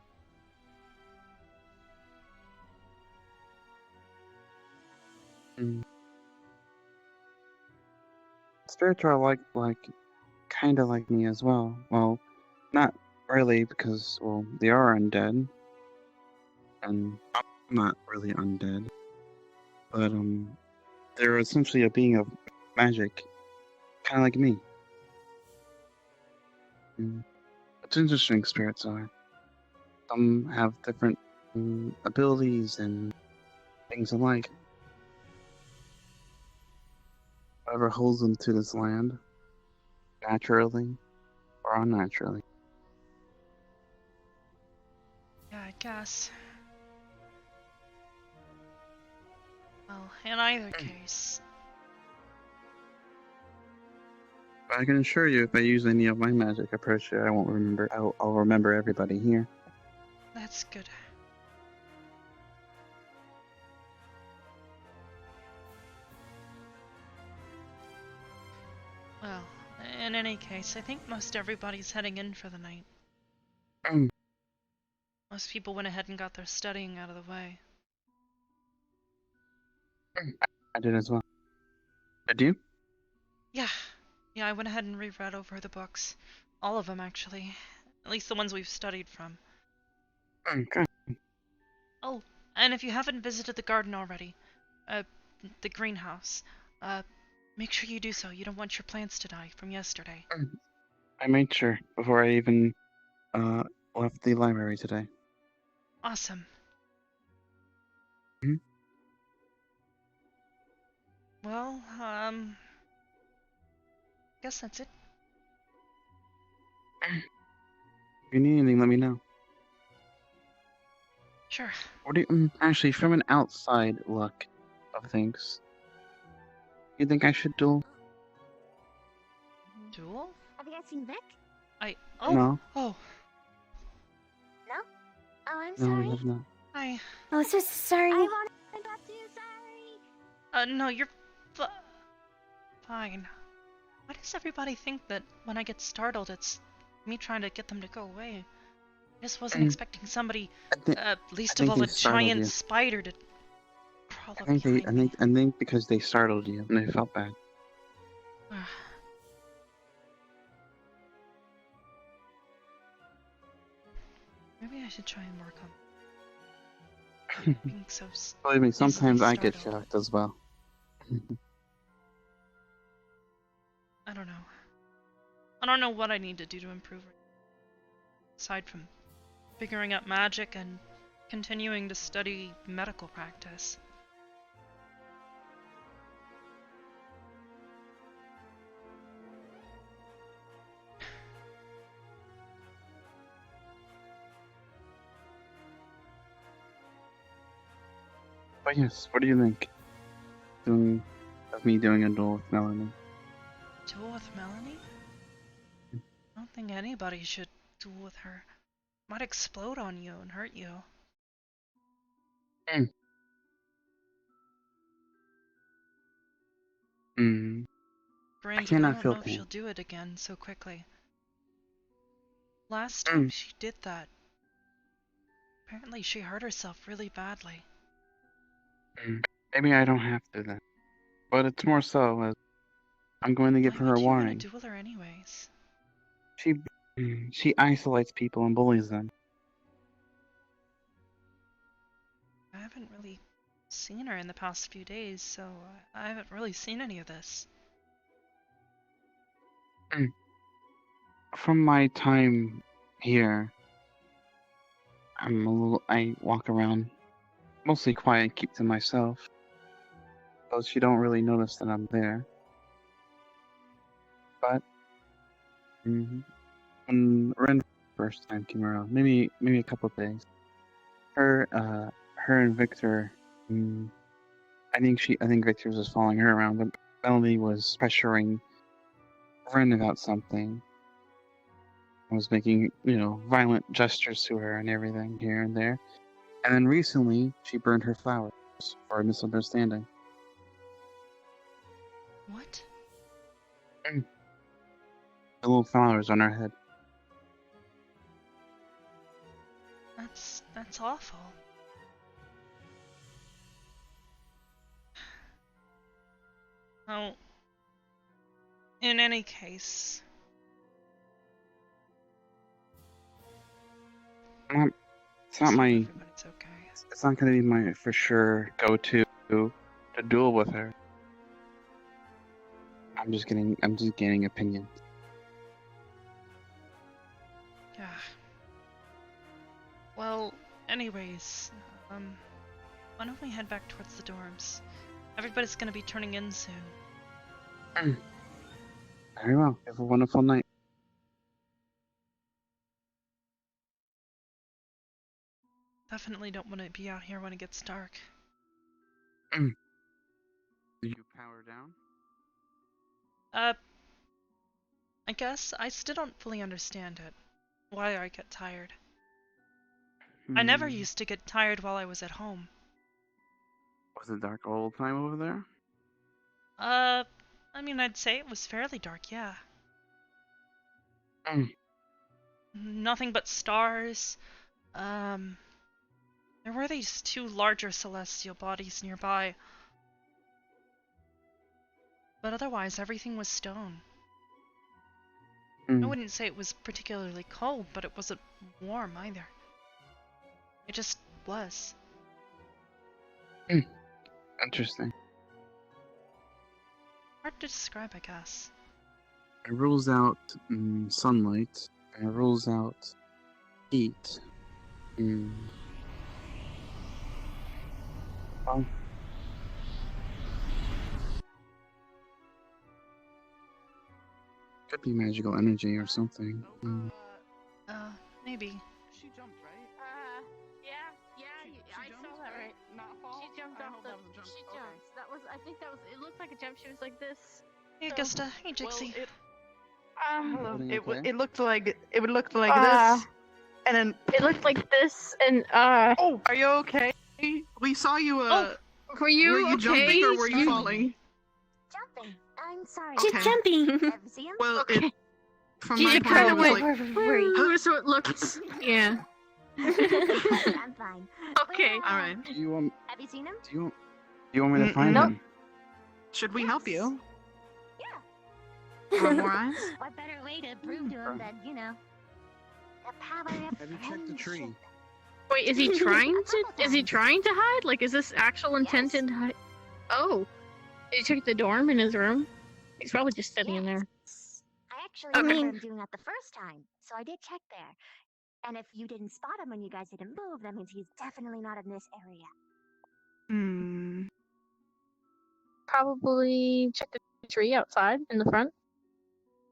Spirits are like kind of like me as well. Well, not really because they are undead, and I'm not really undead, but they're essentially a being of magic, kind of like me. It's interesting. Spirits are. Some have different abilities and things alike. whatever holds them to this land, naturally or unnaturally. Yeah, I guess. Well, in either case, But I can assure you, if I use any of my magic approach, I won't remember. I'll remember everybody here. that's good. Well, in any case, I think most everybody's heading in for the night. Most people went ahead and got their studying out of the way. I did as well. Did you? Yeah. Yeah, I went ahead and reread over the books. All of them, actually. At least the ones we've studied from. Okay. Oh, and if you haven't visited the garden already, the greenhouse, make sure you do so. You don't want your plants to die from yesterday. I made sure before I even left the library today. Awesome. Hmm? Well, guess that's it. If you need anything, let me know. Sure. What do you, actually, from an outside look of things, you think I should duel? Duel? Have you guys seen Vic? No. Oh. No? Oh, I'm No, sorry. we have not. Hi. Oh, so sorry. I wanted to talk to you, sorry. No, you're fine. Why does everybody think that when I get startled, it's me trying to get them to go away? I just wasn't expecting somebody, least of all a giant spider, to crawl up behind me. I think because they startled you and they felt bad. Maybe I should try and work on being so Believe me, sometimes easily I get startled. shocked as well. I don't know. I don't know what I need to do to improve it. Aside from figuring out magic and continuing to study medical practice. But yes, what do you think? Of me doing a duel with Melanie? Duel with Melanie? I don't think anybody should duel with her. Might explode on you and hurt you. Granted, I cannot don't feel know if pain. she'll do it again so quickly. Last time she did that, apparently she hurt herself really badly. Maybe I don't have to then. But it's more so as I'm going to give Why her a would you want warning. to duel her anyways? She isolates people and bullies them. I haven't really seen her in the past few days, so I haven't really seen any of this. From my time here, I walk around mostly quiet and keep to myself. So she don't really notice that I'm there. But when Ren first time came around, maybe a couple of days, her and Victor, I think Victor was just following her around, but Melanie was pressuring Ren about something. I was making, violent gestures to her and everything here and there. And then recently, she burned her flowers for a misunderstanding. What? The little flowers on her head. That's awful. Oh. In any case. It's not my. Everybody's okay. It's not gonna be my for sure go-to to duel with her. I'm just gaining opinions. Yeah. Well, anyways, why don't we head back towards the dorms? Everybody's gonna be turning in soon. Very well. Have a wonderful night. Definitely don't want to be out here when it gets dark. Do you power down? I guess I still don't fully understand it. Why I get tired. I never used to get tired while I was at home. Was it dark all the time over there? I mean, I'd say it was fairly dark, yeah. Nothing but stars. There were these two larger celestial bodies nearby. But otherwise, everything was stone. I wouldn't say it was particularly cold, but it wasn't warm either. It just was. Interesting. Hard to describe, I guess. It rules out sunlight, and it rules out heat. Well, could be magical energy or something. Maybe. She jumped, right? I saw that right. Not fall? She jumped off the. She jumped. That was. I think that was. It looked like a jump. She was like this. Hey, Augusta. Hey, Jixie. Hello. Everything It looked like this, and then It looked like this, and Oh, are you okay? We saw you. Were you Were you okay? jumping or were you falling? Jumping. I'm sorry. She's Okay. jumping. See him? Well, Okay. from She my just point, kind I of was went. like, So it looked. Yeah. I'm fine. Okay. all right. Do you want? Have you seen him? Do you want me to find Nope. him? Should we help you? Yeah. Want more eyes? What better way to prove to him that, the power of Have you checked the tree? Wait, is he trying to? Is he trying to hide? Like, is this actual intended hide? Oh, did he check the dorm in his room? He's probably just sitting in there. I actually Okay. remember him doing that the first time, so I did check there. And if you didn't spot him when you guys didn't move, that means he's definitely not in this area. Probably check the tree outside in the front.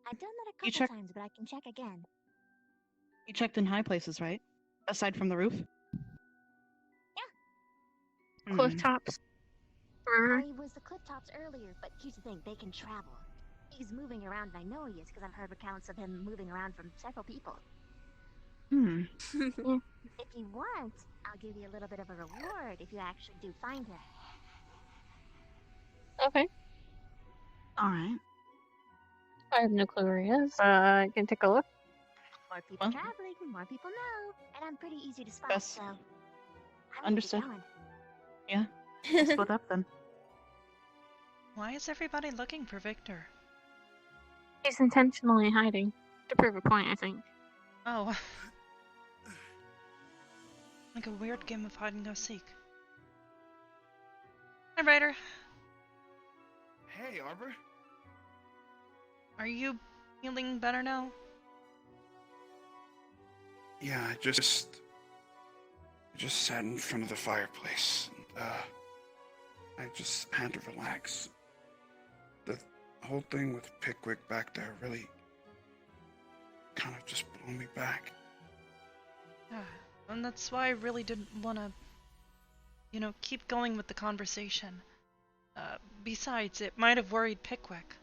I've done that a You couple check- times, but I can check again. You checked in high places, right? Aside from the roof. Cliff tops. I was the cliff tops earlier, but here's the thing, they can travel. He's moving around, and I know he is, because I've heard accounts of him moving around from several people. If you want, I'll give you a little bit of a reward if you actually do find him. Okay. All right. I have no clue where he is. I can take a look. More people Well. traveling, more people know, and I'm pretty easy to spot, Best- so... I'm gonna keep Understood. going. Yeah. We'll split up then. Why is everybody looking for Victor? He's intentionally hiding to prove a point, I think. Oh. Like a weird game of hide and go seek. Hi, Ryder. Hey, Arbor. Are you feeling better now? Yeah, I just sat in front of the fireplace. And, I just had to relax. The whole thing with Pickwick back there really kind of just blew me back. Yeah, and that's why I really didn't want to, keep going with the conversation. Besides, it might have worried Pickwick.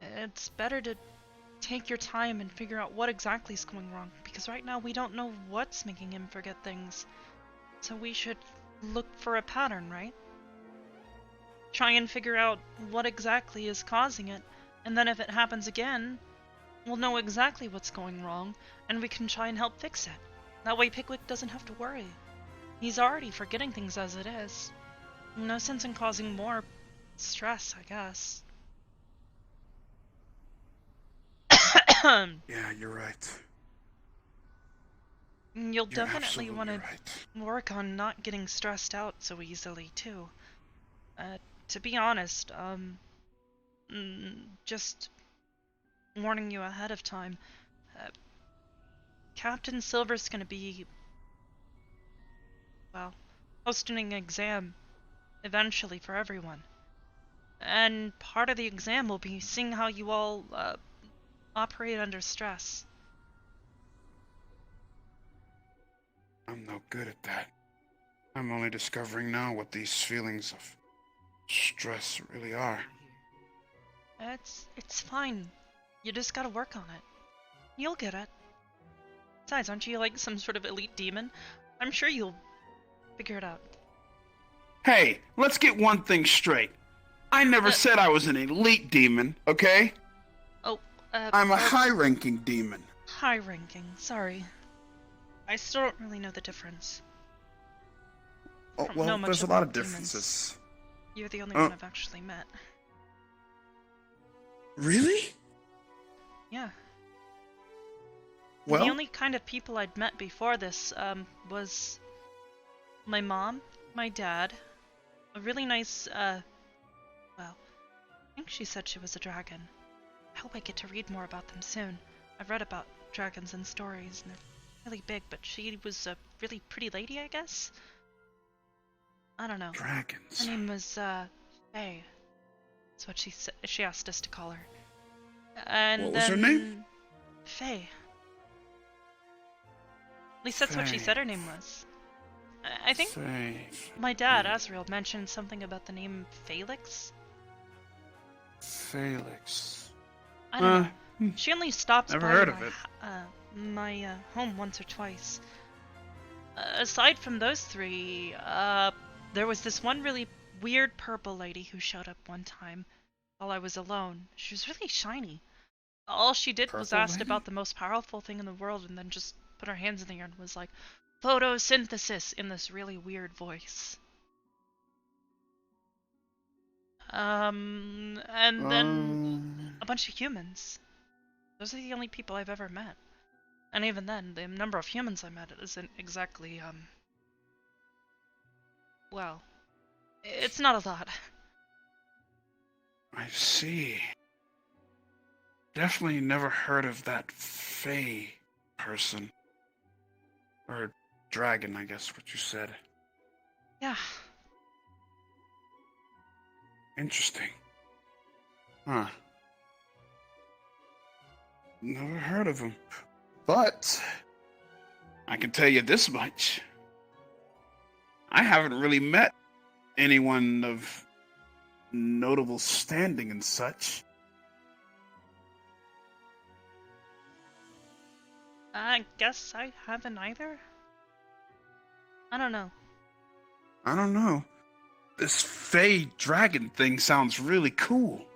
It's better to take your time and figure out what exactly is going wrong, because right now we don't know what's making him forget things. So we should look for a pattern, right? Try and figure out what exactly is causing it, and then if it happens again, we'll know exactly what's going wrong, and we can try and help fix it. That way Pickwick doesn't have to worry. He's already forgetting things as it is. No sense in causing more stress, I guess. Yeah, you're right. You'll You're definitely want to absolutely work on not getting stressed out so easily, too. To be honest, just warning you ahead of time, Captain Silver's gonna be, hosting an exam eventually for everyone. And part of the exam will be seeing how you all operate under stress. I'm no good at that. I'm only discovering now what these feelings of stress really are. It's fine. You just gotta work on it. You'll get it. Besides, aren't you like some sort of elite demon? I'm sure you'll figure it out. Hey, let's get one thing straight. I never said I was an elite demon, okay? Oh, I'm a high-ranking demon. High-ranking, sorry. I still don't really know the difference. Oh, Don't well, know much there's a lot of about demons. differences. You're the only one I've actually met. Really? Yeah. Well, the only kind of people I'd met before this, was my mom, my dad, a really nice, well, I think she said she was a dragon. I hope I get to read more about them soon. I've read about dragons in stories, and they're really big, but she was a really pretty lady, I guess? I don't know. Dragons. Her name was, Faye. That's what she asked us to call her. And what was her name? Faye. At least that's what she said her name was. I think my dad, Azrael, mentioned something about the name Felix. Felix. I don't know. She only stopped never by heard of it. my home once or twice. Aside from those three, there was this one really weird purple lady who showed up one time while I was alone. She was really shiny. All she did was asked about the most powerful thing in the world and then just put her hands in the air and was like, photosynthesis, in this really weird voice. And then a bunch of humans. Those are the only people I've ever met. And even then, the number of humans I met isn't exactly, well, it's not a lot. I see. Definitely never heard of that Fae person. Or dragon, I guess what you said. Yeah. Interesting. Huh. Never heard of him. But I can tell you this much. I haven't really met anyone of notable standing and such. I guess I haven't either. I don't know. I don't know. This Fae dragon thing sounds really cool.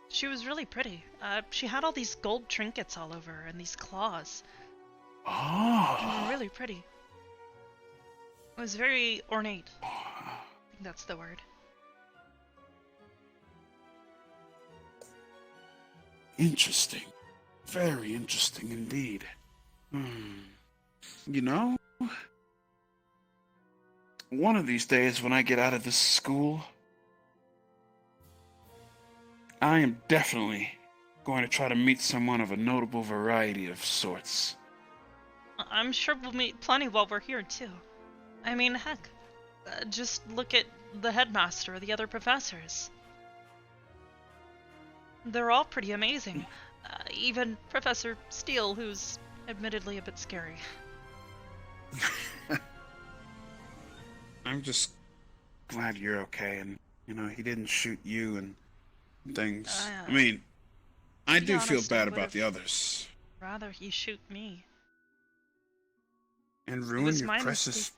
She was really pretty. She had all these gold trinkets all over her and these claws. Oh. Really pretty. It was very ornate. I think that's the word. Interesting. Very interesting indeed. You know, one of these days when I get out of this school, I am definitely going to try to meet someone of a notable variety of sorts. I'm sure we'll meet plenty while we're here, too. I mean, heck, just look at the headmaster or the other professors. They're all pretty amazing. Even Professor Steele, who's admittedly a bit scary. I'm just glad you're okay and, you know, he didn't shoot you and things. I mean, I do feel bad about the others. Rather he shoot me. And ruin your precious...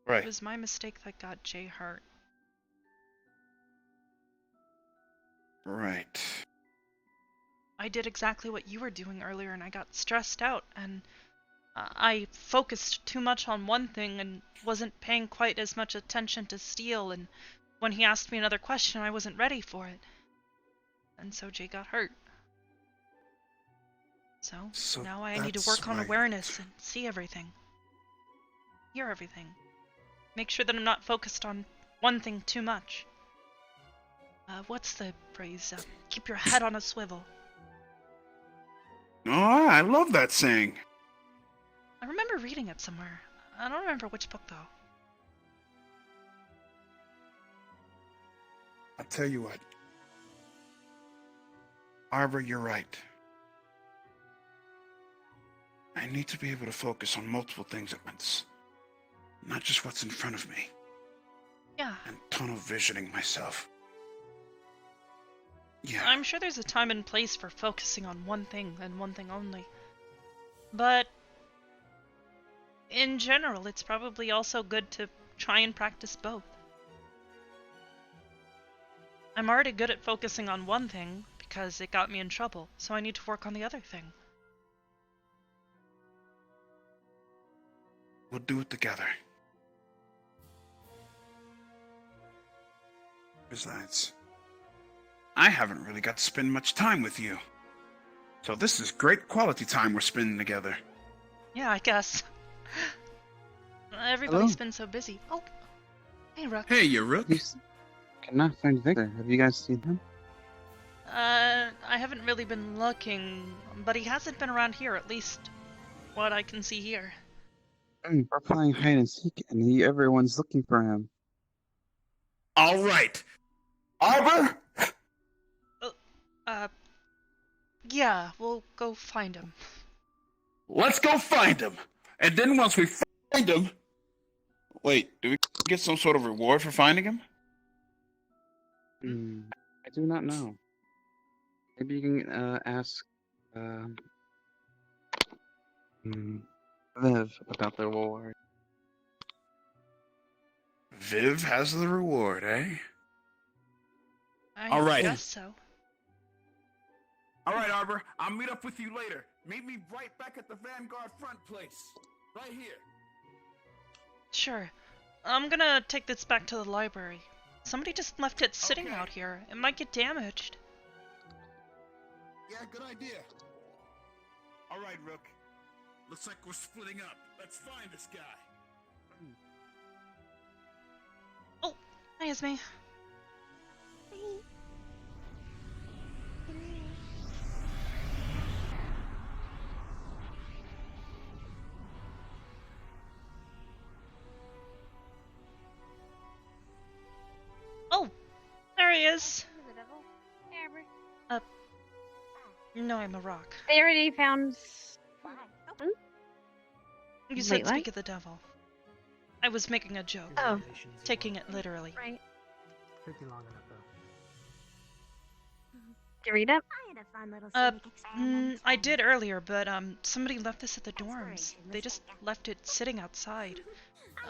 Right. It was my mistake that got Jay hurt. Right. I did exactly what you were doing earlier and I got stressed out and I focused too much on one thing and wasn't paying quite as much attention to Steele, and when he asked me another question I wasn't ready for it. And so Jay got hurt. So now I need to work on awareness and see everything. Hear everything. Make sure that I'm not focused on one thing too much. What's the phrase? Keep your head on a swivel. Oh, I love that saying. I remember reading it somewhere. I don't remember which book, though. tell you what. Arbor, you're right. I need to be able to focus on multiple things at once. Not just what's in front of me. Yeah. And tunnel visioning myself. Yeah. I'm sure there's a time and place for focusing on one thing and one thing only. But in general, it's probably also good to try and practice both. I'm already good at focusing on one thing because it got me in trouble, so I need to work on the other thing. We'll do it together. Besides, I haven't really got to spend much time with you. So this is great quality time we're spending together. Yeah, I guess. Everybody's been so busy. Oh, hey, Rook. Hey, you Rook. Cannot find Victor. Have you guys seen him? I haven't really been looking, but he hasn't been around here, at least what I can see here. We're playing hide and seek, and everyone's looking for him. All right. Arbor? Yeah, we'll go find him. Let's go find him. And then once we find him... Wait, do we get some sort of reward for finding him? I do not know. Maybe you can ask Viv about the reward. Viv has the reward, eh? I guess so. All right, Arbor. I'll meet up with you later. Meet me right back at the Vanguard front place. Right here. Sure. I'm gonna take this back to the library. Somebody just left it sitting out here. It might get damaged. Yeah, good idea. All right, Rook. Looks like we're splitting up. Let's find this guy. Oh, hi, Esme. Oh, there he is. No, I'm a rock. They already found. You said Wait, speak what? of the devil. I was making a joke. Oh. Taking it literally. Right. Took you long enough, though. Did you read it? I had a fun little scenic experiment. I did earlier, but somebody left this at the dorms. They just left it sitting outside.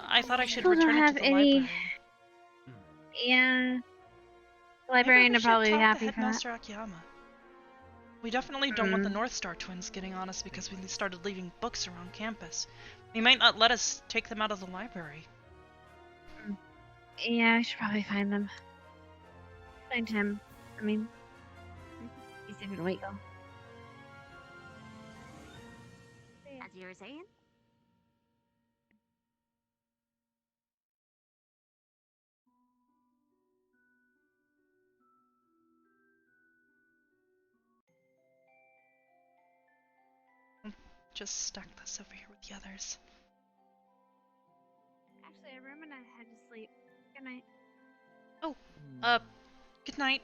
I thought I should Still don't return it have to the any. library. Yeah. The librarian would probably be happy the for that. Headmaster Akiyama. We definitely don't want the North Star twins getting on us because we started leaving books around campus. He might not let us take them out of the library. Yeah, we should probably find them. Find him. I mean, he's even Waco. As you were saying? Just stack this over here with the others. Actually, I remember I had to sleep. Good night. Oh, good night.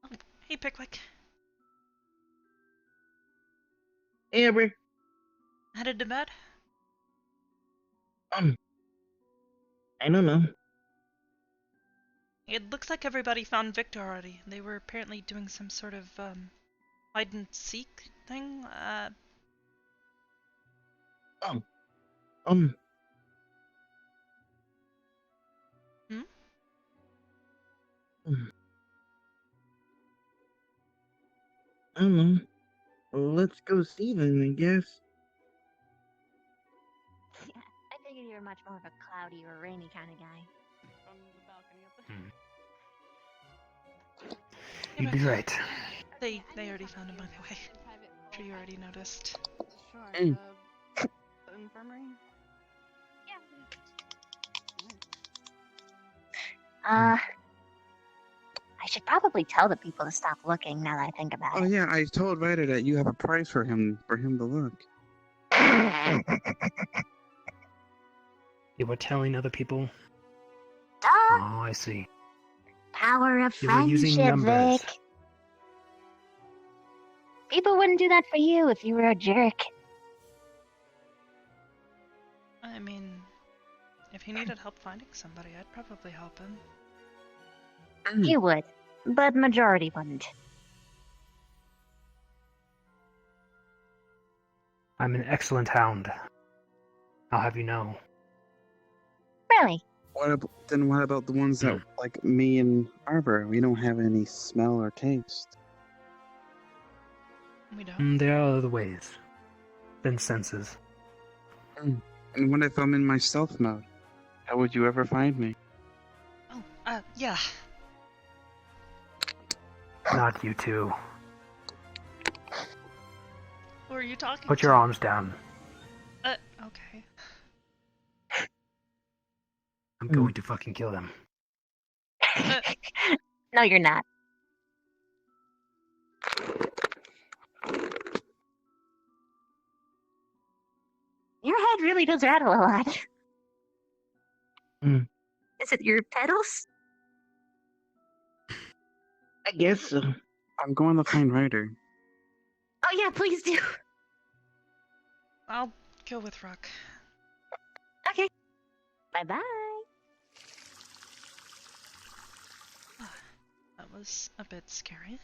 Oh, hey, Pickwick. Amber. Headed to bed? I don't know. It looks like everybody found Victor already. They were apparently doing some sort of, hide and seek thing. Hmm? I don't know. Well, let's go see them, I guess. Yeah, I figured you were much more of a cloudy or rainy kind of guy. You'd be right. They already found him, by the way. I'm sure you already noticed. Sure. The infirmary? I should probably tell the people to stop looking now that I think about Oh it. yeah, I told Ryder that you have a prize for him to look. You were telling other people? Duh! Oh, I see. Power of You were using friendship, numbers. Vic. People wouldn't do that for you if you were a jerk. I mean, if he needed help finding somebody, I'd probably help him. You would, but majority wouldn't. I'm an excellent hound. I'll have you know. Really? What about the ones that, like me and Arbor, we don't have any smell or taste? We don't. There are other ways than senses. And what if I'm in my stealth mode? How would you ever find me? Oh, yeah. Not you two. Who are you talking Put to? your arms down. Okay. I'm going to fucking kill them. No, you're not. Your head really does rattle a lot. Is it your pedals? I guess so. I'm going to find Ryder. Oh yeah, please do. I'll go with Rook. Okay. Bye-bye. That was a bit scary.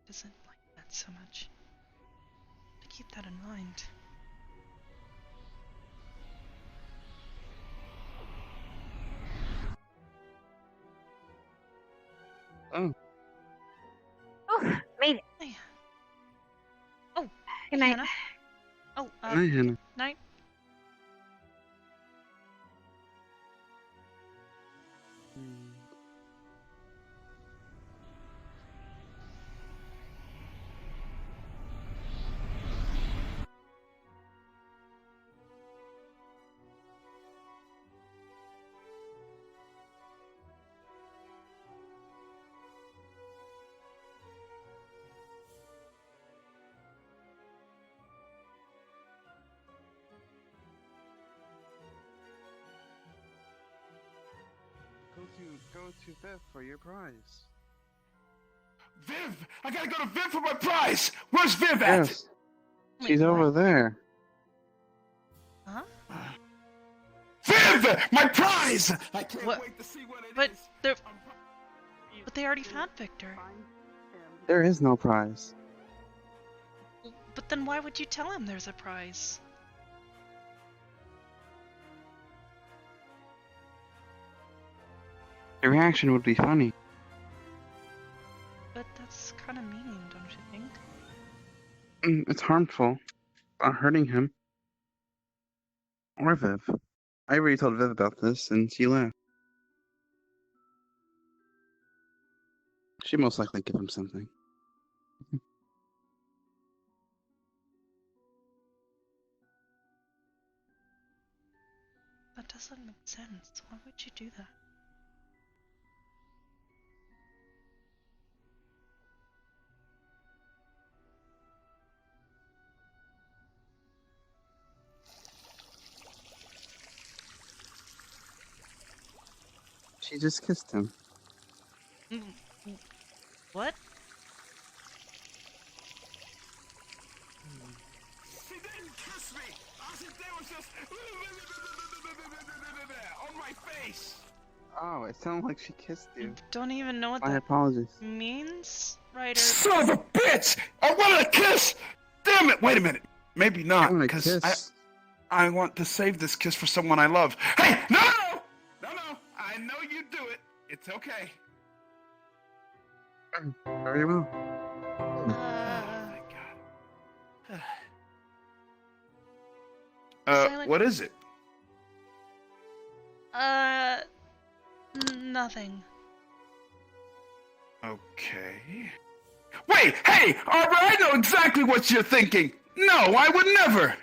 Doesn't like that so much. To keep that in mind. Oh. Oh, made it. Hey. Oh, good night. Hannah. Oh, Night, Hannah. Night. Go to Viv for your prize. Viv! I gotta go to Viv for my prize! Where's Viv at? Yes. She's over there. Huh? Viv! My prize! I can't wait to see what it is. But they already found Victor. There is no prize. But then why would you tell him there's a prize? The reaction would be funny. But that's kind of mean, don't you think? It's harmful. Not hurting him. Or Viv. I already told Viv about this, and she laughed. She'd most likely give him something. That doesn't make sense. Why would you do that? She just kissed him. What? She didn't kiss me! All she did was just on my face! Oh, it sounded like she kissed you. Don't even know what My that apologies. means, Ryder. Son of a bitch! I wanted a kiss! Damn it! Wait a minute. Maybe not, because I want to save this kiss for someone I love. Hey! No! I know you do it. It's okay. Very well. What is it? Nothing. Okay. Wait! Hey! Arbor, I know exactly what you're thinking! No, I would never!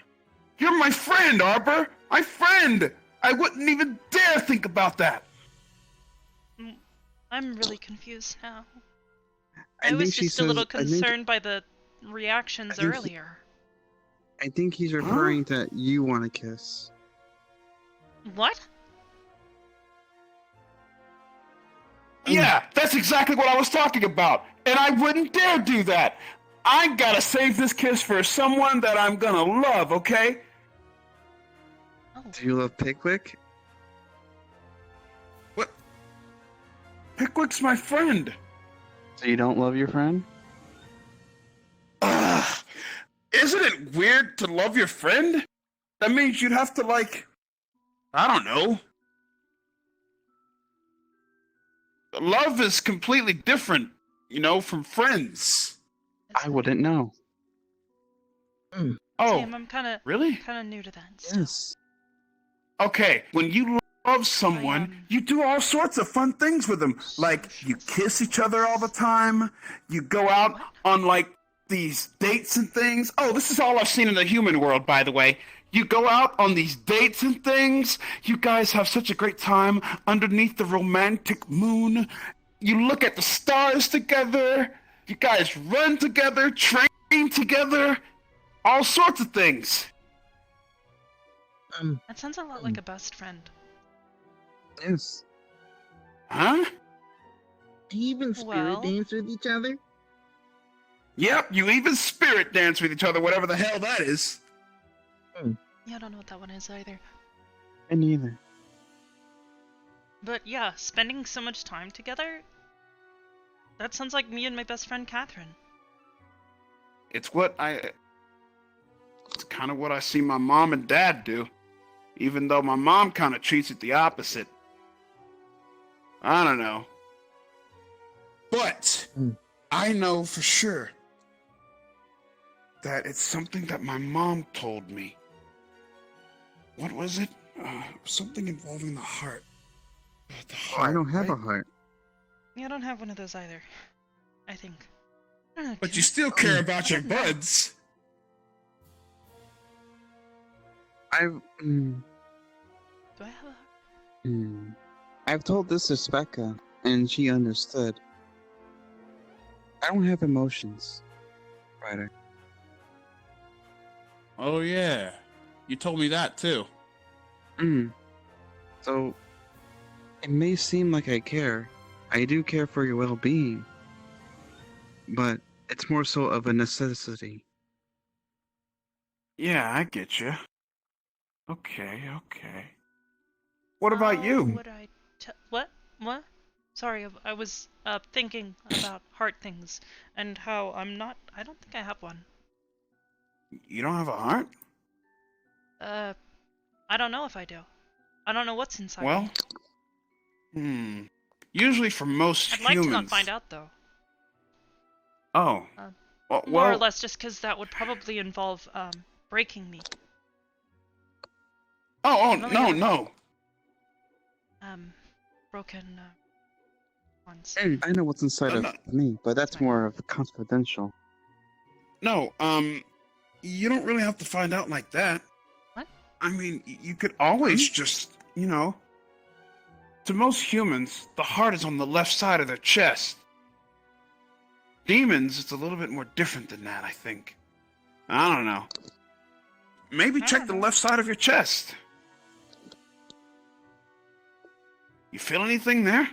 You're my friend, Arbor! My friend! I wouldn't even dare think about that! I'm really confused now. I I was think she just a little says- I think- concerned by the reactions I think earlier. I think he's referring to you want to kiss. What? Yeah, that's exactly what I was talking about. And I wouldn't dare do that. I gotta save this kiss for someone that I'm gonna love, okay? Do you love Pickwick? What? Pickwick's my friend. So you don't love your friend? Isn't it weird to love your friend? That means you'd have to, like, I don't know. Love is completely different, from friends. I wouldn't know. Oh, Sam, I'm really? kind of new to that. Yes. Okay, when you love someone, you do all sorts of fun things with them. Like, you kiss each other all the time. You go out on, like, these dates and things. Oh, this is all I've seen in the human world, by the way. You go out on these dates and things. You guys have such a great time underneath the romantic moon. You look at the stars together. You guys run together, train together. All sorts of things. That sounds a lot like a best friend. Yes. Huh? Do you even spirit dance with each other? Yep, you even spirit dance with each other, whatever the hell that is. Yeah, I don't know what that one is either. Me neither. But yeah, spending so much time together, that sounds like me and my best friend Catherine. It's kind of what I see my mom and dad do, even though my mom kind of treats it the opposite. I don't know. But I know for sure that it's something that my mom told me. What was it? Something involving the heart. The heart. I don't have a heart. Yeah, I don't have one of those either. I think. I don't know, But do you I? still care about your buds. Do I have a heart? I've told this to Specca, and she understood. I don't have emotions, Ryder. Oh yeah, you told me that too. So, it may seem like I care. I do care for your well-being. But it's more so of a necessity. Yeah, I get you. Okay. What about you? Would I what? What? Sorry, I was thinking about heart things and how I don't think I have one. You don't have a heart? I don't know if I do. I don't know what's inside Well, me. Usually for most I'd humans. like to not find out though. Oh. More or less just because that would probably involve breaking me. No. Broken ones. I know what's inside of me, but that's more of confidential. No, you don't really have to find out like that. What? I mean, you could always just, to most humans, the heart is on the left side of their chest. Demons, it's a little bit more different than that, I think. I don't know. Maybe check the left side of your chest. You feel anything there?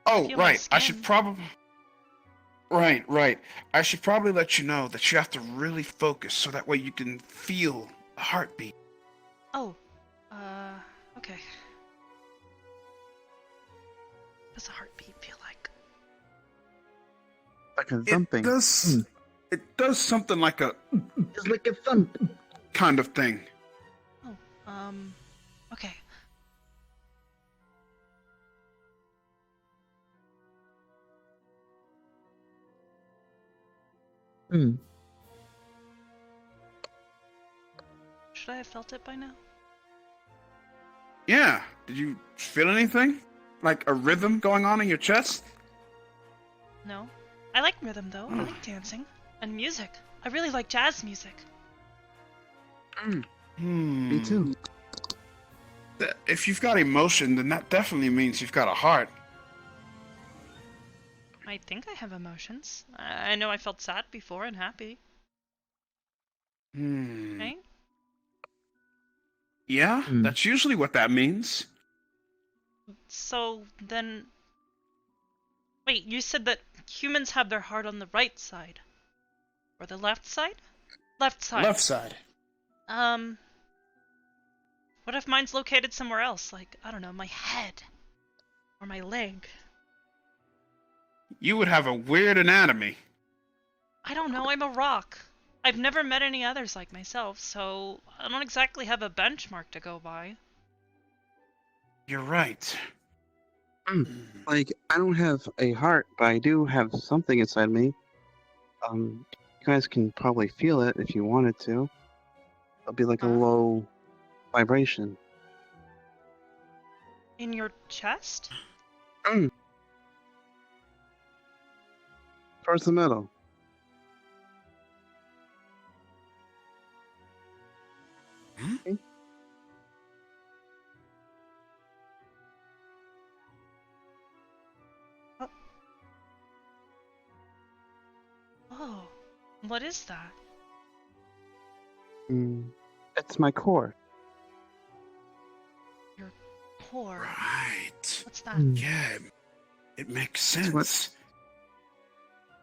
Oh, right. I should probably... Right. I should probably let you know that you have to really focus so that way you can feel the heartbeat. Oh, okay. What does a heartbeat feel like? Like a thumping. It does something like a... It's like a thump. Kind of thing. Oh, okay. Should I have felt it by now? Yeah. Did you feel anything? Like a rhythm going on in your chest? No. I like rhythm though. I like dancing. And music. I really like jazz music. Me too. If you've got emotion, then that definitely means you've got a heart. I think I have emotions. I know I felt sad before and happy. Okay? Yeah, that's usually what that means. So then... Wait, you said that humans have their heart on the right side. Or the left side? Left side. Left side. What if mine's located somewhere else? Like, I don't know, my head. Or my leg. You would have a weird anatomy. I don't know, I'm a rock. I've never met any others like myself, so I don't exactly have a benchmark to go by. You're right. Like, I don't have a heart, but I do have something inside me. You guys can probably feel it if you wanted to. It'll be like a low vibration. In your chest? Towards the middle. Oh, what is that? It's my core. Your core? Right. What's that? Yeah, it makes sense.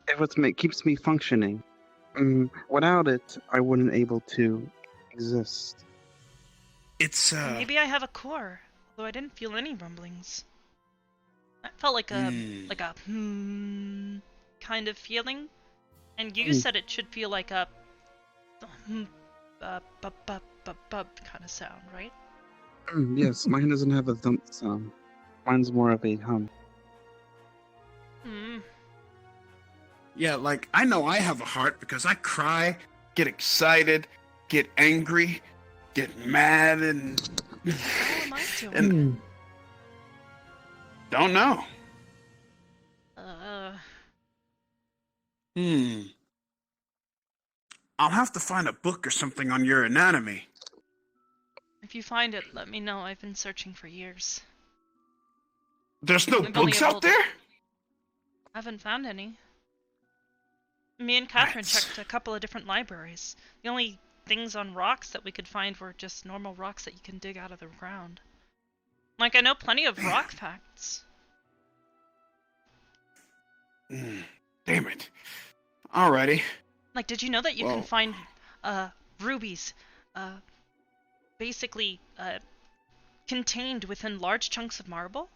It's what keeps me functioning. Without it, I wouldn't able to exist. It's Maybe I have a core, although I didn't feel any rumblings. That felt like a kind of feeling, and you said it should feel like a kind of sound, right? Yes, mine doesn't have a thump sound. Mine's more of a hum. Yeah, like, I know I have a heart because I cry, get excited, get angry, get mad, and... How am I doing? And... Don't know. I'll have to find a book or something on your anatomy. If you find it, let me know. I've been searching for years. There's no books out there? I haven't found any. Me and Catherine checked a couple of different libraries. The only things on rocks that we could find were just normal rocks that you can dig out of the ground. Like, I know plenty of rock facts. Damn it. Alrighty. Like, did you know that you can find rubies basically contained within large chunks of marble?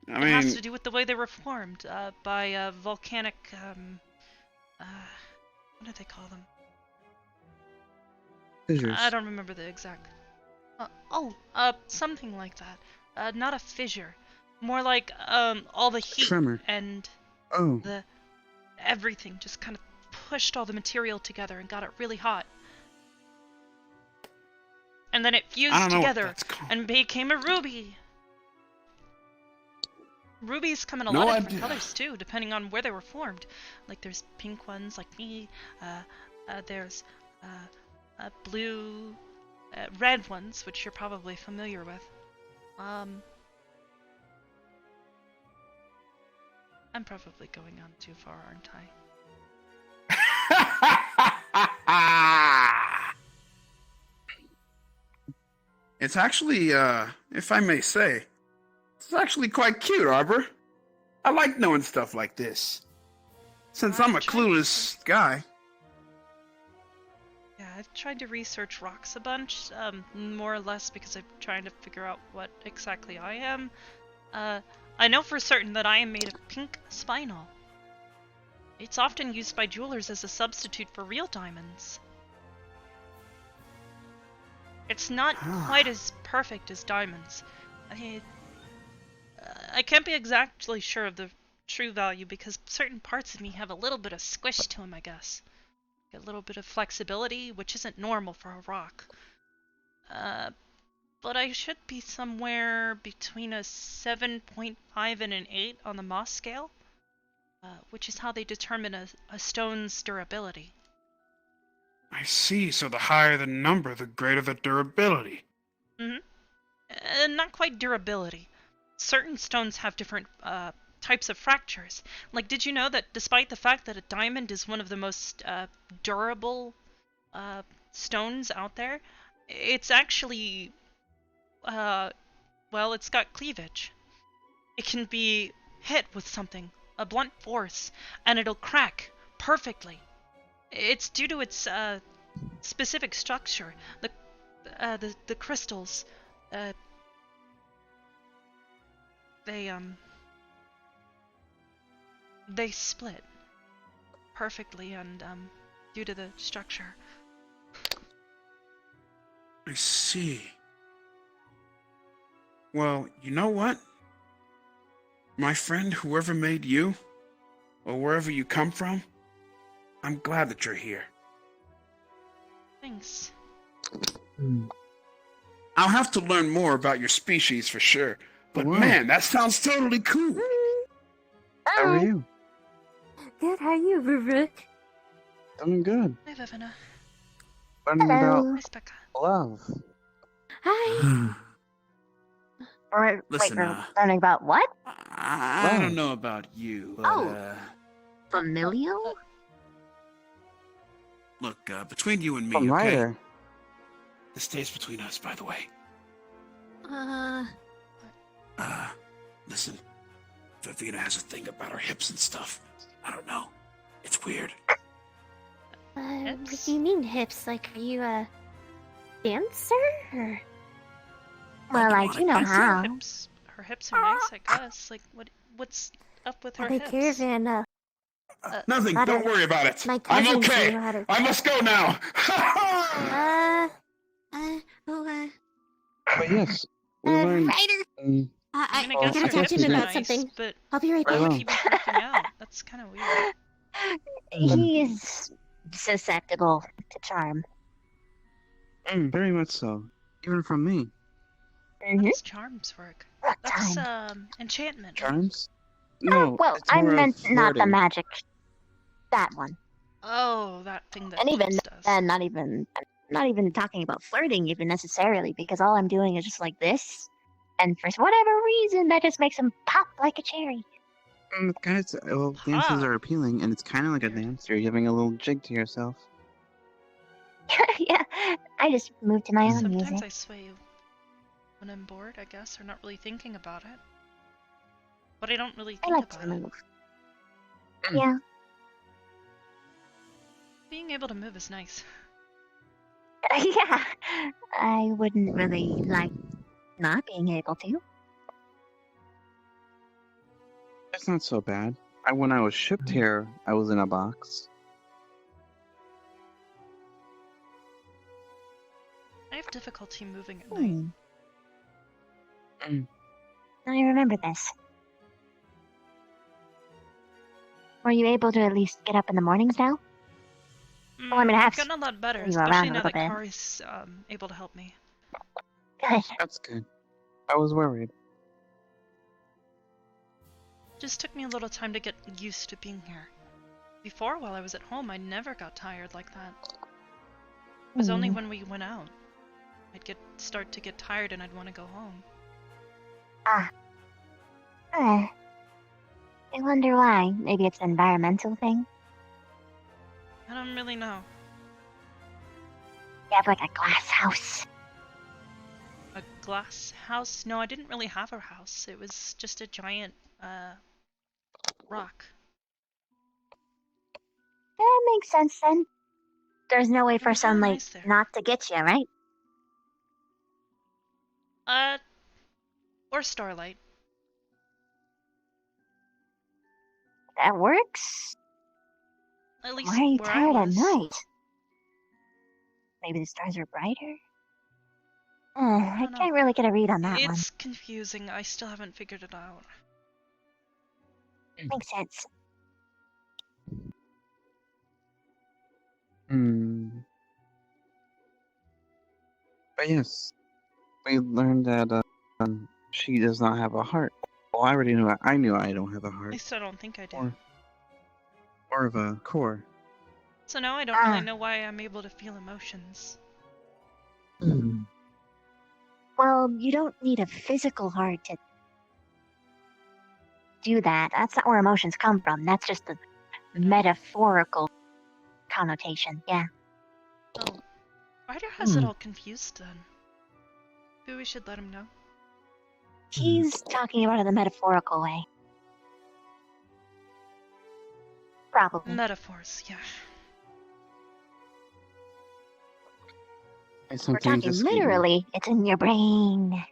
I It has to do with the way they were formed by volcanic, what do they call them? Fissures. I don't remember the exact. Something like that. Not a fissure. More like all the heat Tremor. and the everything just kind of pushed all the material together and got it really hot. And then it fused together and became a ruby. Rubies come in a lot of different colors too, depending on where they were formed. Like there's pink ones like me, there's blue, red ones, which you're probably familiar with. I'm probably going on too far, aren't I? It's actually, if I may say, it's actually quite cute, Arbor. I like knowing stuff like this. Since I'm a clueless guy. Yeah, I've tried to research rocks a bunch, more or less because I'm trying to figure out what exactly I am. I know for certain that I am made of pink spinel. It's often used by jewelers as a substitute for real diamonds. It's not quite as perfect as diamonds. I can't be exactly sure of the true value because certain parts of me have a little bit of squish to them, I guess. A little bit of flexibility, which isn't normal for a rock. But I should be somewhere between a 7.5 and an 8 on the Moss scale, which is how they determine a stone's durability. I see, so the higher the number, the greater the durability. Not quite durability. Certain stones have different types of fractures. Like, did you know that despite the fact that a diamond is one of the most durable stones out there, it's actually, well, it's got cleavage. It can be hit with something, a blunt force, and it'll crack perfectly. It's due to its specific structure. The crystals, they split perfectly, and due to the structure. I see. Well, you know what? My friend, whoever made you, or wherever you come from, I'm glad that you're here. Thanks. I'll have to learn more about your species for sure. But man, that sounds totally cool. How are you? Good, how are you, Rubrik? I'm good. Hi, Vivina. Learning about Hi, Specca. love. Hi. Or, Listen, wait, we're learning about what? I don't know about you, but, Familial? Look, between you and me, From okay? Ryder. This stays between us, by the way. Listen, Vivina has a thing about her hips and stuff. I don't know. It's weird. What do you mean hips? Like, are you a dancer? Or... Well, I do know how. Her hips are nice, I guess. Like, what's up with her Are they hips? caravan? Nothing. Don't worry about it. My I'm cousins okay. knew how to... I must go now. But yes, we learned. Ryder! I I guess gotta her talk hips to him are about nice, something. but I'll be right why back. would he be freaking out? That's kind of weird. He is susceptible to charm. Very much so. Even from me. How does charms work? That's enchantment. Charms? No. Well, it's I more of meant not the flirting. magic. That one. Oh, that thing that And even Flux does. then, not even talking about flirting even necessarily, because all I'm doing is just like this, and for whatever reason, that just makes him pop like a cherry. Guys, well, dances are appealing, and it's kind of like a dance. You're giving a little jig to yourself. Yeah, I just moved to my own Sometimes music. I sway when I'm bored, I guess, or not really thinking about it. But I don't really I think like to about it. move. Yeah. Being able to move is nice. Yeah, I wouldn't really like not being able to. It's not so bad. When I was shipped here, I was in a box. I have difficulty moving at night. I remember this. Were you able to at least get up in the mornings now? Well, I mean, I've gotten a lot better, you around especially a now little that bit. Kari's able to help me. Good. That's good. I was worried. Just took me a little time to get used to being here. Before, while I was at home, I never got tired like that. It was only when we went out. I'd start to get tired and I'd want to go home. I wonder why. Maybe it's an environmental thing. I don't really know. You have like a glass house. A glass house? No, I didn't really have a house. It was just a giant, rock. That makes sense then. There's no way for was really sunlight nice there. not to get you, right? Or starlight. That works. At least Why are you where I tired at was. night? Maybe the stars are brighter? I know. can't really get a read on that one. It's confusing. I still haven't figured it out. Makes sense. But yes, we learned that she does not have a heart. Well, I already knew. I knew I don't have a At heart least I don't think I do. or of a core. So now I don't really know why I'm able to feel emotions. Well, you don't need a physical heart to do that. That's not where emotions come from. That's just a metaphorical connotation. Yeah. Oh, Ryder has it all confused then. Maybe we should let him know. He's talking about it in the metaphorical way. Probably. Metaphors, yeah. We're talking literally. It's in your brain.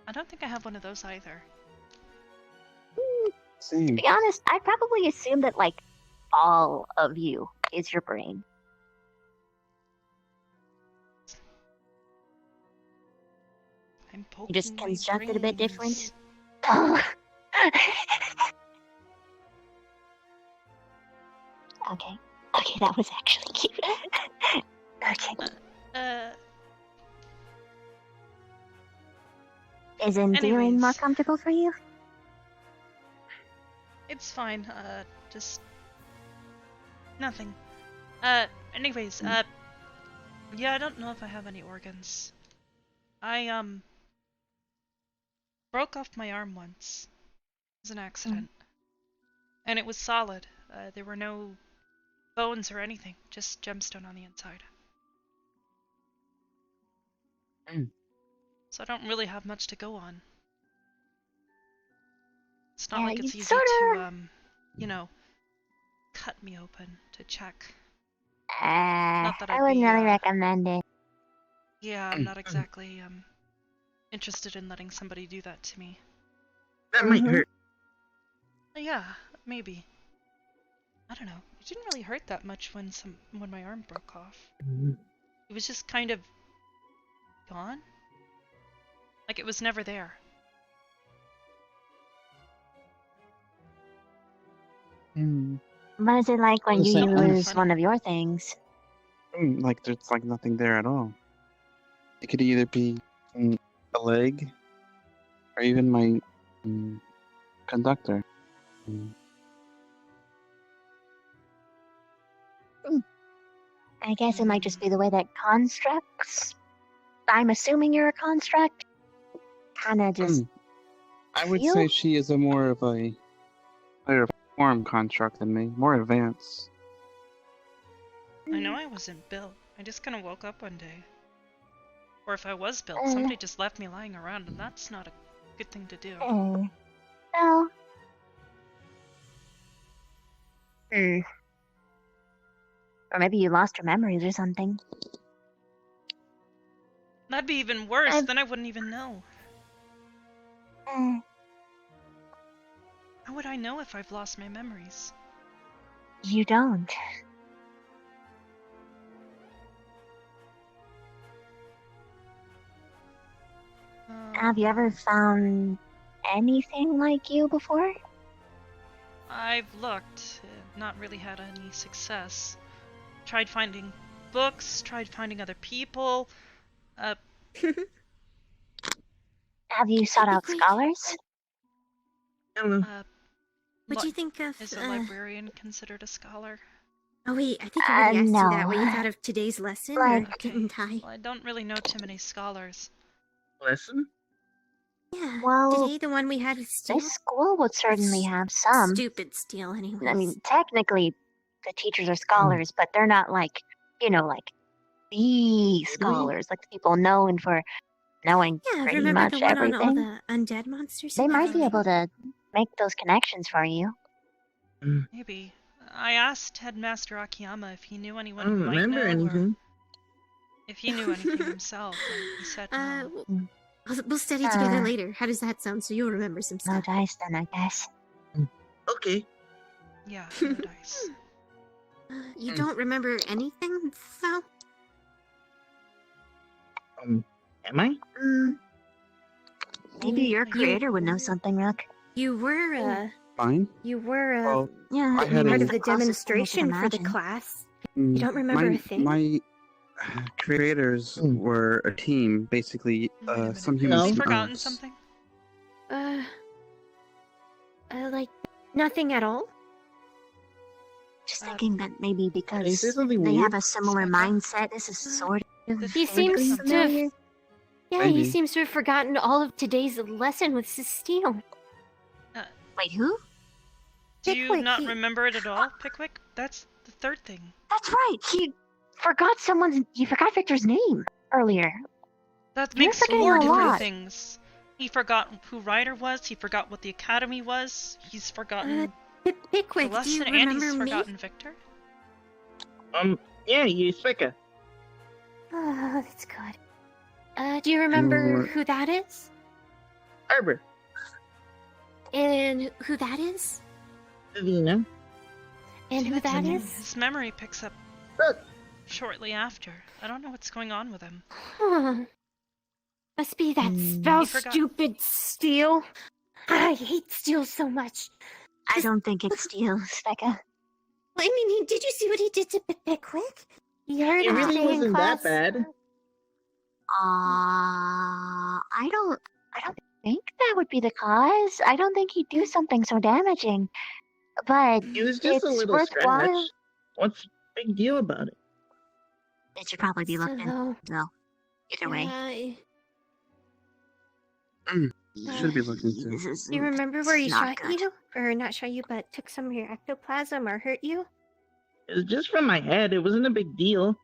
I don't think I have one of those either. Same. To be honest, I'd probably assume that, like, all of you is your brain. I'm poking You just my constructed a bit different. brains. Okay. Okay, that was actually cute. Okay. Is endearing more comfortable for you? It's fine, just... nothing. Anyways, yeah, I don't know if I have any organs. I, broke off my arm once. It was an accident. And it was solid. There were no bones or anything, just gemstone on the inside. So I don't really have much to go on. It's not like it's easy to, you know, cut me open to check. Not that I wouldn't really recommend it. Yeah, I'm not exactly, interested in letting somebody do that to me. That might hurt. Yeah, maybe. I don't know. It didn't really hurt that much when my arm broke off. It was just kind of gone. Like it was never there. What is it like when you lose one of your things? Like there's like nothing there at all. It could either be a leg, or even my conductor. I guess it might just be the way that constructs. I'm assuming you're a construct. Kinda just. I would say she is a more of a higher form construct than me, more advanced. I know I wasn't built. I just kind of woke up one day. Or if I was built, somebody just left me lying around, and that's not a good thing to do. No. Or maybe you lost your memories or something. That'd be even worse, then I wouldn't even know. How would I know if I've lost my memories? You don't. Have you ever found anything like you before? I've looked, not really had any success. Tried finding books, tried finding other people. Have you sought out scholars? What do you think of? Is a librarian considered a scholar? Oh wait, I think I already asked no. you that. What you thought of today's lesson? Or didn't I? Well, I don't really know too many scholars. Lesson? Yeah. Well, Today, the one we had with Steel. This school would certainly have some. Stupid Steel, anyways. I mean, technically, the teachers are scholars, but they're not like, you know, like the scholars, like the people known for knowing pretty remember much the one everything. on all the undead monsters? They and might be everything? able to make those connections for you. Maybe. I asked Headmaster Akiyama if he knew anyone I who don't might remember know, anything. or if he knew anything himself, and he said no. We'll study together later. How does that sound? So you'll remember some No stuff. dice then, I guess. Okay. Yeah, no dice. You don't remember anything, though? Am I? Maybe your creator would know something, Rook. You were, Fine. You were, Well, yeah, I had part a- of the demonstration for the class. You don't remember a thing? My creators were a team, basically. Some humans. Have you forgotten something? Like nothing at all. Just thinking that maybe because say something they weird? have a similar mindset, this is sort of He seems to have. familiar. Yeah, he Maybe. seems to have forgotten all of today's lesson with Steel. Wait, who? Do you Pickwick, not he- remember it at all, Pickwick? That's the third thing. That's right. You forgot Victor's name earlier. That You're makes forgetting 4 a different lot. things. He forgot who Ryder was, he forgot what the Academy was, he's forgotten Pickwick, the do you lesson, and he's remember me? forgotten Victor. Yeah, you Spica. Oh, that's good. Do you remember who that is? Arbor. And who that is? Davina. And who that is? His memory picks up shortly after. I don't know what's going on with him. Huh. Must be that spell He forgot- stupid steel. I hate steel so much. I don't think it's steel, Specca. I mean, did you see what he did to Pickwick? He heard It him really stay in wasn't class. that bad. I don't think that would be the cause. I don't think he'd do something so damaging. But It was just it's a little worthwhile. scratch. What's the big deal about it? It should probably be looked into. So, either way. Should be looked into. Do you remember where he not shot you? Or not shot you, but took some of your ectoplasm or hurt you? It was just from my head. It wasn't a big deal.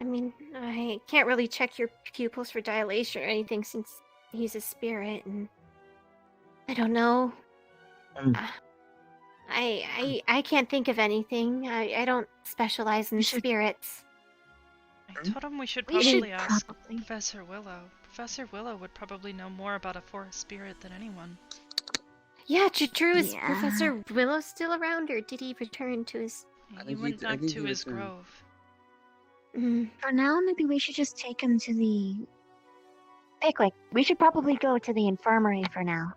I mean, I can't really check your pupils for dilation or anything since he's a spirit, and I don't know. I can't think of anything. I don't specialize in spirits. I told him we should We should probably ask Professor Willow. Professor Willow would probably know more about a forest spirit than anyone. Yeah, true. Is Yeah. Professor Willow still around, or did he return to his... He went back to his grove. For now, maybe we should just take him to the... Pickwick, we should probably go to the infirmary for now.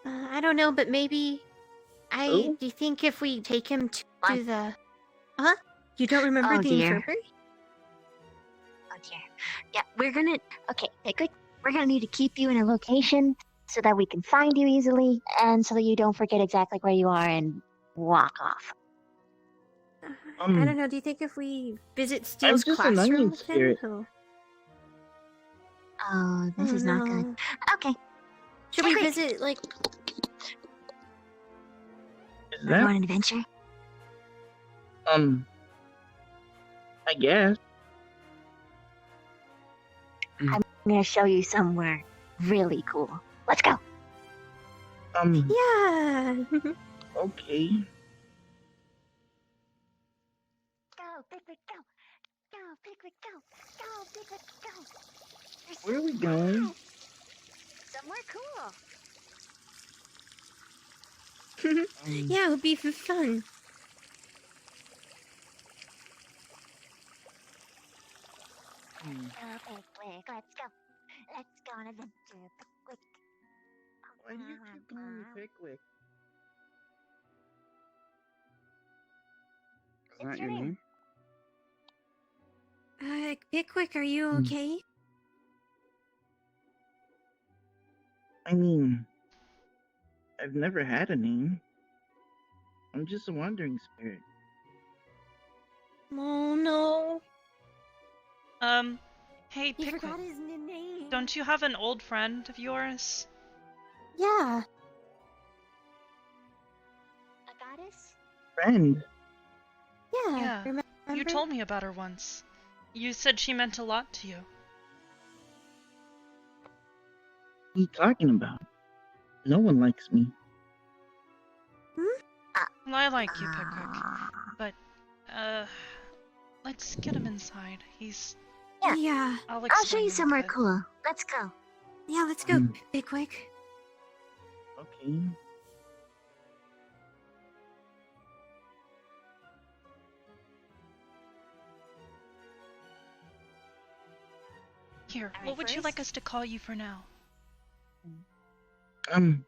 I don't know, but maybe... Ooh. Do you think if we take him to the... Huh? You don't remember Oh, the dear. infirmary? Oh dear. Yeah, we're gonna... Okay, Pickwick, we're gonna need to keep you in a location so that we can find you easily, and so that you don't forget exactly where you are and walk off. I don't know, do you think if we visit Steele's just an classroom onion with him, spirit. he'll... Oh, this is not good. no. Okay. Should we Pickwick, visit, like... Is we're going on that? an adventure? I guess. I'm gonna show you somewhere really cool. Let's go. Yeah! Okay. Go, Pickwick, go. Go, Pickwick, go. Go, Pickwick, go. Where are we going? Somewhere cool. Yeah, it would be fun. Go, Pickwick, let's go. Let's go on an adventure, Pickwick. Why do you keep calling me Pickwick? Is that your name? Pickwick, are you okay? I mean, I've never had a name. I'm just a wandering spirit. Oh, no. Hey, He Pickwick, forgot his name. don't you have an old friend of yours? Yeah. A goddess? Friend? Yeah. You Remember? told me about her once. You said she meant a lot to you. What are you talking about? No one likes me. Well, I like you, Pickwick. But, let's get him inside. He's... Yeah. I'll I'll show you explain somewhere it. cool. Let's go. Yeah, let's go, Pickwick. Okay. Here, what would you like us to call you for now? I've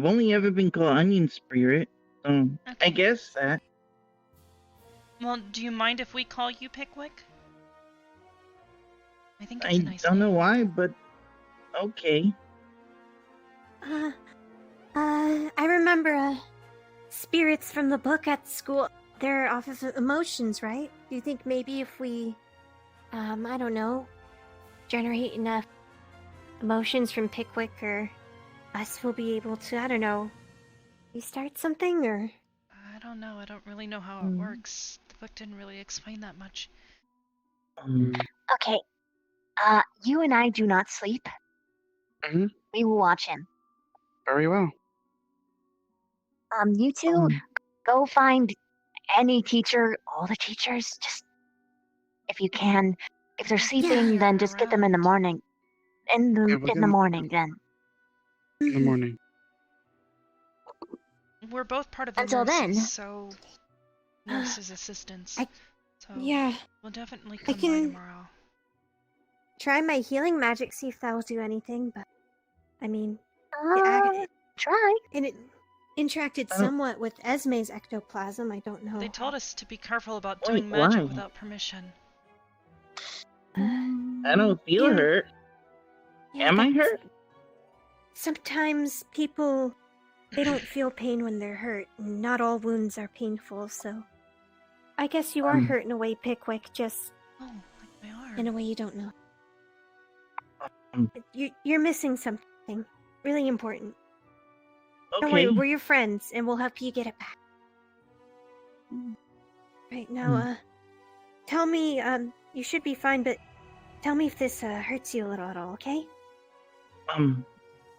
only ever been called Onion Spirit, so I guess that. Well, do you mind if we call you Pickwick? I think it's I a nice don't know why, but okay. I remember, spirits from the book at school. They're off of emotions, right? Do you think maybe if we, I don't know, generate enough emotions from Pickwick or us, we'll be able to, I don't know, You start something, or? I don't know. I don't really know how it works. The book didn't really explain that much. Okay, you and I do not sleep. We will watch him. Very well. You two, go find any teacher, all the teachers, just, if you can. If they're sleeping, then just get them in the morning. In the morning, then. In the morning. We're both part of the Until nurses, then. so nurses' assistants. So yeah. we'll definitely come by can tomorrow. try my healing magic, see if that will do anything, but I mean, try. And it interacted somewhat with Esme's ectoplasm. I don't know. They told us to be careful about Wait, doing magic why? without permission. I don't feel hurt. Yeah, Am I hurt? Sometimes people, they don't feel pain when they're hurt. And not all wounds are painful, so I guess you are hurt in a way, Pickwick, just in a way you don't know. You're missing something really important. Don't worry, Okay. we're your friends, and we'll help you get it back. Right now, tell me, you should be fine, but tell me if this hurts you a little at all, okay?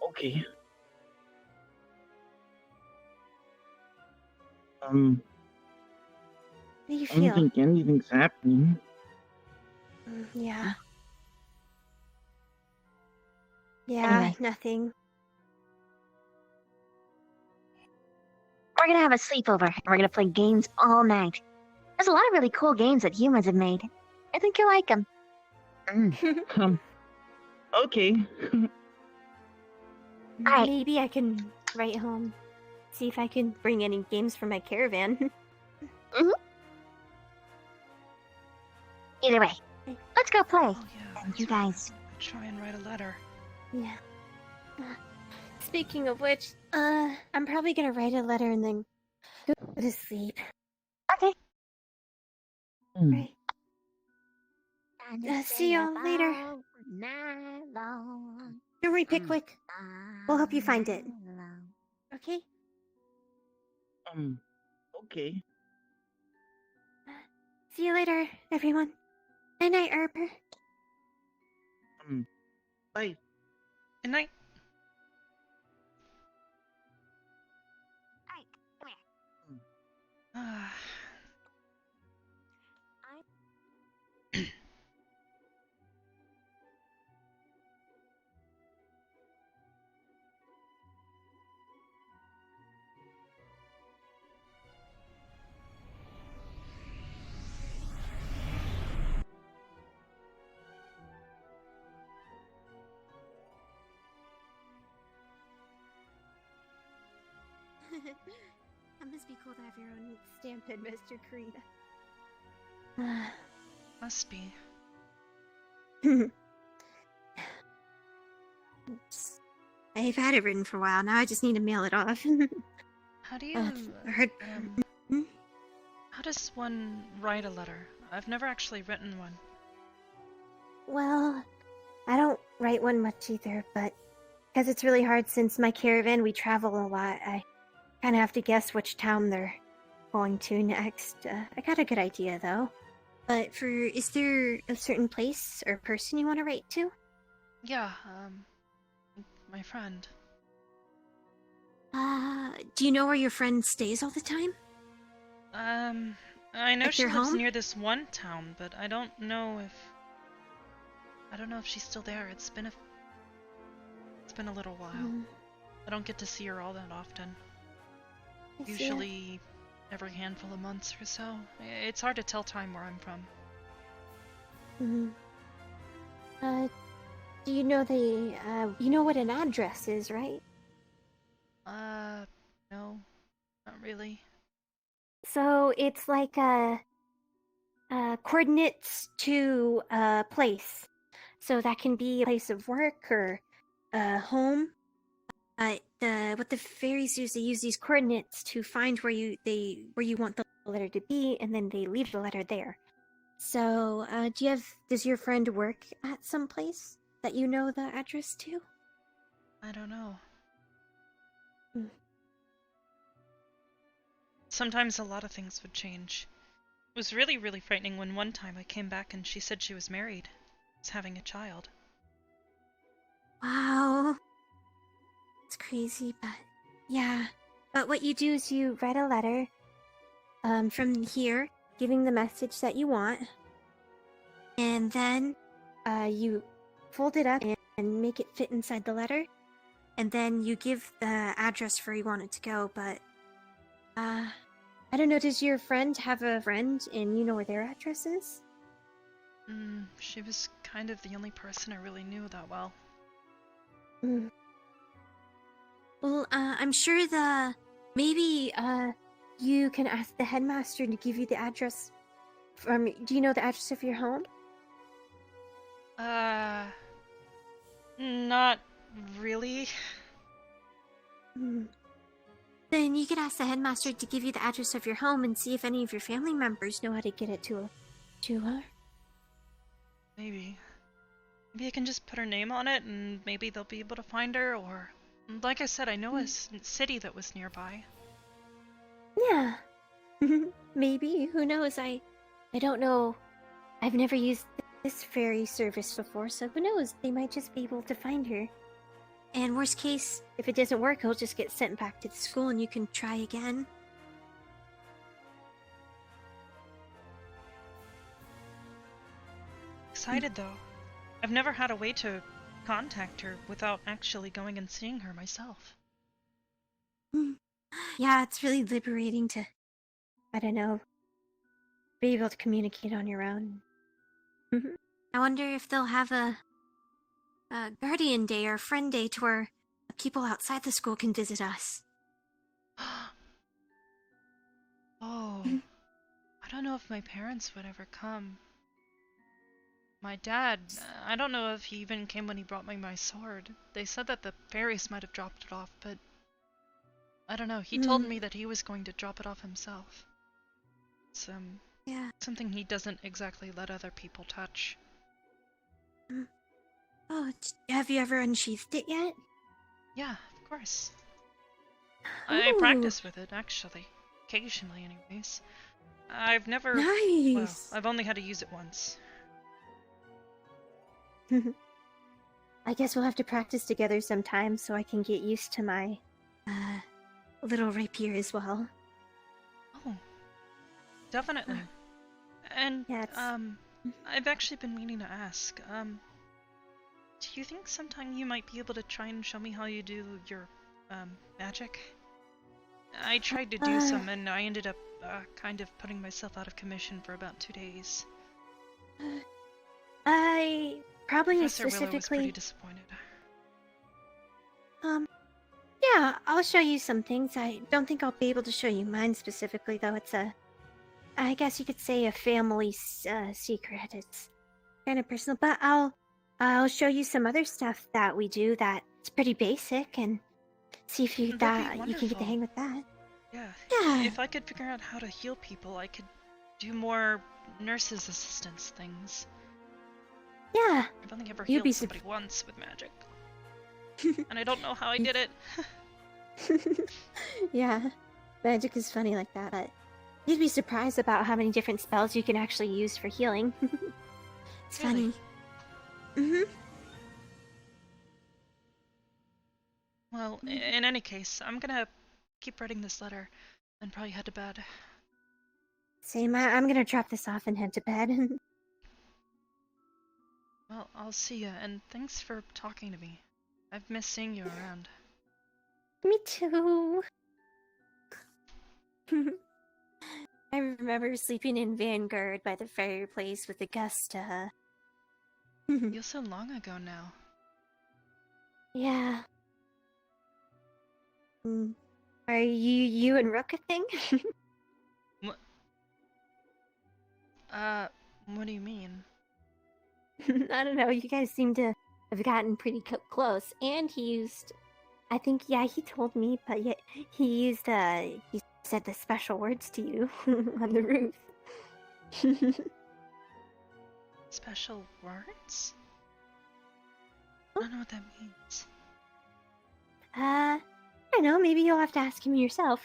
Okay. What do you I don't feel? think anything's happening. Yeah. Yeah, Anyway. nothing. We're gonna have a sleepover, and we're gonna play games all night. There's a lot of really cool games that humans have made. I think you'll like them. Okay. Alright. Maybe I can write home, see if I can bring any games from my caravan. Either way, let's go play. Oh, yeah, And you guys. Try and write a letter. Yeah. Speaking of which, I'm probably gonna write a letter and then go to sleep. Okay. Right. See y'all later. Don't worry, Pickwick. We'll help you find it. Okay? Okay. See you later, everyone. Night night, Arbor. Bye. Good night. That must be cool to have your own stamp, Mr. Creed. Must be. I've had it written for a while. Now I just need to mail it off. How do you... how does one write a letter? I've never actually written one. Well, I don't write one much either, but because it's really hard since my caravan, we travel a lot, I kind of have to guess which town they're going to next. I got a good idea, though. But is there a certain place or person you want to write to? Yeah, my friend. Do you know where your friend stays all the time? I know Like she their lives home? near this one town, but I don't know if she's still there. It's been a little while. I don't get to see her all that often. I see. Usually every handful of months or so. It's hard to tell time where I'm from. Do you know you know what an address is, right? No, not really. So it's like coordinates to a place. So that can be a place of work or a home. What the fairies use, they use these coordinates to find where you want the letter to be, and then they leave the letter there. So, does your friend work at some place that you know the address to? I don't know. sometimes a lot of things would change. It was really, really frightening when one time I came back and she said she was married. Was having a child. Wow. It's crazy, but yeah. But what you do is you write a letter from here, giving the message that you want. And then you fold it up and make it fit inside the letter. And then you give the address where you want it to go, but I don't know, does your friend have a friend and you know where their address is? She was kind of the only person I really knew that well. Well, I'm sure maybe you can ask the headmaster to give you the address. Do you know the address of your home? Not really. Then you could ask the headmaster to give you the address of your home and see if any of your family members know how to get it to her. Maybe. Maybe I can just put her name on it and maybe they'll be able to find her, or... Like I said, I know a city that was nearby. Yeah. Maybe. Who knows? I don't know. I've never used this ferry service before, so who knows? They might just be able to find her. And worst case, if it doesn't work, he'll just get sent back to the school and you can try again. Excited though. I've never had a way to contact her without actually going and seeing her myself. Yeah, it's really liberating to, I don't know, be able to communicate on your own. I wonder if they'll have a guardian day or friend day to where people outside the school can visit us. Oh, I don't know if my parents would ever come. My dad, I don't know if he even came when he brought me my sword. They said that the fairies might have dropped it off, but I don't know. He told me that he was going to drop it off himself. It's something he doesn't exactly let other people touch. Oh, have you ever unsheathed it yet? Yeah, of course. I practice with it, actually. Occasionally, anyways. I've never... Nice! Well, I've only had to use it once. I guess we'll have to practice together sometime so I can get used to my, little rapier as well. Oh. Definitely. And, yeah, I've actually been meaning to ask, do you think sometime you might be able to try and show me how you do your, magic? I tried to do some and I ended up, kind of putting myself out of commission for about 2 days. I probably Professor Willow was specifically... pretty disappointed. Yeah, I'll show you some things. I don't think I'll be able to show you mine specifically, though. It's I guess you could say a family secret. It's kind of personal, but I'll show you some other stuff that we do that's pretty basic, and see if you can get the hang with that. Yeah. Yeah. If I could figure out how to heal people, I could do more nurses' assistance things. Yeah. I've only ever healed somebody once with magic. And I don't know how I did it. Yeah. Magic is funny like that, but you'd be surprised about how many different spells you can actually use for healing. It's funny. Well, in any case, I'm gonna keep writing this letter and probably head to bed. Same, I'm gonna drop this off and head to bed. Well, I'll see ya, and thanks for talking to me. I've missed seeing you around. Me too. I remember sleeping in Vanguard by the fireplace with Augusta. Feels so long ago now. Yeah. Are you and Rook a thing? What? What do you mean? I don't know, you guys seem to have gotten pretty close, and he used... I think, yeah, he told me, but yeah, he used, he said the special words to you on the roof. Special words? I don't know what that means. I don't know, maybe you'll have to ask him yourself.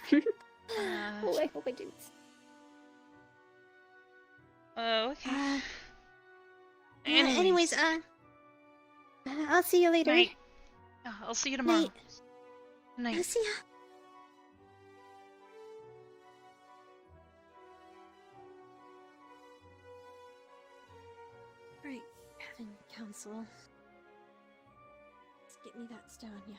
Oh, I hope I didn't. Okay. Anyways, I'll see you later. Night. Yeah, I'll see you tomorrow. Night. I'll see ya. Right, Heaven Council. Let's get me that stone, yeah.